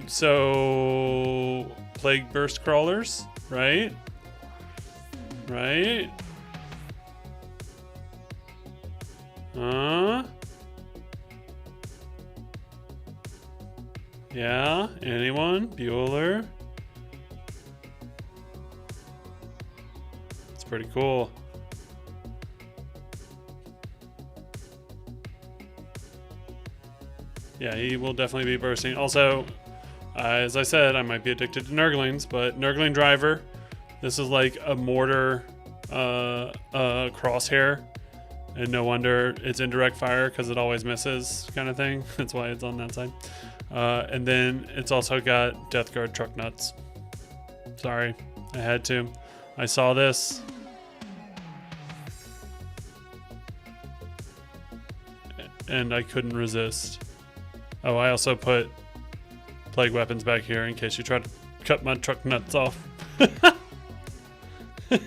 A: So, Plague Burst Crawlers, right? Right? Yeah, anyone? Bueller? It's pretty cool. Yeah, he will definitely be bursting. Also, as I said, I might be addicted to Nurglings, but Nurgling Driver, this is like a mortar crosshair, and no wonder it's indirect fire because it always misses kind of thing. That's why it's on that side. And then it's also got Death Guard Truck Nuts. Sorry, I had to. I saw this. And I couldn't resist. Oh, I also put plague weapons back here in case you try to cut my truck nuts off. And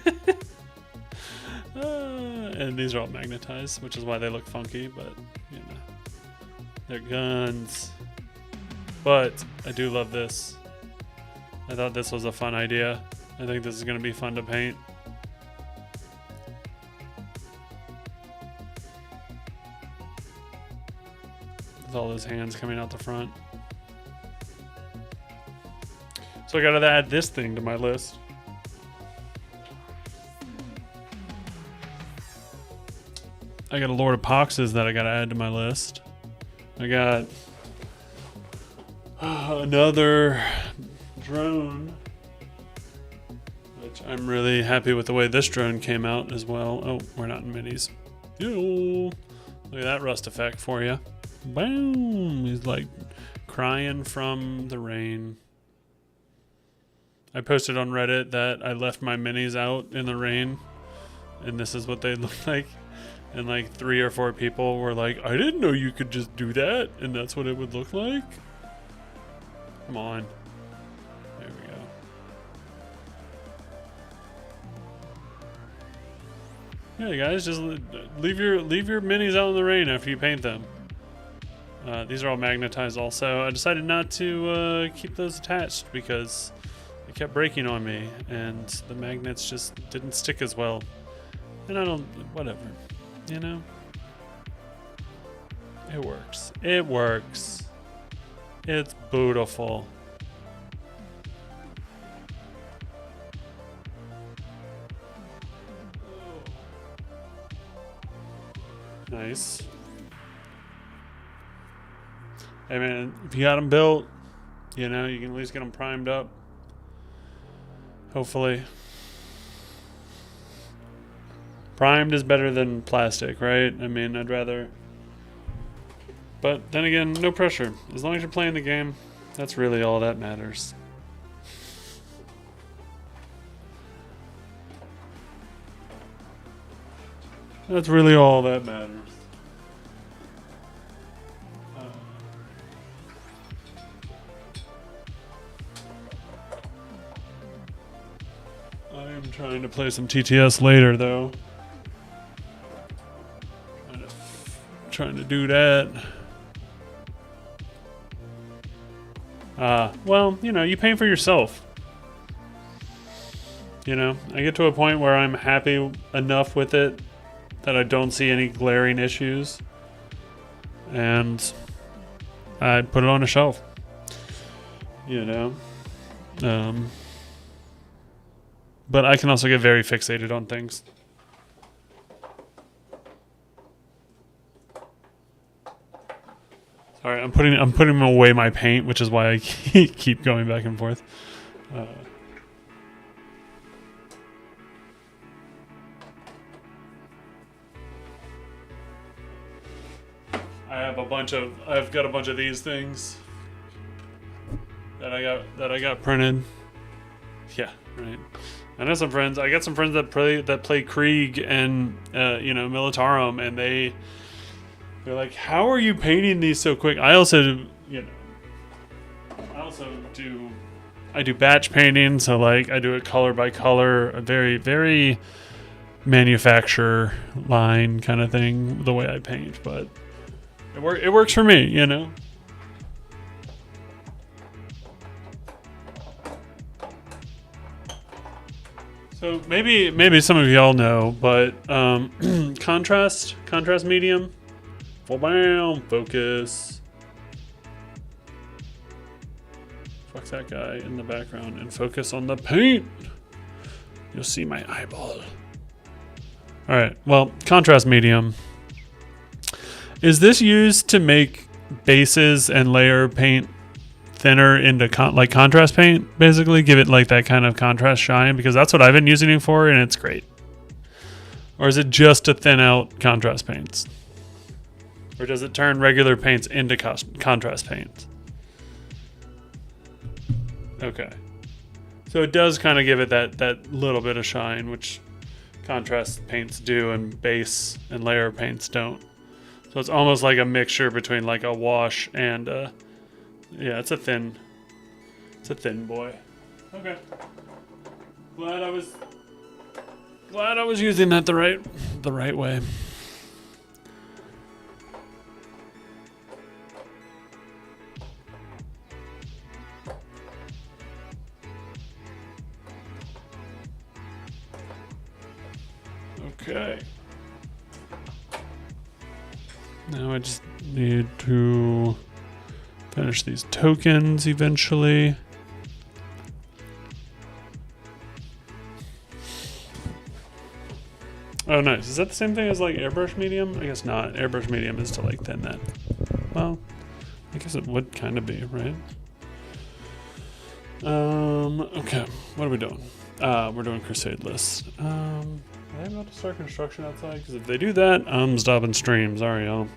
A: these are all magnetized, which is why they look funky, but, you know, they're guns. But I do love this. I thought this was a fun idea. I think this is going to be fun to paint. With all those hands coming out the front. So I got to add this thing to my list. I got a Lord of Poxes that I got to add to my list. I got another drone, which I'm really happy with the way this drone came out as well. Oh, we're not in minis. Ew. Look at that rust effect for you. Boom! He's like crying from the rain. I posted on Reddit that I left my minis out in the rain, and this is what they look like. And like 3 or 4 people were like, I didn't know you could just do that, and that's what it would look like. Come on. There we go. Yeah, guys, just leave your minis out in the rain after you paint them. These are all magnetized also. I decided not to keep those attached because they kept breaking on me, and the magnets just didn't stick as well. And I don't, whatever, you know? It works. It works. It's beautiful. Nice. Hey man, if you got them built, you know, you can at least get them primed up. Hopefully. Primed is better than plastic, right? I mean, I'd rather... But then again, no pressure. As long as you're playing the game, that's really all that matters. That's really all that matters. I am trying to play some TTS later, though. Trying to do that. Well, you know, you pay for yourself. You know, I get to a point where I'm happy enough with it that I don't see any glaring issues. And I put it on a shelf. You know? But I can also get very fixated on things. Sorry, I'm putting away my paint, which is why I keep going back and forth. I've got a bunch of these things that I got printed. Yeah, right. I know some friends. I got some friends that play Krieg and Militarum, and they're like, "How are you painting these so quick?" I also do batch painting, so like I do it color by color, a very very manufacturer line kind of thing, the way I paint, but it works for me, you know. So maybe some of y'all know, but contrast medium, full bam, focus. Fuck that guy in the background and focus on the paint. You'll see my eyeball. All right. Well, contrast medium. Is this used to make bases and layer paint thinner into contrast paint? Basically, give it like that kind of contrast shine, because that's what I've been using it for, and it's great. Or is it just to thin out contrast paints? Or does it turn regular paints into contrast paints? Okay. So it does kind of give it that little bit of shine, which contrast paints do and base and layer paints don't. So it's almost like a mixture between like a wash and yeah, it's a thin boy. Okay. Glad I was using that the right way. Okay. Now I just need to finish these tokens eventually. Oh, nice. Is that the same thing as like airbrush medium? I guess not. Airbrush medium is to like thin that. Well, I guess it would kind of be, right? Okay. What are we doing? We're doing Crusade list. Are they about to start construction outside? Because if they do that, I'm stopping stream. Sorry, y'all.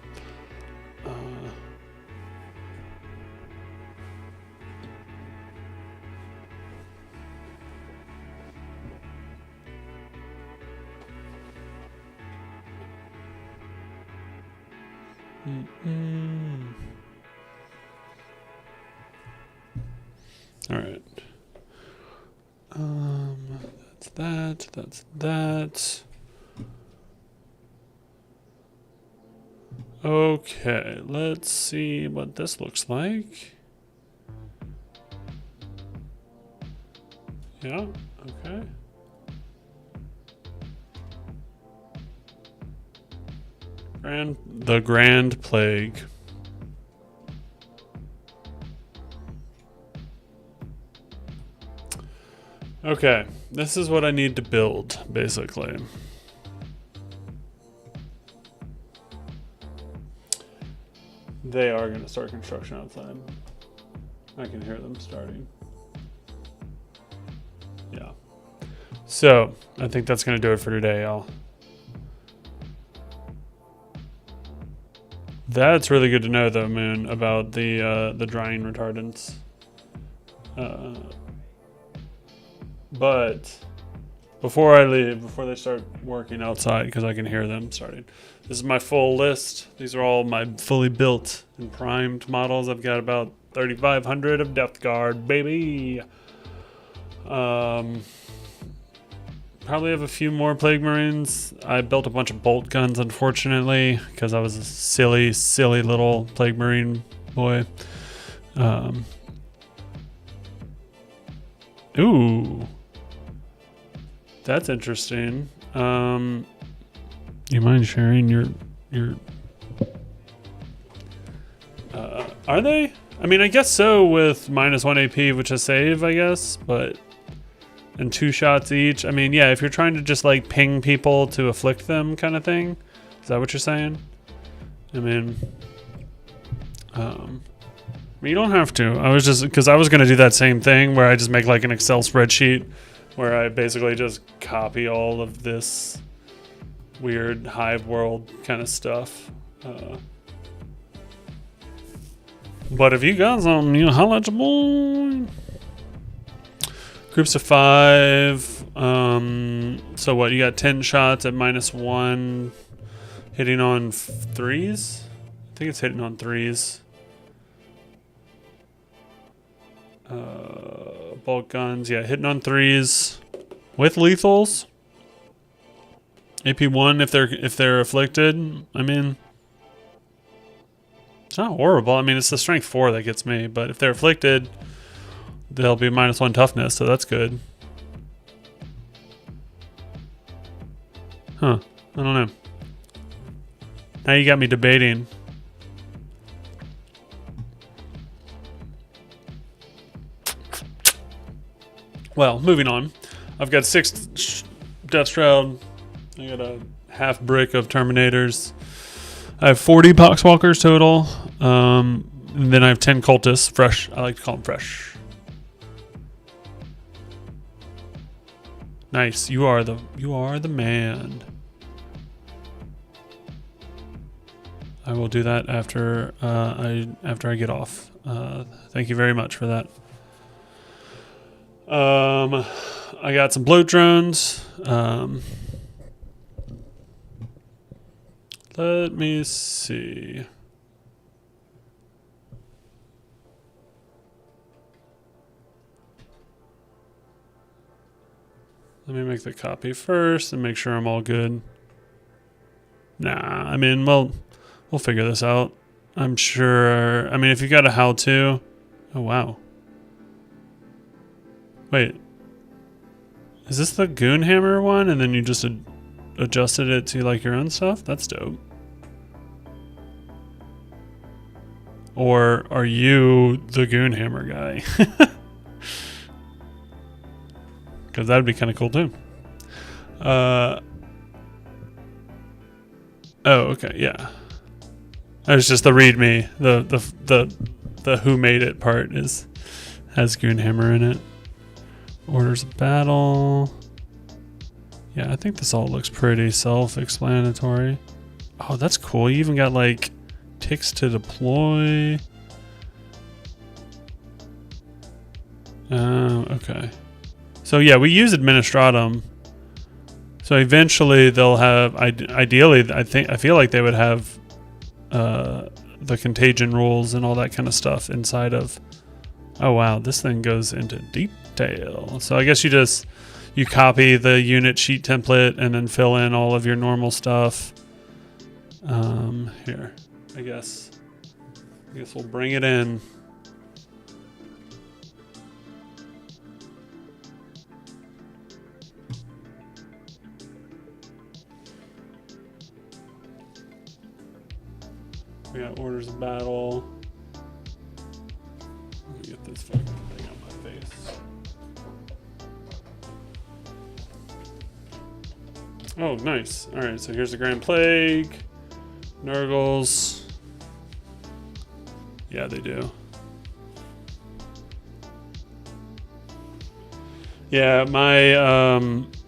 A: All right. That's that. Okay, let's see what this looks like. Yeah, okay. The Grand Plague. Okay, this is what I need to build, basically. They are going to start construction outside. I can hear them starting. Yeah. So, I think that's going to do it for today, y'all. That's really good to know, though, Moon, about the drying retardants. But before I leave, before they start working outside, because I can hear them starting, this is my full list. These are all my fully built and primed models. I've got about 3,500 of Death Guard, baby. Probably have a few more Plague Marines. I built a bunch of bolt guns, unfortunately, because I was a silly little Plague Marine boy. Ooh. That's interesting. You mind sharing your are they? I mean, I guess so with -1 AP, which is save, I guess, but and 2 shots each. I mean, yeah, if you're trying to just like ping people to afflict them kind of thing. Is that what you're saying? I mean, you don't have to. I was just, because I was going to do that same thing where I just make like an Excel spreadsheet where I basically just copy all of this weird hive world kind of stuff. But if you got some, you know, holla at your boy. Groups of 5. So what? You got 10 shots at -1, hitting on 3s. I think it's hitting on 3s. Bolt guns, yeah, hitting on 3s with lethals. AP1 if they're afflicted. I mean, it's not horrible. I mean, it's the strength 4 that gets me, but if they're afflicted, they'll be -1 toughness, so that's good. Huh. I don't know. Now you got me debating. Well, moving on. I've got 6 Death Shroud. I got a half brick of Terminators. I have 40 Poxwalkers total. And then I have 10 Cultists. Fresh. I like to call them fresh. Nice. You are the man. I will do that after I get off. Thank you very much for that. I got some bloat drones. Let me see. Let me make the copy first and make sure I'm all good. Nah, I mean, well, we'll figure this out. I'm sure. I mean, if you got a how-to. Oh, wow. Wait. Is this the Goonhammer one? And then you just adjusted it to like your own stuff? That's dope. Or are you the Goonhammer guy? Because that would be kind of cool too. Oh, okay, yeah. It's just the README. The who made it part has Goonhammer in it. Orders of battle. Yeah, I think this all looks pretty self-explanatory. Oh, that's cool. You even got like ticks to deploy. Okay. So yeah, we use Administratum. So eventually they'll have, ideally, I feel like they would have the contagion rules and all that kind of stuff inside of. Oh wow, this thing goes into detail. So I guess you copy the unit sheet template and then fill in all of your normal stuff. Here, I guess we'll bring it in. We got orders of battle. Let me get this fucking thing on my face. Oh, nice. All right, so here's the Grand Plague. Nurgles. Yeah, they do. Yeah, my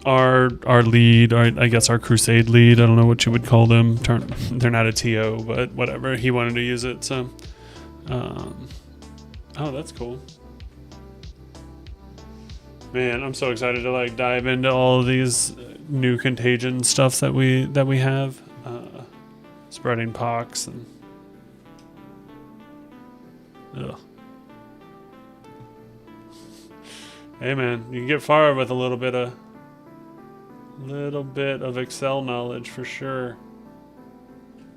A: our lead, I guess our Crusade lead, I don't know what you would call them. They're not a TO, but whatever. He wanted to use it, so. Oh, that's cool. Man, I'm so excited to like dive into all of these new contagion stuff that we have. Spreading pox and. Ugh. Hey man, you can get far with a little bit of Excel knowledge for sure.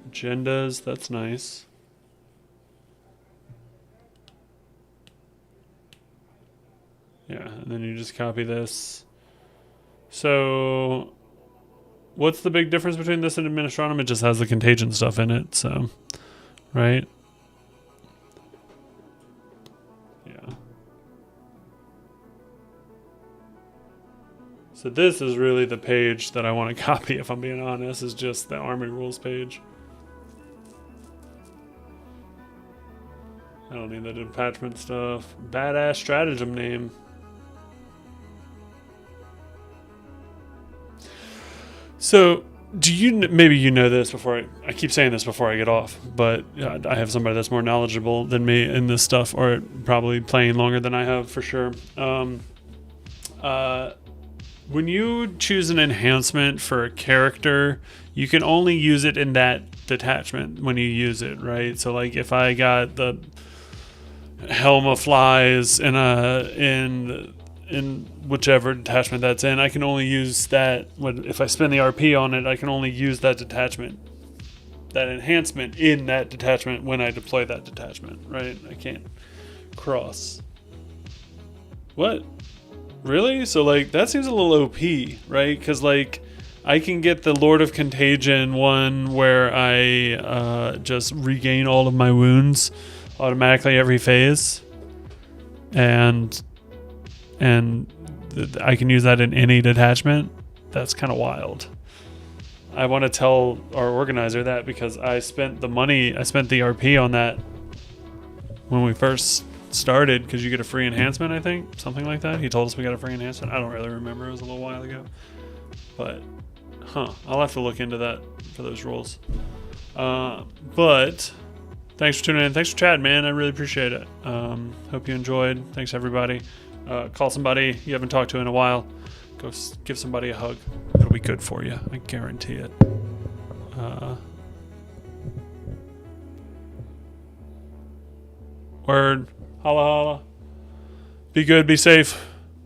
A: Agendas, that's nice. Yeah, and then you just copy this. So what's the big difference between this and Administratum? It just has the contagion stuff in it, so, right? Yeah. So this is really the page that I want to copy, if I'm being honest, is just the army rules page. I don't need the detachment stuff. Badass stratagem name. So, do you, maybe you know this before, I keep saying this before I get off, but I have somebody that's more knowledgeable than me in this stuff, or probably playing longer than I have for sure. When you choose an enhancement for a character, you can only use it in that detachment when you use it, right? So like if I got the Helm of Flies in whichever detachment that's in, I can only use that if I spend the RP on it. I can only use that detachment, that enhancement in that detachment when I deploy that detachment, right? I can't cross. What? Really? So like that seems a little OP, right? Because like I can get the Lord of Contagion one where I just regain all of my wounds automatically every phase, and I can use that in any detachment. That's kind of wild. I want to tell our organizer that because I spent the RP on that when we first started, because you get a free enhancement, I think, something like that. He told us we got a free enhancement. I don't really remember, it was a little while ago, but I'll have to look into that for those rules. But thanks for tuning in, thanks for chatting, man. I really appreciate it. Hope you enjoyed. Thanks everybody. Call somebody you haven't talked to in a while. Go give somebody a hug. It'll be good for you, I guarantee it. Word. Holla holla. Be good, be safe.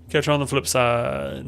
A: Catch you on the flip side.